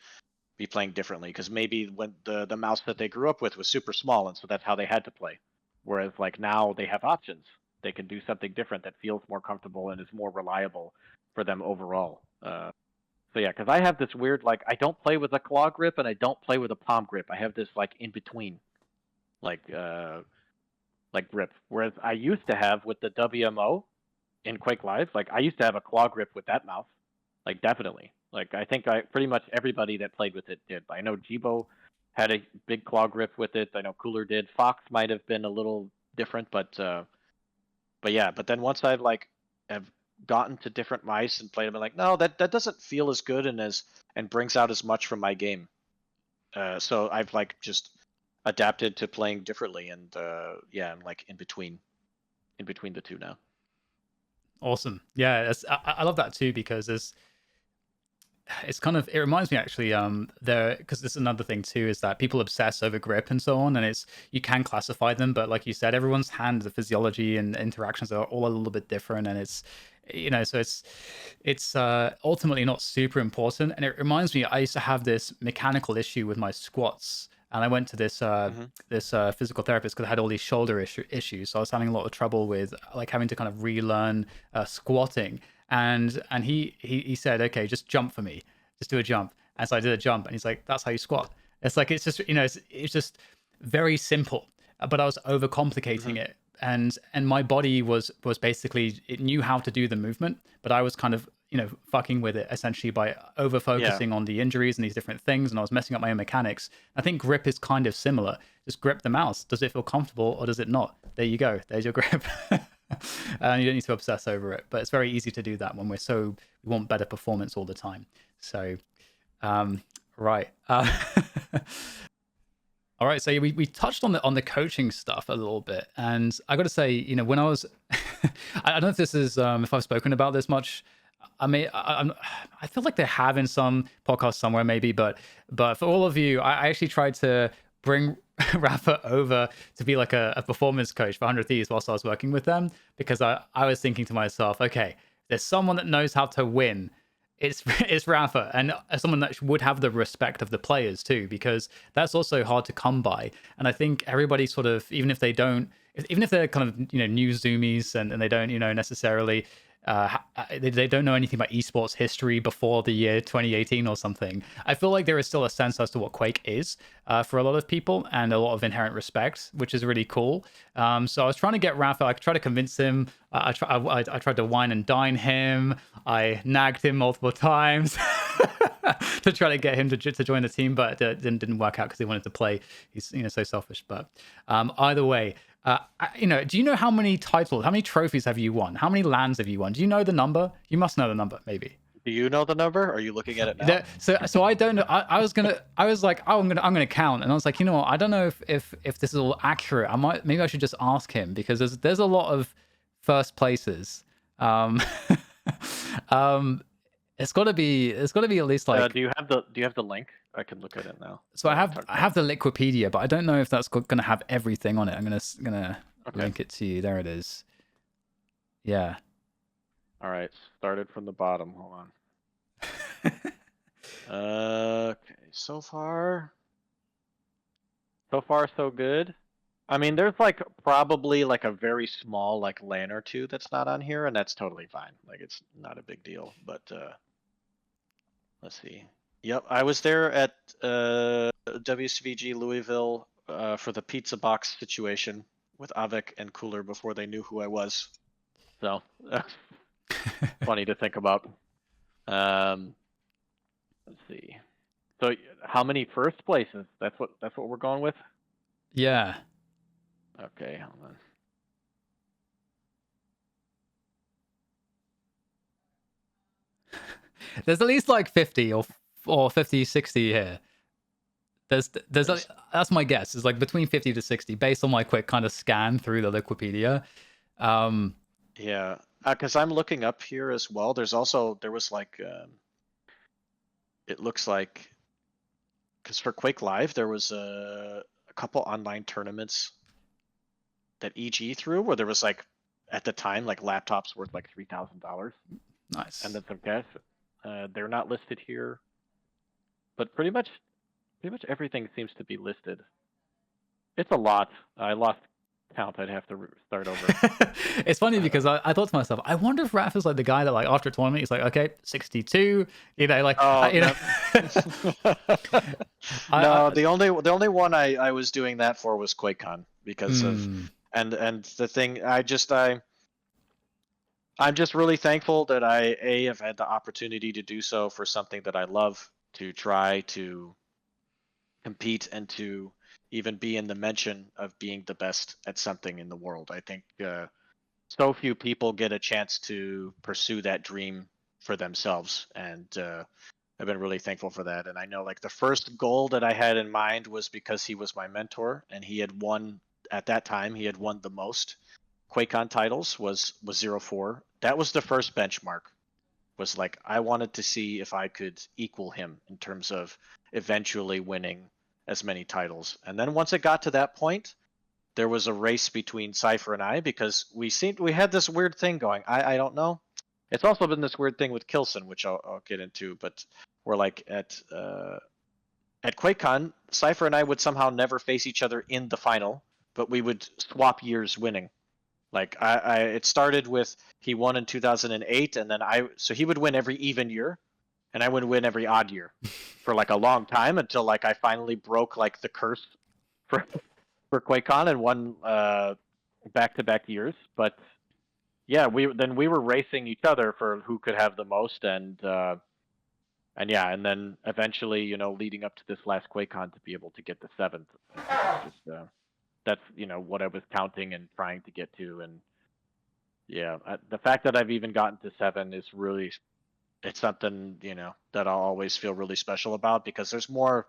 be playing differently, because maybe when the mouse that they grew up with was super small, and so that's how they had to play. Whereas like now they have options. They can do something different that feels more comfortable and is more reliable for them overall. So yeah, because I have this weird, like, I don't play with a claw grip and I don't play with a palm grip. I have this like in between, like grip. Whereas I used to have with the WMO in Quake Live, like I used to have a claw grip with that mouse, like definitely. Like I think pretty much everybody that played with it did. I know Jibo had a big claw grip with it. I know Cooler did. Fox might have been a little different, but yeah. But then once I've like have gotten to different mice and played them, I'm like, no, that doesn't feel as good and brings out as much from my game. So I've like just adapted to playing differently, and yeah, I'm like in between the two now. Awesome. Yeah, I love that too, because it's kind of, it reminds me actually there, because this is another thing too, is that people obsess over grip and so on, and it's, you can classify them, but like you said, everyone's hand, the physiology and interactions are all a little bit different, and it's so it's ultimately not super important. And it reminds me, I used to have this mechanical issue with my squats, and I went to this physical therapist because I had all these shoulder issues. So I was having a lot of trouble with like having to kind of relearn squatting. And he said, okay, just jump for me, just do a jump. And so I did a jump, and he's like, that's how you squat. It's like, it's just it's just very simple, but I was overcomplicating it. And my body was basically, it knew how to do the movement, but I was kind of fucking with it essentially by over focusing on the injuries and these different things, and I was messing up my own mechanics. I think grip is kind of similar. Just grip the mouse. Does it feel comfortable or does it not? There you go. There's your grip. And you don't need to obsess over it, but it's very easy to do that when we want better performance all the time. So right. All right, so we touched on the coaching stuff a little bit, and I got to say, when I was, I don't know if this is if I've spoken about this much. I mean, I feel like they have in some podcast somewhere maybe, but for all of you, I actually tried to bring Rapha over to be like a performance coach for 100 Thieves whilst I was working with them, because I was thinking to myself, okay, there's someone that knows how to win. It's Rapha, and someone that would have the respect of the players too, because that's also hard to come by. And I think everybody sort of, even if they're kind of new zoomies and they don't necessarily they don't know anything about esports history before the year 2018 or something, I feel like there is still a sense as to what Quake is for a lot of people, and a lot of inherent respect, which is really cool. So I was trying to get Rapha. I tried to convince him. I tried to wine and dine him. I nagged him multiple times to try to get him to join the team, but it didn't work out because he wanted to play. He's so selfish. But either way, do you know how many titles, how many trophies have you won? How many LANs have you won? Do you know the number? You must know the number, maybe. Do you know the number? Are you looking at it now? So I don't know. I was like, oh, I'm gonna count, and I was like, what? I don't know if this is all accurate. Maybe I should just ask him, because there's a lot of first places. It's got to be at least like. Do you have the link? I can look at it now. So I have the Liquipedia, but I don't know if that's gonna have everything on it. I'm gonna link it to you. There it is. Yeah. All right. Started from the bottom. Hold on. Okay. So far, so good. I mean, there's like probably like a very small like LAN or two that's not on here, and that's totally fine. Like it's not a big deal. But let's see. Yep, I was there at WCVG Louisville for the pizza box situation with Avik and Cooler before they knew who I was. So funny to think about. Let's see. So how many first places? That's what we're going with. Yeah. Okay, hold on. There's at least like 50 or 50, 60 here. There's like, that's my guess. It's like between 50 to 60 based on my quick kind of scan through the Wikipedia. Yeah, because I'm looking up here as well. There was like, it looks like, because for Quake Live there was a couple online tournaments that EG threw where there was like at the time like laptops worth like $3,000 Nice. and then some cash. They're not listed here, but pretty much everything seems to be listed. It's a lot. I lost count. I'd have to start over. It's funny because I thought to myself, I wonder if Raph is like the guy that like after a tournament he's like, okay, 62, you know, like you know. No, the only one I was doing that for was QuakeCon because of and the thing I'm just really thankful that I have had the opportunity to do so for something that I love, to try to compete and to even be in the mention of being the best at something in the world. I think so few people get a chance to pursue that dream for themselves, and I've been really thankful for that. And I know like the first goal that I had in mind was because he was my mentor and he had won at that time. He had won the most QuakeCon titles was 04. That was the first benchmark. Was like I wanted to see if I could equal him in terms of eventually winning as many titles. And then once it got to that point, there was a race between Cypher and I because we had this weird thing going. I don't know. It's also been this weird thing with Kilson, which I'll get into, but we're like at QuakeCon, Cypher and I would somehow never face each other in the final, but we would swap years winning. Like it started with he won in 2008, and then so he would win every even year, and I would win every odd year for like a long time until like I finally broke like the curse for QuakeCon and won back-to-back years. But yeah, we were racing each other for who could have the most, and yeah, and then eventually, you know, leading up to this last QuakeCon to be able to get the 7th, just that's, you know, what I was counting and trying to get to. And yeah, the fact that I've even gotten to 7 is really, it's something, you know, that I'll always feel really special about, because there's more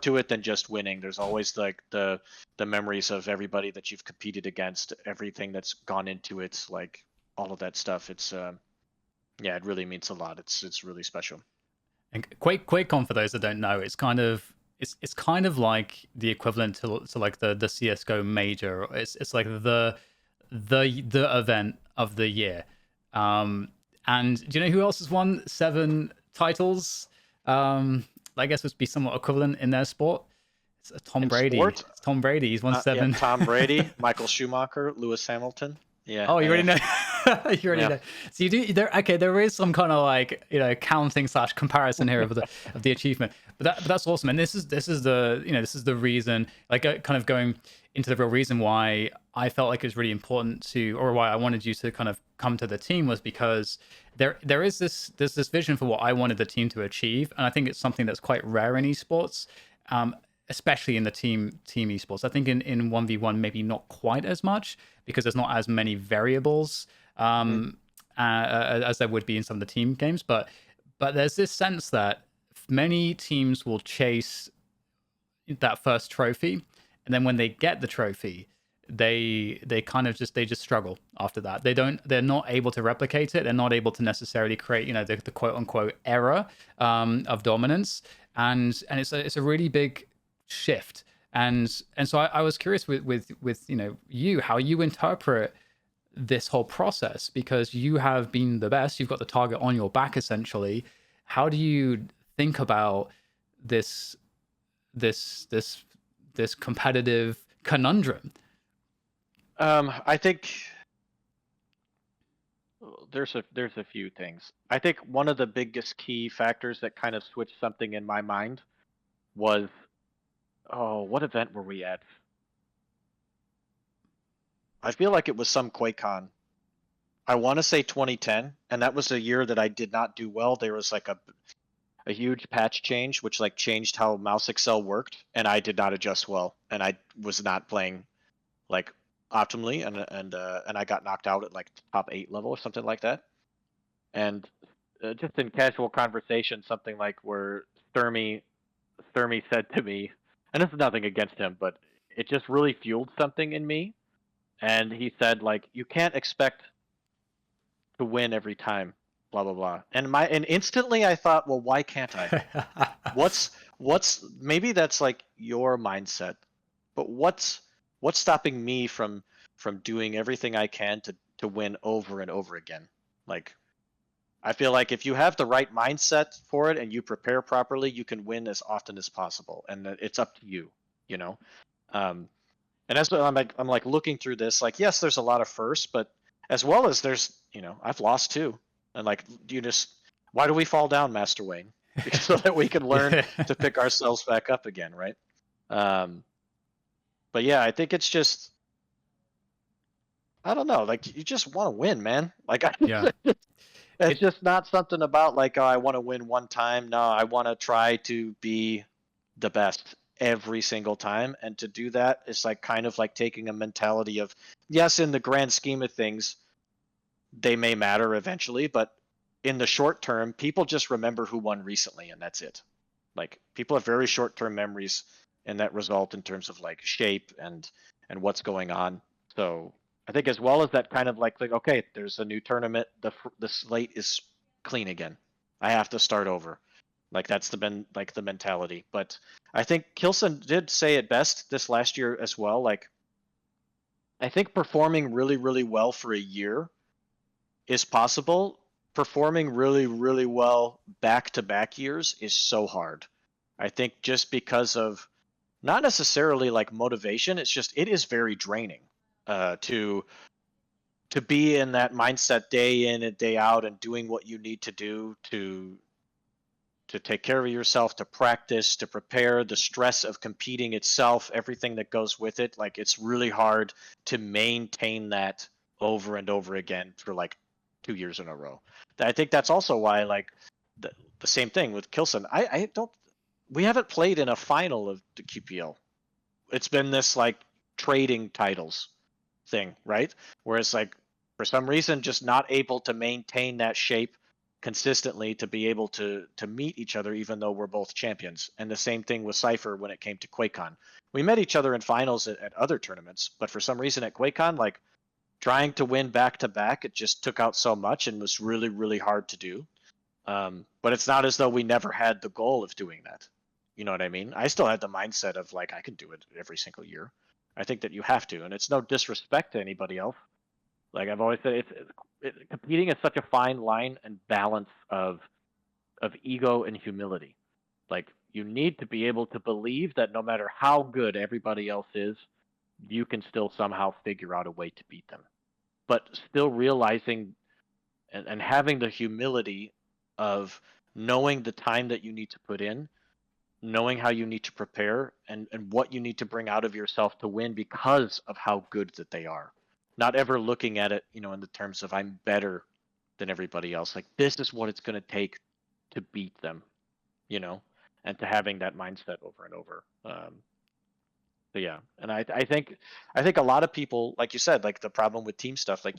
to it than just winning. There's always like the memories of everybody that you've competed against, everything that's gone into it, like all of that stuff. It's yeah, it really means a lot. It's really special. And QuakeCon, for those that don't know, it's kind of like the equivalent to like the CS:GO major. It's like the event of the year. And do you know who else has won 7 titles? I guess would be somewhat equivalent in their sport. It's Tom Brady. It's Tom Brady. He's won 7. Yeah, Tom Brady, Michael Schumacher, Lewis Hamilton. Yeah. Oh, you already know. You already know. So you do there. Okay, there is some kind of like, you know, counting / comparison here of the achievement. But that's awesome. And this is the, you know, this is the reason, like kind of going into the real reason why I felt like it was really important to, or why I wanted you to kind of come to the team, was because there's this vision for what I wanted the team to achieve, and I think it's something that's quite rare in esports. Especially in the team esports. I think in 1v1 maybe not quite as much, because there's not as many variables as there would be in some of the team games. But there's this sense that many teams will chase that first trophy, and then when they get the trophy, they kind of just struggle after that. They're not able to replicate it. They're not able to necessarily create, you know, the quote unquote era of dominance. And it's a really big shift. And so I was curious with you know, how you interpret this whole process, because you have been the best. You've got the target on your back essentially. How do you think about this competitive conundrum? I think there's a few things. I think one of the biggest key factors that kind of switched something in my mind was, what event were we at? I feel like it was some QuakeCon. I want to say 2010, and that was a year that I did not do well. There was like a huge patch change, which like changed how Mouse Excel worked, and I did not adjust well, and I was not playing like optimally, and I got knocked out at like top 8 level or something like that. And just in casual conversation, something like where Sturmy said to me, and this is nothing against him, but it just really fueled something in me. And he said, like, you can't expect to win every time, blah blah blah. And instantly I thought, well, why can't I? What's maybe that's like your mindset, but what's stopping me from doing everything I can to win over and over again? Like, I feel like if you have the right mindset for it and you prepare properly, you can win as often as possible, and it's up to you, you know. And that's what I'm like looking through this. Like, yes, there's a lot of firsts, but as well as there's, I've lost too, and like, why do we fall down, Master Wayne? So that we can learn to pick ourselves back up again, right? But yeah, I think it's just, I don't know, like you just want to win, man. Like Yeah. it's just not something about like, oh, I want to win one time. No, I want to try to be the best every single time, and to do that is like kind of like taking a mentality of, yes, in the grand scheme of things, they may matter eventually, but in the short term, people just remember who won recently, and that's it. Like, people have very short-term memories in that result in terms of like shape and what's going on. So I think as well as that kind of like okay, there's a new tournament, the slate is clean again. I have to start over. Like, that's the mentality. But I think Kilson did say it best this last year as well. Like, I think performing really, really well for a year is possible. Performing really, really well back-to-back years is so hard. I think just because of not necessarily like motivation, it's just it is very draining to be in that mindset day in and day out and doing what you need to do to take care of yourself, to practice, to prepare, the stress of competing itself, everything that goes with it. Like, it's really hard to maintain that over and over again for like 2 years in a row. I think that's also why, like, the same thing with Kilson. I don't, we haven't played in a final of the QPL. It's been this like trading titles thing, right? Whereas like, for some reason, just not able to maintain that shape consistently to be able to meet each other, even though we're both champions. And the same thing with Cypher when it came to QuakeCon. We met each other in finals at other tournaments, but for some reason at QuakeCon, like, trying to win back to back, it just took out so much and was really, really hard to do. But it's not as though we never had the goal of doing that. You know what I mean? I still had the mindset of like, I can do it every single year. I think that you have to, and it's no disrespect to anybody else. Like I've always said, competing is such a fine line and balance of ego and humility. Like, you need to be able to believe that no matter how good everybody else is, you can still somehow figure out a way to beat them. But still realizing and having the humility of knowing the time that you need to put in, knowing how you need to prepare, and what you need to bring out of yourself to win because of how good that they are. Not ever looking at it, in the terms of I'm better than everybody else. Like, this is what it's going to take to beat them, and to having that mindset over and over. So yeah, and I think a lot of people, like you said, like the problem with team stuff, like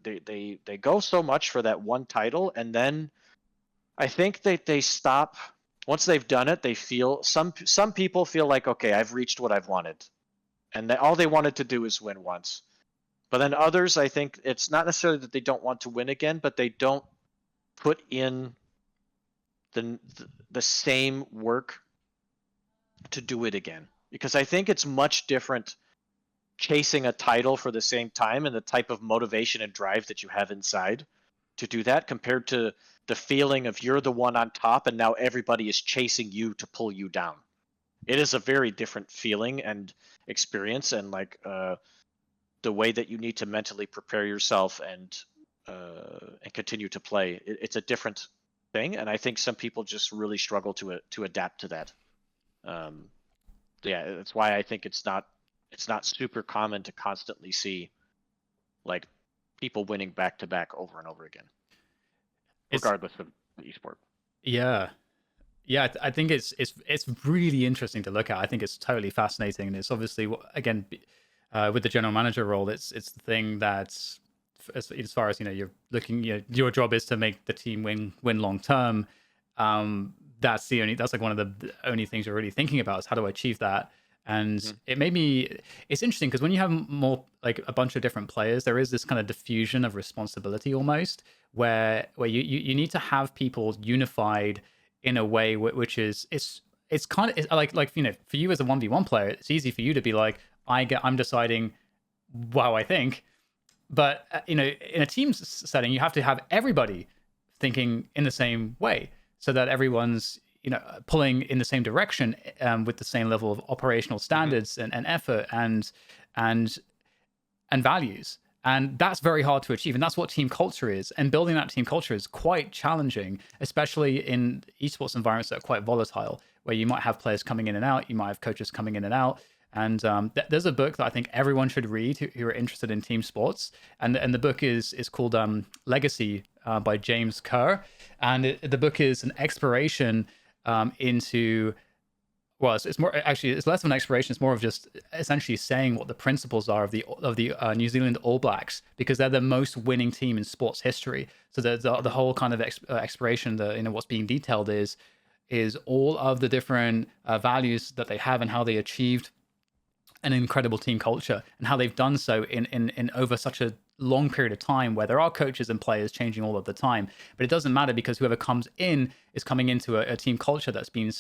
they go so much for that one title, and then I think they stop once they've done it. They feel some people feel like, okay, I've reached what I've wanted, and all they wanted to do is win once. But then others, I think it's not necessarily that they don't want to win again, but they don't put in the same work to do it again. Because I think it's much different chasing a title for the same time and the type of motivation and drive that you have inside to do that, compared to the feeling of you're the one on top and now everybody is chasing you to pull you down. It is a very different feeling and experience, and like the way that you need to mentally prepare yourself and continue to play. It's a different thing, and I think some people just really struggle to adapt to that. Yeah, that's why I think it's not super common to constantly see like people winning back to back over and over again, regardless of the esport. Yeah, Yeah, I think it's really interesting to look at. I think it's totally fascinating, and it's obviously again with the general manager role, it's the thing that's as far as you're looking. Your job is to make the team win long term. That's like one of the only things you're really thinking about is how do I achieve that. And Mhm. it's interesting because when you have more like a bunch of different players, there is this kind of diffusion of responsibility almost where you need to have people unified in a way which is it's kind of like for you as a 1v1 player, it's easy for you to be like I'm deciding how I think, but in a team setting you have to have everybody thinking in the same way so that everyone's pulling in the same direction, with the same level of operational Mhm. standards and effort and and values. And that's very hard to achieve. And that's what team culture is. And building that team culture is quite challenging, especially in esports environments that are quite volatile, where you might have players coming in and out, you might have coaches coming in and out. And there's a book that I think everyone should read who are interested in team sports. And the book is called Legacy, by James Kerr. And the book is an exploration into, well, it's more actually it's less of an exploration. It's more of just essentially saying what the principles are of the New Zealand All Blacks, because they're the most winning team in sports history. So the Mhm. whole kind of exploration, what's being detailed is all of the different values that they have and how they achieved an incredible team culture and how they've done so in over such a long period of time, where there are coaches and players changing all of the time, but it doesn't matter because whoever comes in is coming into a team culture that's been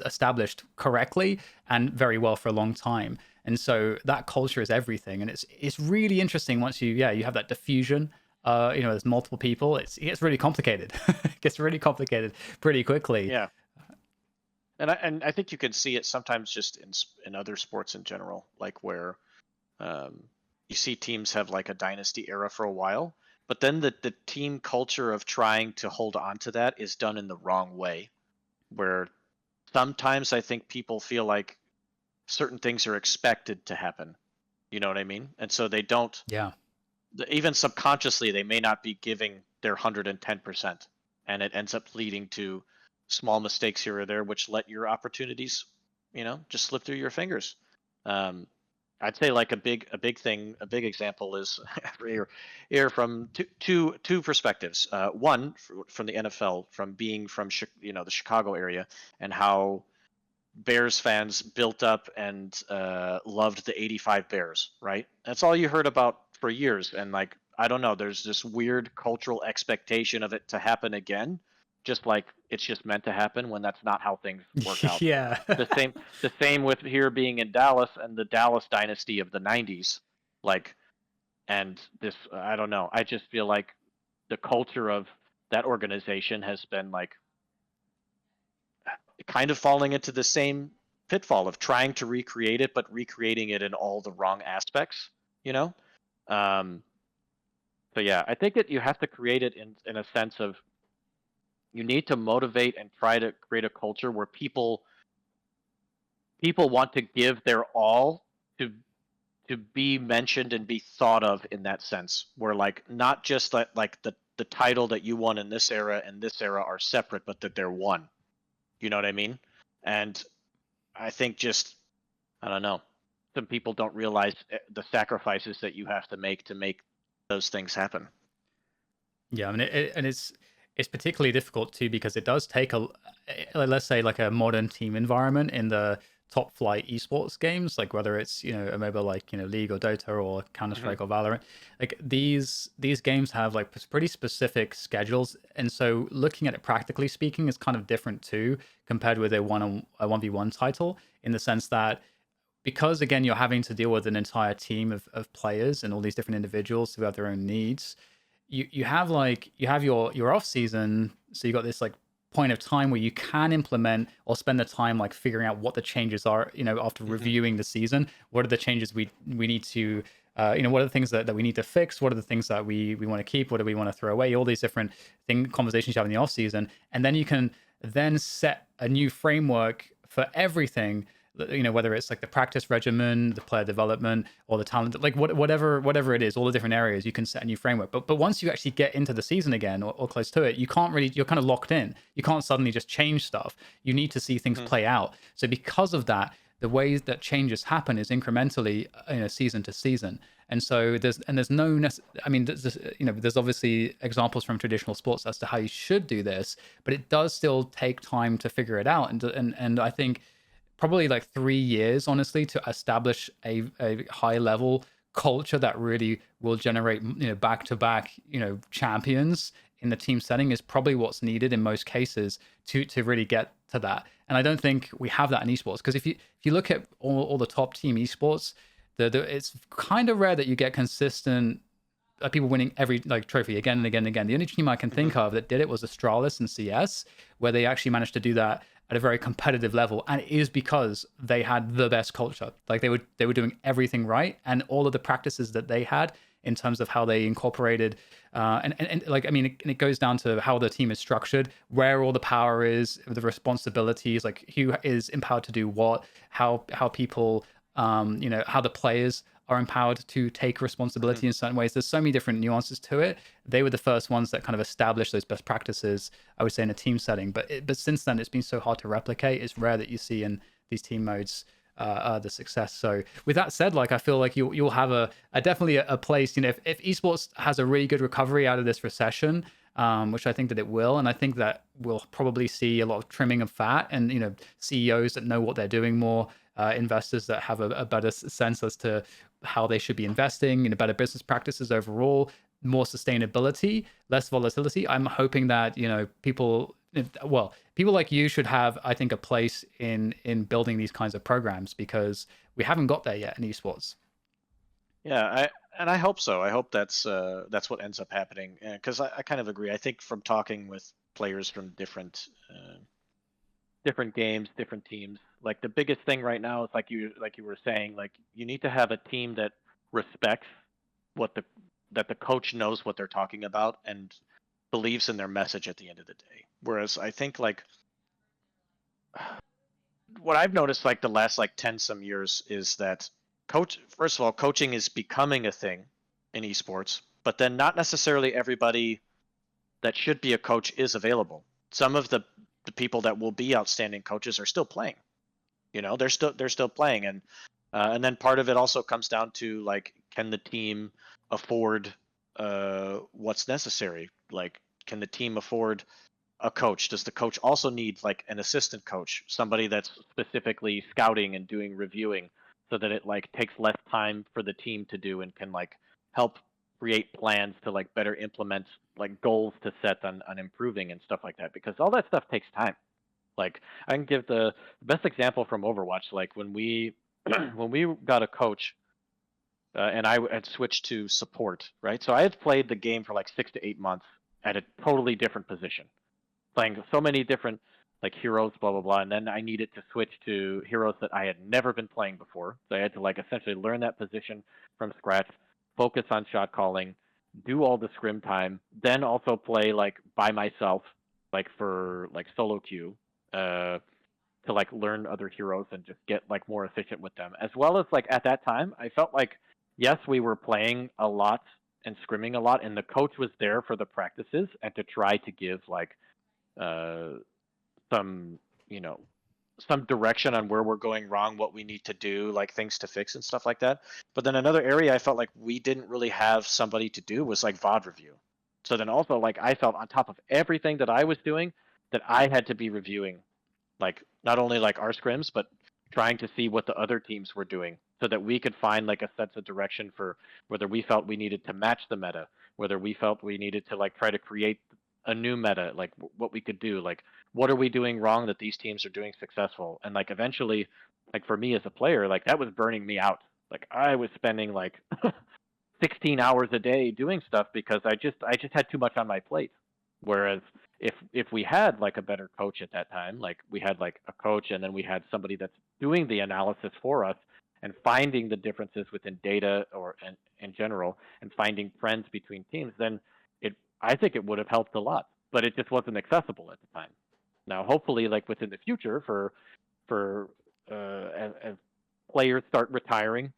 established correctly and very well for a long time. And so that culture is everything, and it's really interesting once you have that diffusion. There's multiple people. It gets really complicated. It gets really complicated pretty quickly. Yeah. And I think you can see it sometimes just in other sports in general, like where um, you see teams have like a dynasty era for a while, but then the team culture of trying to hold on to that is done in the wrong way. Where sometimes I think people feel like certain things are expected to happen. You know what I mean? And so they don't, Yeah. even subconsciously, they may not be giving their 110%. And it ends up leading to small mistakes here or there, which let your opportunities, just slip through your fingers. Um, I'd say like a big example is here from two perspectives. One from the NFL, from being from the Chicago area, and how Bears fans built up and loved the '85 Bears. Right, that's all you heard about for years, and like I don't know, there's this weird cultural expectation of it to happen again, just like it's just meant to happen when that's not how things work out. Yeah. the same the same with here being in Dallas and the Dallas dynasty of the '90s, like, and this I don't know. I just feel like the culture of that organization has been like kind of falling into the same pitfall of trying to recreate it, but recreating it in all the wrong aspects. You know. Um, so yeah, I think that you have to create it in a sense of you need to motivate and try to create a culture where people want to give their all to be mentioned and be thought of in that sense, where like not just like the title that you won in this era and this era are separate, but that they're one. You know what I mean? And I think just I don't know, some people don't realize the sacrifices that you have to make those things happen. Yeah, I mean, and it's particularly difficult too because it does take let's say like a modern team environment in the top flight esports games, like whether it's a mobile like League or Dota or Counter Hmm. Strike or Valorant. Like these games have like pretty specific schedules, and so looking at it practically speaking is kind of different too compared with a 1v1 title, in the sense that because again you're having to deal with an entire team of players and all these different individuals who have their own needs. You have like you have your off season, so you got this like point of time where you can implement or spend the time like figuring out what the changes are, after Hmm. reviewing the season. What are the changes we need to what are the things that we need to fix? What are the things that we want to keep? What do we want to throw away? All these different conversations you have in the off season, and then you can then set a new framework for everything, whether it's like the practice regimen, the player development, or the talent, like whatever it is, all the different areas, you can set a new framework. But once you actually get into the season again, or close to it, you can't really, you're kind of locked in. You can't suddenly just change stuff. You need to see things play out. So because of that, the way that changes happen is incrementally, season to season. And so there's no, I mean, there's obviously examples from traditional sports as to how you should do this, but it does still take time to figure it out. And I think probably like 3 years, honestly, to establish a high level culture that really will generate, back to back, champions in the team setting is probably what's needed in most cases to really get to that. And I don't think we have that in esports, because if you look at all the top team esports, it's kind of rare that you get consistent people winning every trophy again and again and again. The only team I can think of that did it was Astralis in CS, where they actually managed to do that at a very competitive level, and it is because they had the best culture. Like they were doing everything right, and all of the practices that they had in terms of how they incorporated, and like, I mean, it goes down to how the team is structured, where all the power is, the responsibilities, like who is empowered to do what, how people, how the players are empowered to take responsibility in certain ways. There's so many different nuances to it. They were the first ones that kind of established those best practices, I would say, in a team setting. But since then, it's been so hard to replicate. It's rare that you see in these team modes the success. So with that said, like, I feel like you'll have a definitely a place. If esports has a really good recovery out of this recession, which I think that it will, and I think that we'll probably see a lot of trimming of fat, and CEOs that know what they're doing more, investors that have a better sense as to how they should be investing, better business practices overall, more sustainability, less volatility. I'm hoping that people like you should have, I think, a place in building these kinds of programs, because we haven't got there yet in esports. Yeah, I hope so. I hope that's what ends up happening, because I kind of agree. I think from talking with players from different games, different teams, like the biggest thing right now is like you were saying, like you need to have a team that respects that the coach knows what they're talking about and believes in their message at the end of the day. Whereas I think like what I've noticed like the last like 10 some years is that first of all, coaching is becoming a thing in esports, but then not necessarily everybody that should be a coach is available. Some of the people that will be outstanding coaches are still playing. They're still playing, and then part of it also comes down to like, can the team afford what's necessary? Like, can the team afford a coach? Does the coach also need like an assistant coach, somebody that's specifically scouting and doing reviewing, so that it like takes less time for the team to do and can like help create plans to like better implement like goals to set on improving and stuff like that, because all that stuff takes time. Like I can give the best example from Overwatch. Like when we when we got a coach, and I had switched to support, right? So I had played the game for like 6 to 8 months at a totally different position, playing so many different like heroes, blah blah blah, and then I needed to switch to heroes that I had never been playing before. So I had to like essentially learn that position from scratch, focus on shot calling, do all the scrim time, then also play like by myself, like for like solo queue, to like learn other heroes and just get like more efficient with them. As well as like at that time, I felt like, yes, we were playing a lot and scrimming a lot, and the coach was there for the practices and to try to give like some some direction on where we're going wrong, what we need to do, like things to fix and stuff like that. But then another area I felt like we didn't really have somebody to do was like VOD review. So then also like I felt on top of everything that I was doing that I had to be reviewing, like not only like our scrims, but trying to see what the other teams were doing so that we could find like a sense of direction for whether we felt we needed to match the meta, whether we felt we needed to like try to create a new meta, like what we could do, like what are we doing wrong that these teams are doing successful. And like eventually, like for me as a player, like that was burning me out. Like I was spending like 16 hours a day doing stuff because I just had too much on my plate. Whereas if we had like a better coach at that time, like we had like a coach and then we had somebody that's doing the analysis for us and finding the differences within data or in general and finding trends between teams, then I think it would have helped a lot, but it just wasn't accessible at the time. Now, hopefully, like within the future, for as players start retiring,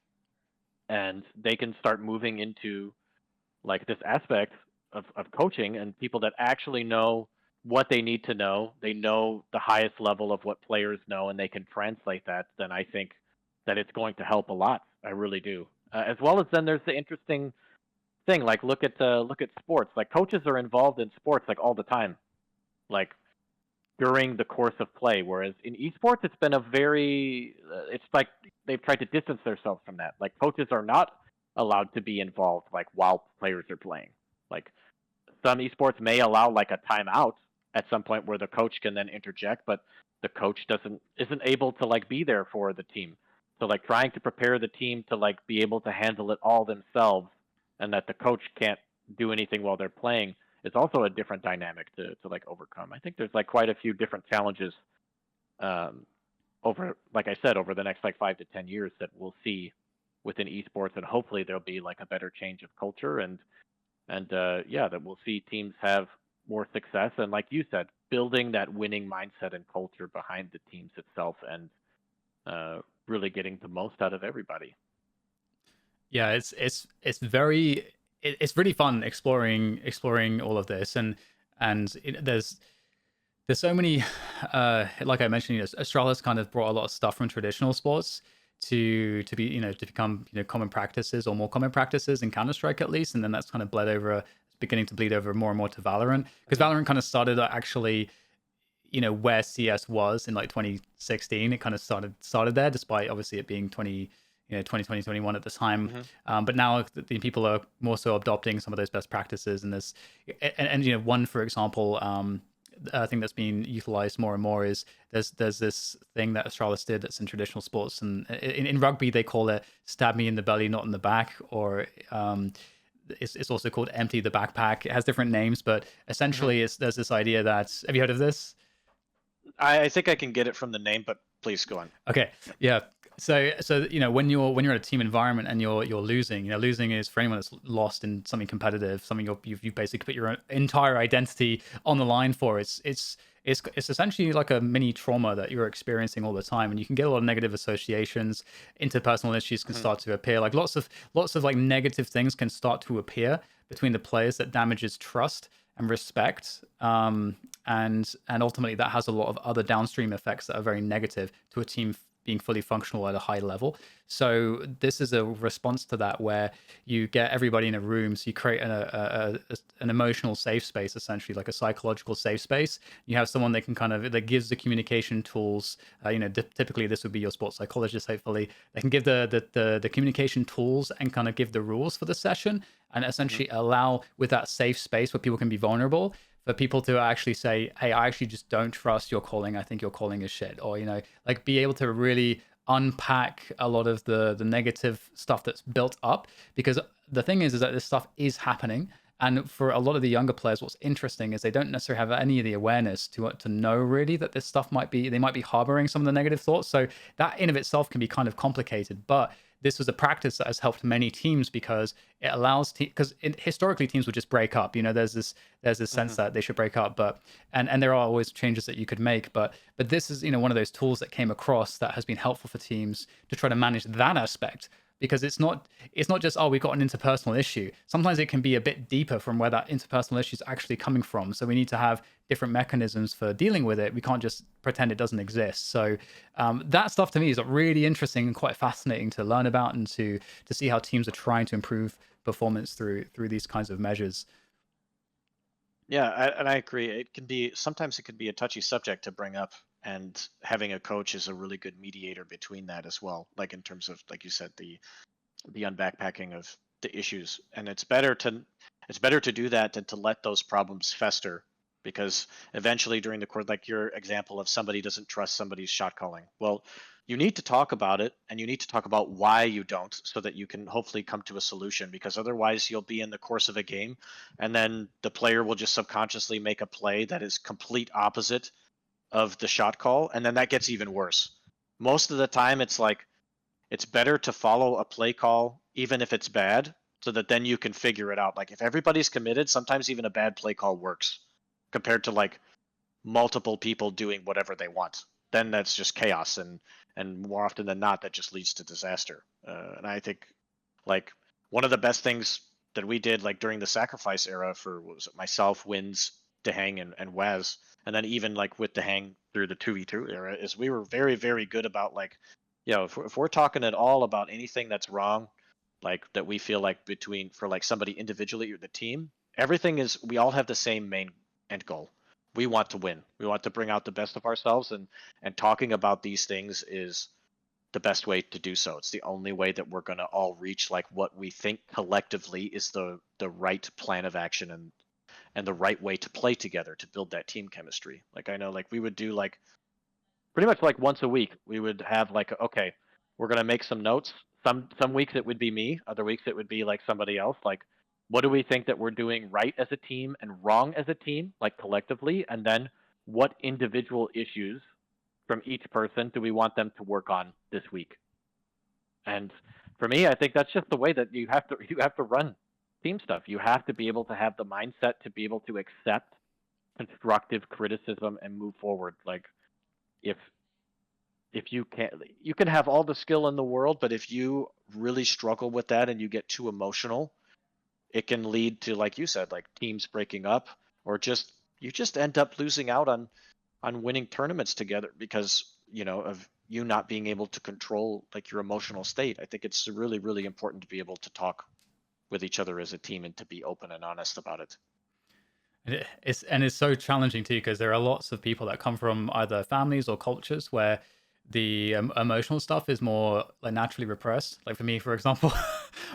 and they can start moving into like this aspect of coaching, and people that actually know what they need to know, they know the highest level of what players know, and they can translate that, then I think that it's going to help a lot. I really do. As well as then there's the interesting thing, like look at sports. Like coaches are involved in sports like all the time, like during the course of play. Whereas in esports, it's been a very, it's like they've tried to distance themselves from that. Like coaches are not allowed to be involved like while players are playing. Like some esports may allow like a timeout at some point where the coach can then interject, but the coach isn't able to like be there for the team. So like trying to prepare the team to like be able to handle it all themselves, and that the coach can't do anything while they're playing, is also a different dynamic to like overcome. I think there's like quite a few different challenges over, like I said, over the next like 5 to 10 years that we'll see within esports, and hopefully there'll be like a better change of culture, and yeah, that we'll see teams have more success, and like you said, building that winning mindset and culture behind the teams itself, and really getting the most out of everybody. Yeah, it's really fun exploring all of this, and there's so many like I mentioned, Astralis kind of brought a lot of stuff from traditional sports to be to become common practices, or more common practices in Counter-Strike at least, and then that's kind of beginning to bleed over more and more to Valorant, because Valorant kind of started actually where CS was in like 2016. It kind of started there, despite obviously it being 2021 at the time. But now the people are more so adopting some of those best practices, and this and one, for example, I think that's being utilized more and more is there's this thing that Astralis did that's in traditional sports, and in rugby they call it "stab me in the belly, not in the back," or it's also called "empty the backpack." It has different names, but essentially there's this idea that, have you heard of this? I think I can get it from the name, but please go on. Okay, yeah. So when you're in a team environment and you're losing, losing is, for anyone that's lost in something competitive, something you've basically put your entire identity on the line for. It's essentially like a mini trauma that you're experiencing all the time, and you can get a lot of negative associations. Interpersonal issues can start to appear. Like lots of like negative things can start to appear between the players that damages trust and respect. And ultimately that has a lot of other downstream effects that are very negative to a team being fully functional at a high level. So this is a response to that, where you get everybody in a room, so you create an emotional safe space, essentially like a psychological safe space. You have someone that gives the communication tools. Typically this would be your sports psychologist. Hopefully they can give the communication tools and kind of give the rules for the session, and essentially allow, with that safe space where people can be vulnerable, for people to actually say, hey, I actually just don't trust your calling. I think your calling is shit. Or, like be able to really unpack a lot of the negative stuff that's built up. Because the thing is that this stuff is happening. And for a lot of the younger players, what's interesting is they don't necessarily have any of the awareness to know really that this stuff they might be harboring some of the negative thoughts. So that in of itself can be kind of complicated. But this was a practice that has helped many teams, because it allows because historically teams would just break up. There's this sense that they should break up, but and there are always changes that you could make, but this is one of those tools that came across that has been helpful for teams to try to manage that aspect. Because it's not just, oh, we've got an interpersonal issue. Sometimes it can be a bit deeper from where that interpersonal issue is actually coming from. So we need to have different mechanisms for dealing with it. We can't just pretend it doesn't exist. So that stuff to me is really interesting and quite fascinating to learn about, and to see how teams are trying to improve performance through these kinds of measures. Yeah, and I agree. Sometimes it can be a touchy subject to bring up, and having a coach is a really good mediator between that as well. Like in terms of, like you said, the unbackpacking of the issues, and it's better to do that than to let those problems fester, because eventually during the course, like your example of somebody doesn't trust somebody's shot calling. Well, you need to talk about it, and you need to talk about why you don't, so that you can hopefully come to a solution, because otherwise you'll be in the course of a game and then the player will just subconsciously make a play that is complete opposite of the shot call, and then that gets even worse. Most of the time it's better to follow a play call even if it's bad, so that then you can figure it out. Like if everybody's committed, sometimes even a bad play call works compared to like multiple people doing whatever they want. Then that's just chaos, and and more often than not, that just leads to disaster. And I think like one of the best things that we did like during the sacrifice era for what was it, myself, Wins, Dehang, and Waz, and then even like with Dehang through the 2v2 era, is we were very, very good about like, if we're talking at all about anything that's wrong, like that we feel like between for like somebody individually or the team, everything is, we all have the same main end goal. We want to win. We want to bring out the best of ourselves, and talking about these things is the best way to do so. It's the only way that we're going to all reach like what we think collectively is the right plan of action, and the right way to play together to build that team chemistry. Like I know like we would do like pretty much like once a week we would have like, okay, we're going to make some notes. Some weeks it would be me, other weeks it would be like somebody else. Like, what do we think that we're doing right as a team and wrong as a team, like collectively, and then what individual issues from each person do we want them to work on this week? And for me, I think that's just the way that you have to run team stuff. You have to be able to have the mindset to be able to accept constructive criticism and move forward. Like if you can have all the skill in the world, but if you really struggle with that and you get too emotional, it can lead to, like you said, like teams breaking up, or just you just end up losing out on winning tournaments together because of you not being able to control like your emotional state. I think it's really, really important to be able to talk with each other as a team and to be open and honest about it. It's so challenging too, because there are lots of people that come from either families or cultures where the emotional stuff is more like naturally repressed. Like for me, for example,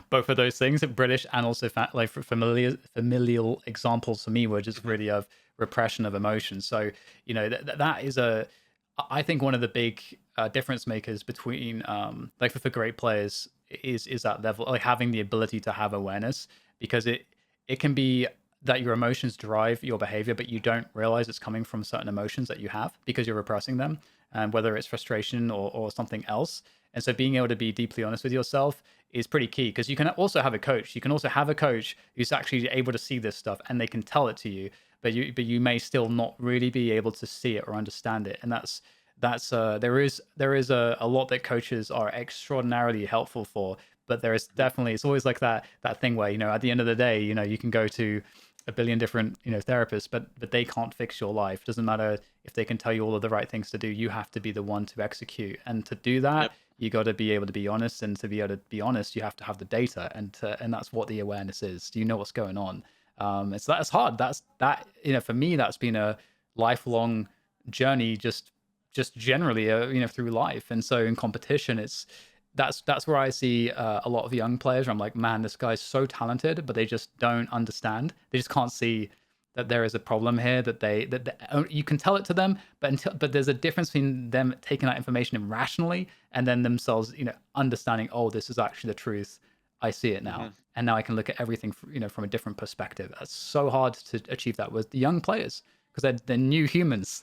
both of those things, British and also like familial examples for me were just really of repression of emotion. So that is I think one of the big difference makers between like for great players is that level, like having the ability to have awareness, because it can be that your emotions drive your behavior, but you don't realize it's coming from certain emotions that you have because you're repressing them, and whether it's frustration or something else. And so being able to be deeply honest with yourself is pretty key, because you can also have a coach. You can also have a coach who's actually able to see this stuff and they can tell it to you, but you may still not really be able to see it or understand it. And that's there is a lot that coaches are extraordinarily helpful for, but there is definitely, it's always like that thing where at the end of the day, you can go to a billion different therapists, but they can't fix your life. Doesn't matter if they can tell you all of the right things to do. You have to be the one to execute, and to do that, you got to be able to be honest, and to be able to be honest, you have to have the data, and that's what the awareness is. Do you know what's going on? That's hard. For me, that's been a lifelong journey, just generally through life. And so in competition, that's where I see a lot of young players where I'm like, man, this guy's so talented, but they just don't understand. They just can't see that there is a problem here, that you can tell it to them, but there's a difference between them taking that information in rationally and then themselves understanding, oh, this is actually the truth. I see it now. And now I can look at everything from a different perspective. That's so hard to achieve that with the young players, because they're new humans.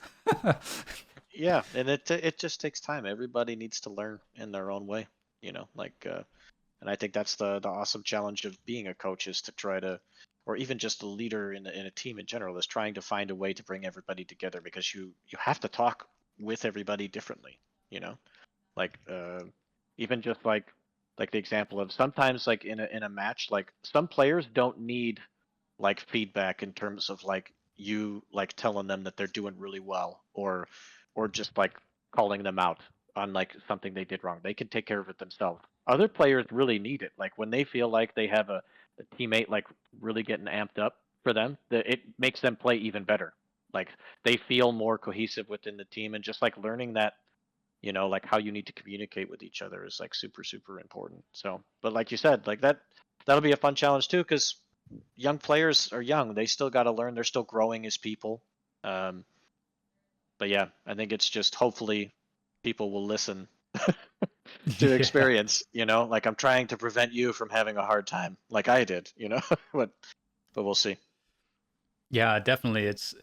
Yeah, and it just takes time. Everybody needs to learn in their own way, and I think that's the awesome challenge of being a coach, is to try to, or even just a leader in a team in general, is trying to find a way to bring everybody together, because you have to talk with everybody differently, like even just like the example of sometimes like in a match, like some players don't need like feedback in terms of like you like telling them that they're doing really well, or just like calling them out on like something they did wrong. They can take care of it themselves. Other players really need it. Like when they feel like they have a teammate like really getting amped up for them, it makes them play even better. Like they feel more cohesive within the team, and just like learning that, like how you need to communicate with each other is like super, super important. So, but like you said, like that'll be a fun challenge too, because young players are young. They still got to learn. They're still growing as people. But yeah, I think it's just hopefully people will listen to experience, like I'm trying to prevent you from having a hard time like I did, but we'll see. Yeah, definitely. It's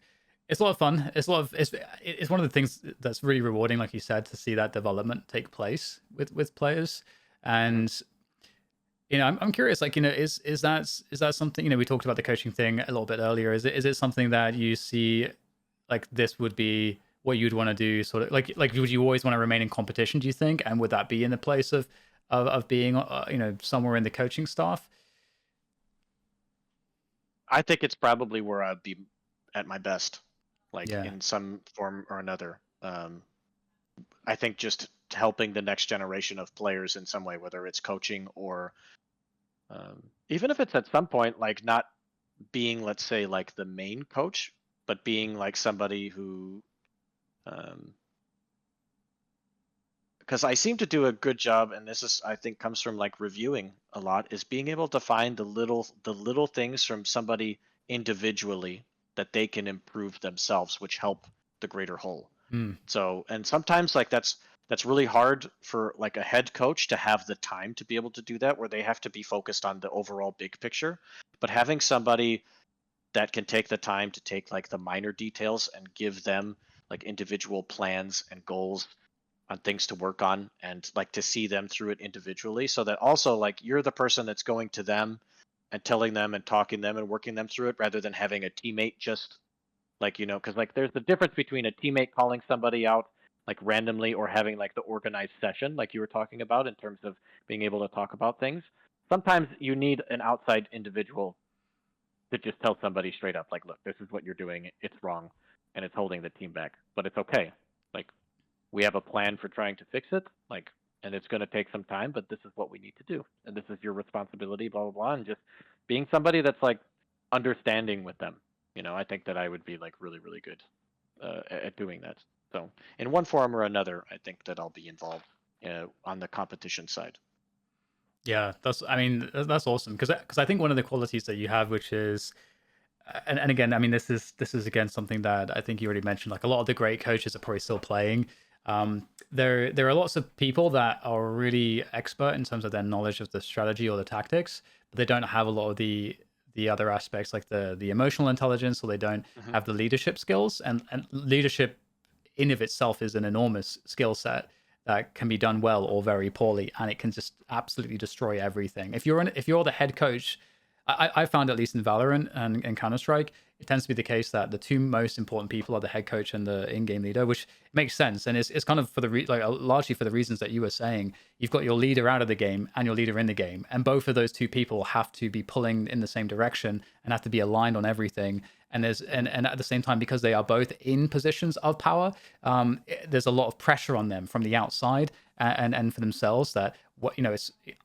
a lot of fun. It's one of the things that's really rewarding, like you said, to see that development take place with players. And I'm curious, like, is that something, we talked about the coaching thing a little bit earlier. Is it something that you see like this would be what you'd want to do, sort of like would you always want to remain in competition, do you think? And would that be in the place of being somewhere in the coaching staff? I think it's probably where I'd be at my best, like Yeah. in some form or another. I think just helping the next generation of players in some way, whether it's coaching or even if it's at some point like not being, let's say, like the main coach, but being like somebody who, because I seem to do a good job, and this is, I think, comes from like reviewing a lot, is being able to find the little things from somebody individually that they can improve themselves, which help the greater whole. So, and sometimes like that's really hard for like a head coach to have the time to be able to do that, where they have to be focused on the overall big picture. But having somebody that can take the time to take like the minor details and give them like individual plans and goals on things to work on, and like to see them through it individually, so that also like you're the person that's going to them and telling them and talking them and working them through it, rather than having a teammate just like, because like there's the difference between a teammate calling somebody out like randomly or having like the organized session like you were talking about in terms of being able to talk about things. Sometimes you need an outside individual to just tell somebody straight up, like, look, this is what you're doing, it's wrong, and it's holding the team back, but it's okay. Like, we have a plan for trying to fix it, like, and it's going to take some time, but this is what we need to do, and this is your responsibility, blah blah blah, and just being somebody that's like understanding with them. I think that I would be like really really good at doing that. So in one form or another, I think that I'll be involved on the competition side. Yeah, that's awesome, because I think one of the qualities that you have, which is, and again, I mean, this is again something that I think you already mentioned. Like a lot of the great coaches are probably still playing. There are lots of people that are really expert in terms of their knowledge of the strategy or the tactics, but they don't have a lot of the other aspects, like the emotional intelligence, or they don't have the leadership skills. And leadership in of itself is an enormous skill set that can be done well or very poorly, and it can just absolutely destroy everything. If you're the head coach, I found, at least in Valorant and Counter-Strike, it tends to be the case that the two most important people are the head coach and the in-game leader, which makes sense, and it's kind of for the largely for the reasons that you were saying. You've got your leader out of the game and your leader in the game, and both of those two people have to be pulling in the same direction and have to be aligned on everything. And at the same time, because they are both in positions of power, there's a lot of pressure on them from the outside and for themselves, that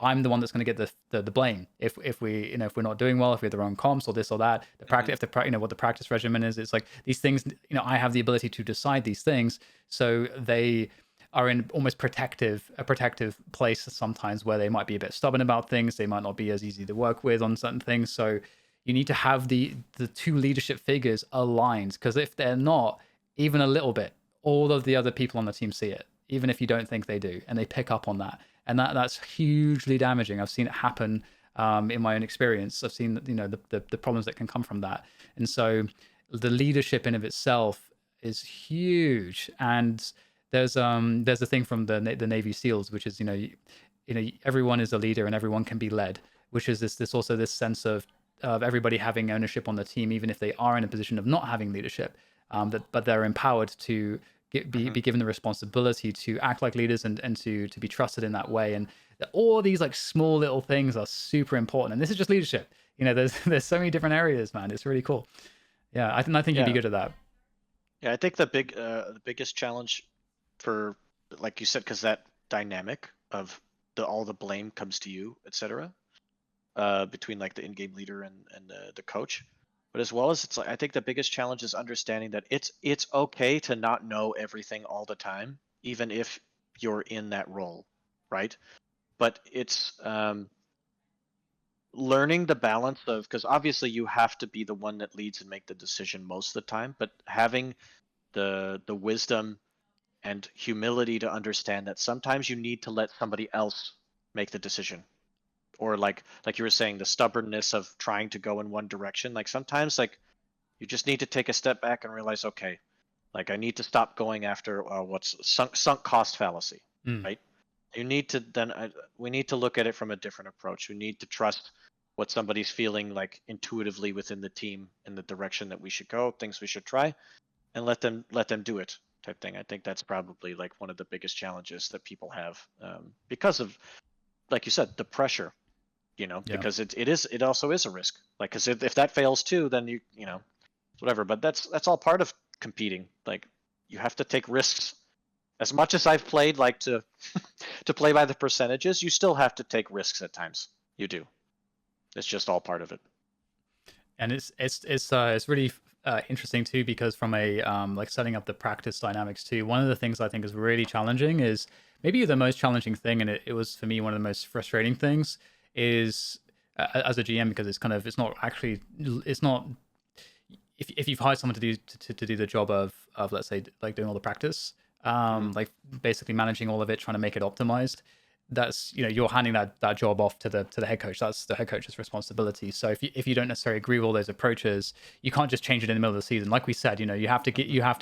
I'm the one that's going to get the blame if we're not doing well, if we have the wrong comps or this or that. The practice, what the practice regimen is. It's like these things. I have the ability to decide these things, so they are in almost a protective place sometimes, where they might be a bit stubborn about things. They might not be as easy to work with on certain things. So you need to have the two leadership figures aligned, because if they're not, even a little bit, all of the other people on the team see it, even if you don't think they do, and they pick up on that. And that's hugely damaging. I've seen it happen in my own experience. I've seen the problems that can come from that. And so the leadership in of itself is huge. And there's a thing from the Navy SEALs, which is everyone is a leader and everyone can be led, which is this sense of everybody having ownership on the team, even if they are in a position of not having leadership, but they're empowered to be given the responsibility to act like leaders and to be trusted in that way. And all these like small little things are super important. And this is just leadership. There's so many different areas, man. It's really cool. Yeah, I think you'd be good at that. Yeah, I think the biggest challenge for, like you said, because that dynamic of all the blame comes to you, etc. Between like the in-game leader and the coach. But as well as, it's like, I think the biggest challenge is understanding that it's okay to not know everything all the time, even if you're in that role, right? But it's learning the balance of, because obviously you have to be the one that leads and make the decision most of the time, but having the wisdom and humility to understand that sometimes you need to let somebody else make the decision. Or like you were saying, the stubbornness of trying to go in one direction. Like sometimes like you just need to take a step back and realize, okay, like I need to stop going after what's sunk cost fallacy, right? You need to we need to look at it from a different approach. We need to trust what somebody's feeling like intuitively within the team in the direction that we should go, things we should try, and let them do it. type thing. I think that's probably like one of the biggest challenges that people have, because of, like you said, the pressure. Yeah. Because it also is a risk. Like, because if that fails too, then you know, whatever. But that's all part of competing. Like, you have to take risks. As much as I've played like to to play by the percentages, you still have to take risks at times. You do. It's just all part of it. And it's really interesting too, because from a like setting up the practice dynamics too, one of the things I think is really challenging is maybe the most challenging thing, and it was for me one of the most frustrating things is as a GM, because it's not actually, it's not, if you've hired someone to do the job of let's say like doing all the practice, like basically managing all of it, trying to make it optimized, that's, you're handing that job off to the head coach. That's the head coach's responsibility. So if you don't necessarily agree with all those approaches, you can't just change it in the middle of the season. Like we said, you have to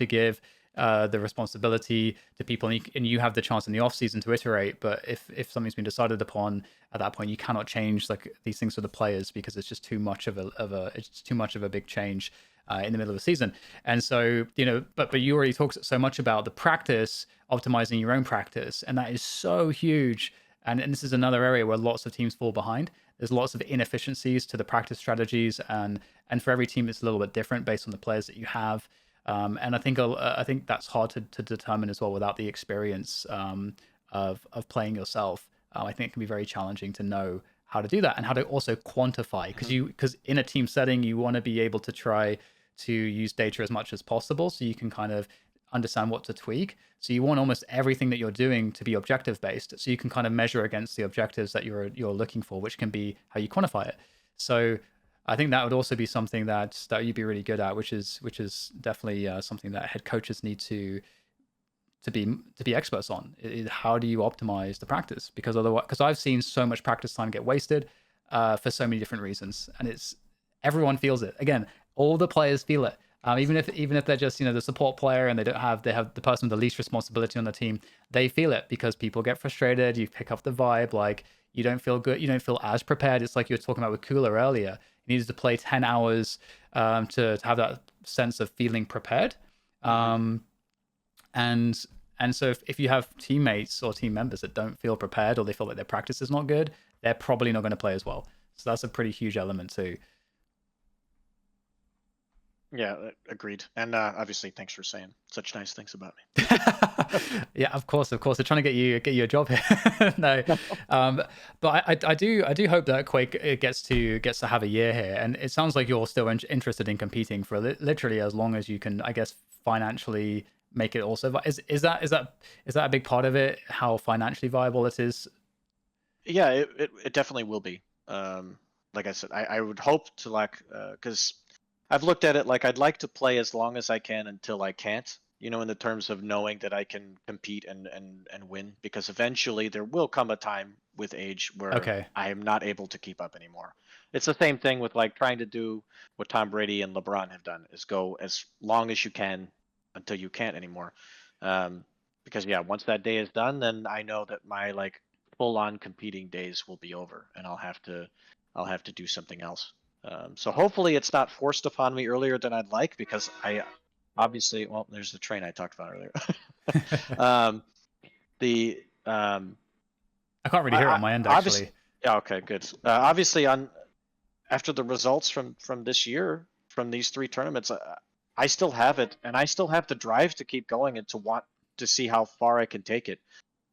give the responsibility to people, and you have the chance in the off season to iterate. But if something's been decided upon at that point, you cannot change like these things for the players, because it's just too much of a big change in the middle of the season. And so, but you already talked so much about the practice, optimizing your own practice, and that is so huge. And this is another area where lots of teams fall behind. There's lots of inefficiencies to the practice strategies, and for every team it's a little bit different based on the players that you have. And I think that's hard to determine as well without the experience of playing yourself. I think it can be very challenging to know how to do that, and how to also quantify, because in a team setting you want to be able to try to use data as much as possible, so you can kind of understand what to tweak. So you want almost everything that you're doing to be objective based, so you can kind of measure against the objectives that you're looking for, which can be how you quantify it. So I think that would also be something that you'd be really good at, which is definitely something that head coaches need to be experts on. How do you optimize the practice? Because I've seen so much practice time get wasted for so many different reasons, and everyone feels it. Again, all the players feel it. Even if they're just the support player and they have the person with the least responsibility on the team, they feel it, because people get frustrated. You pick up the vibe, like you don't feel good, you don't feel as prepared. It's like you were talking about with Cooler earlier. He needed to play 10 hours to have that sense of feeling prepared. And so if you have teammates or team members that don't feel prepared, or they feel like their practice is not good, they're probably not going to play as well. So that's a pretty huge element too. Yeah, agreed. And obviously, thanks for saying such nice things about me. Yeah, of course. They're trying to get you a job here. No, but I do hope that Quake gets to have a year here, and it sounds like you're still interested in competing for literally as long as you can, I guess, financially make it also. Is that a big part of it? How financially viable it is? Yeah, it definitely will be. Like I said, I would hope to, like, because I've looked at it like I'd like to play as long as I can until I can't, in the terms of knowing that I can compete and win, because eventually there will come a time with age where I am not able to keep up anymore. It's the same thing with like trying to do what Tom Brady and LeBron have done, is go as long as you can until you can't anymore. Because yeah, once that day is done, then I know that my like full on competing days will be over, and I'll have to do something else. So hopefully it's not forced upon me earlier than I'd like, because I obviously, well, there's the train I talked about earlier. I can't really hear it on my end, actually. Yeah, okay, good. Obviously, after the results from this year, from these 3 tournaments, I still have it, and I still have the drive to keep going and to want to see how far I can take it.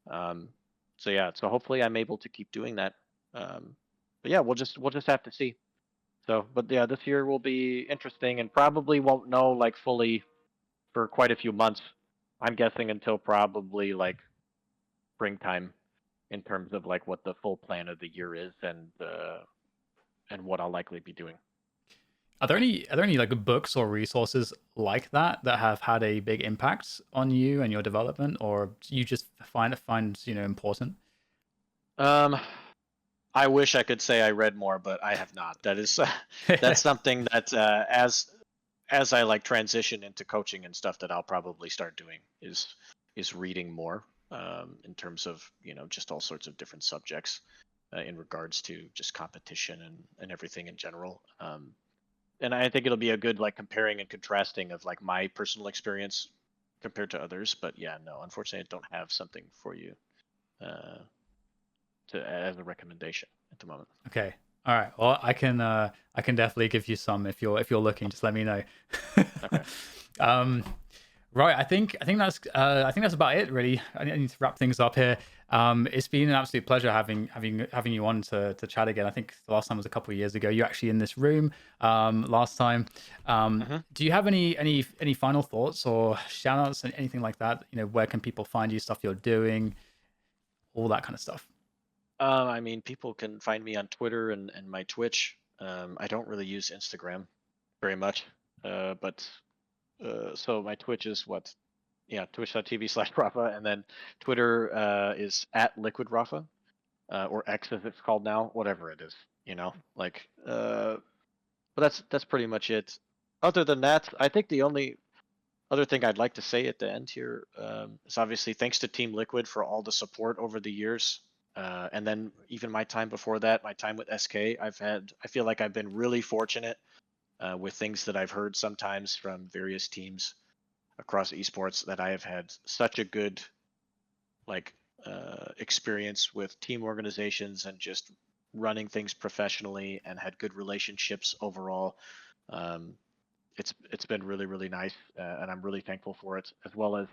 So yeah, so hopefully I'm able to keep doing that. But yeah, we'll just have to see. So, but yeah, this year will be interesting, and probably won't know like fully for quite a few months. I'm guessing until probably like springtime, in terms of like what the full plan of the year is, and what I'll likely be doing. Are there any like books or resources like that have had a big impact on you and your development, or you just find important? I wish I could say I read more, but I have not. That's something that as I like transition into coaching and stuff, that I'll probably start doing is reading more, in terms of just all sorts of different subjects, in regards to just competition and everything in general. And I think it'll be a good like comparing and contrasting of like my personal experience compared to others. But yeah, no, unfortunately, I don't have something for you as a recommendation at the moment. Okay. All right. Well, I can definitely give you some if you're looking. Just let me know. Okay. Right. I think that's about it, really. I need to wrap things up here. It's been an absolute pleasure having you on to chat again. I think the last time was a couple of years ago. You're actually in this room last time. Do you have any final thoughts or shout outs, anything like that? Where can people find you, stuff you're doing, all that kind of stuff? I mean, people can find me on Twitter and my Twitch. I don't really use Instagram very much, but so my Twitch is twitch.tv/Rapha, and then Twitter is @LiquidRapha, or X as it's called now, whatever it is, but that's pretty much it. Other than that, I think the only other thing I'd like to say at the end here is obviously thanks to Team Liquid for all the support over the years. And then even my time before that, my time with SK, I feel like I've been really fortunate with things that I've heard sometimes from various teams across esports, that I have had such a good experience with team organizations and just running things professionally, and had good relationships overall. It's been really, really nice, and I'm really thankful for it, as well as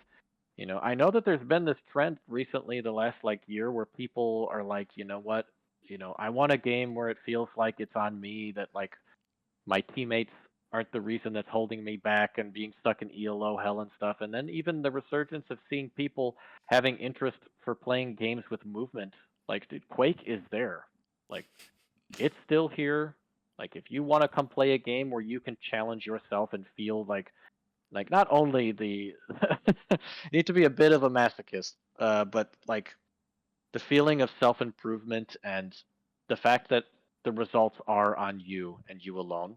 I know that there's been this trend recently, the last year, where people are like, you know what, I want a game where it feels like it's on me, that my teammates aren't the reason that's holding me back and being stuck in ELO hell and stuff. And then even the resurgence of seeing people having interest for playing games with movement. Dude, Quake is there. It's still here. If you want to come play a game where you can challenge yourself and feel like not only the you need to be a bit of a masochist, but the feeling of self-improvement, and the fact that the results are on you and you alone,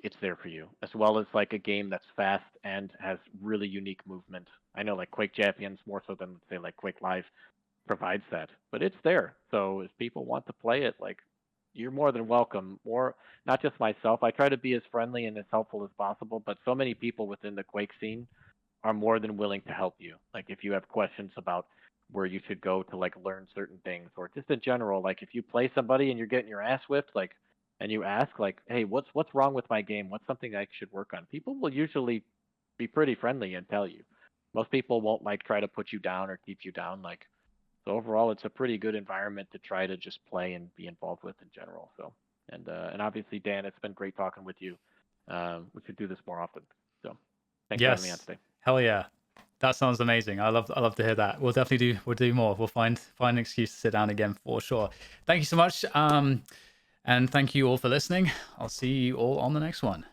it's there for you, as well as a game that's fast and has really unique movement. I know Quake Champions, more so than say Quake Live, provides that, but it's there. So if people want to play it, you're more than welcome. Or not just myself, I try to be as friendly and as helpful as possible, but so many people within the Quake scene are more than willing to help you. If you have questions about where you should go to learn certain things, or just in general, if you play somebody and you're getting your ass whipped, and you ask hey, what's wrong with my game? What's something I should work on? People will usually be pretty friendly and tell you. Most people won't try to put you down or keep you down. So overall, it's a pretty good environment to try to just play and be involved with in general. So, and obviously, Dan, it's been great talking with you. We should do this more often. So, thanks for having me on today. Hell yeah, that sounds amazing. I love to hear that. We'll do more. We'll find an excuse to sit down again for sure. Thank you so much, and thank you all for listening. I'll see you all on the next one.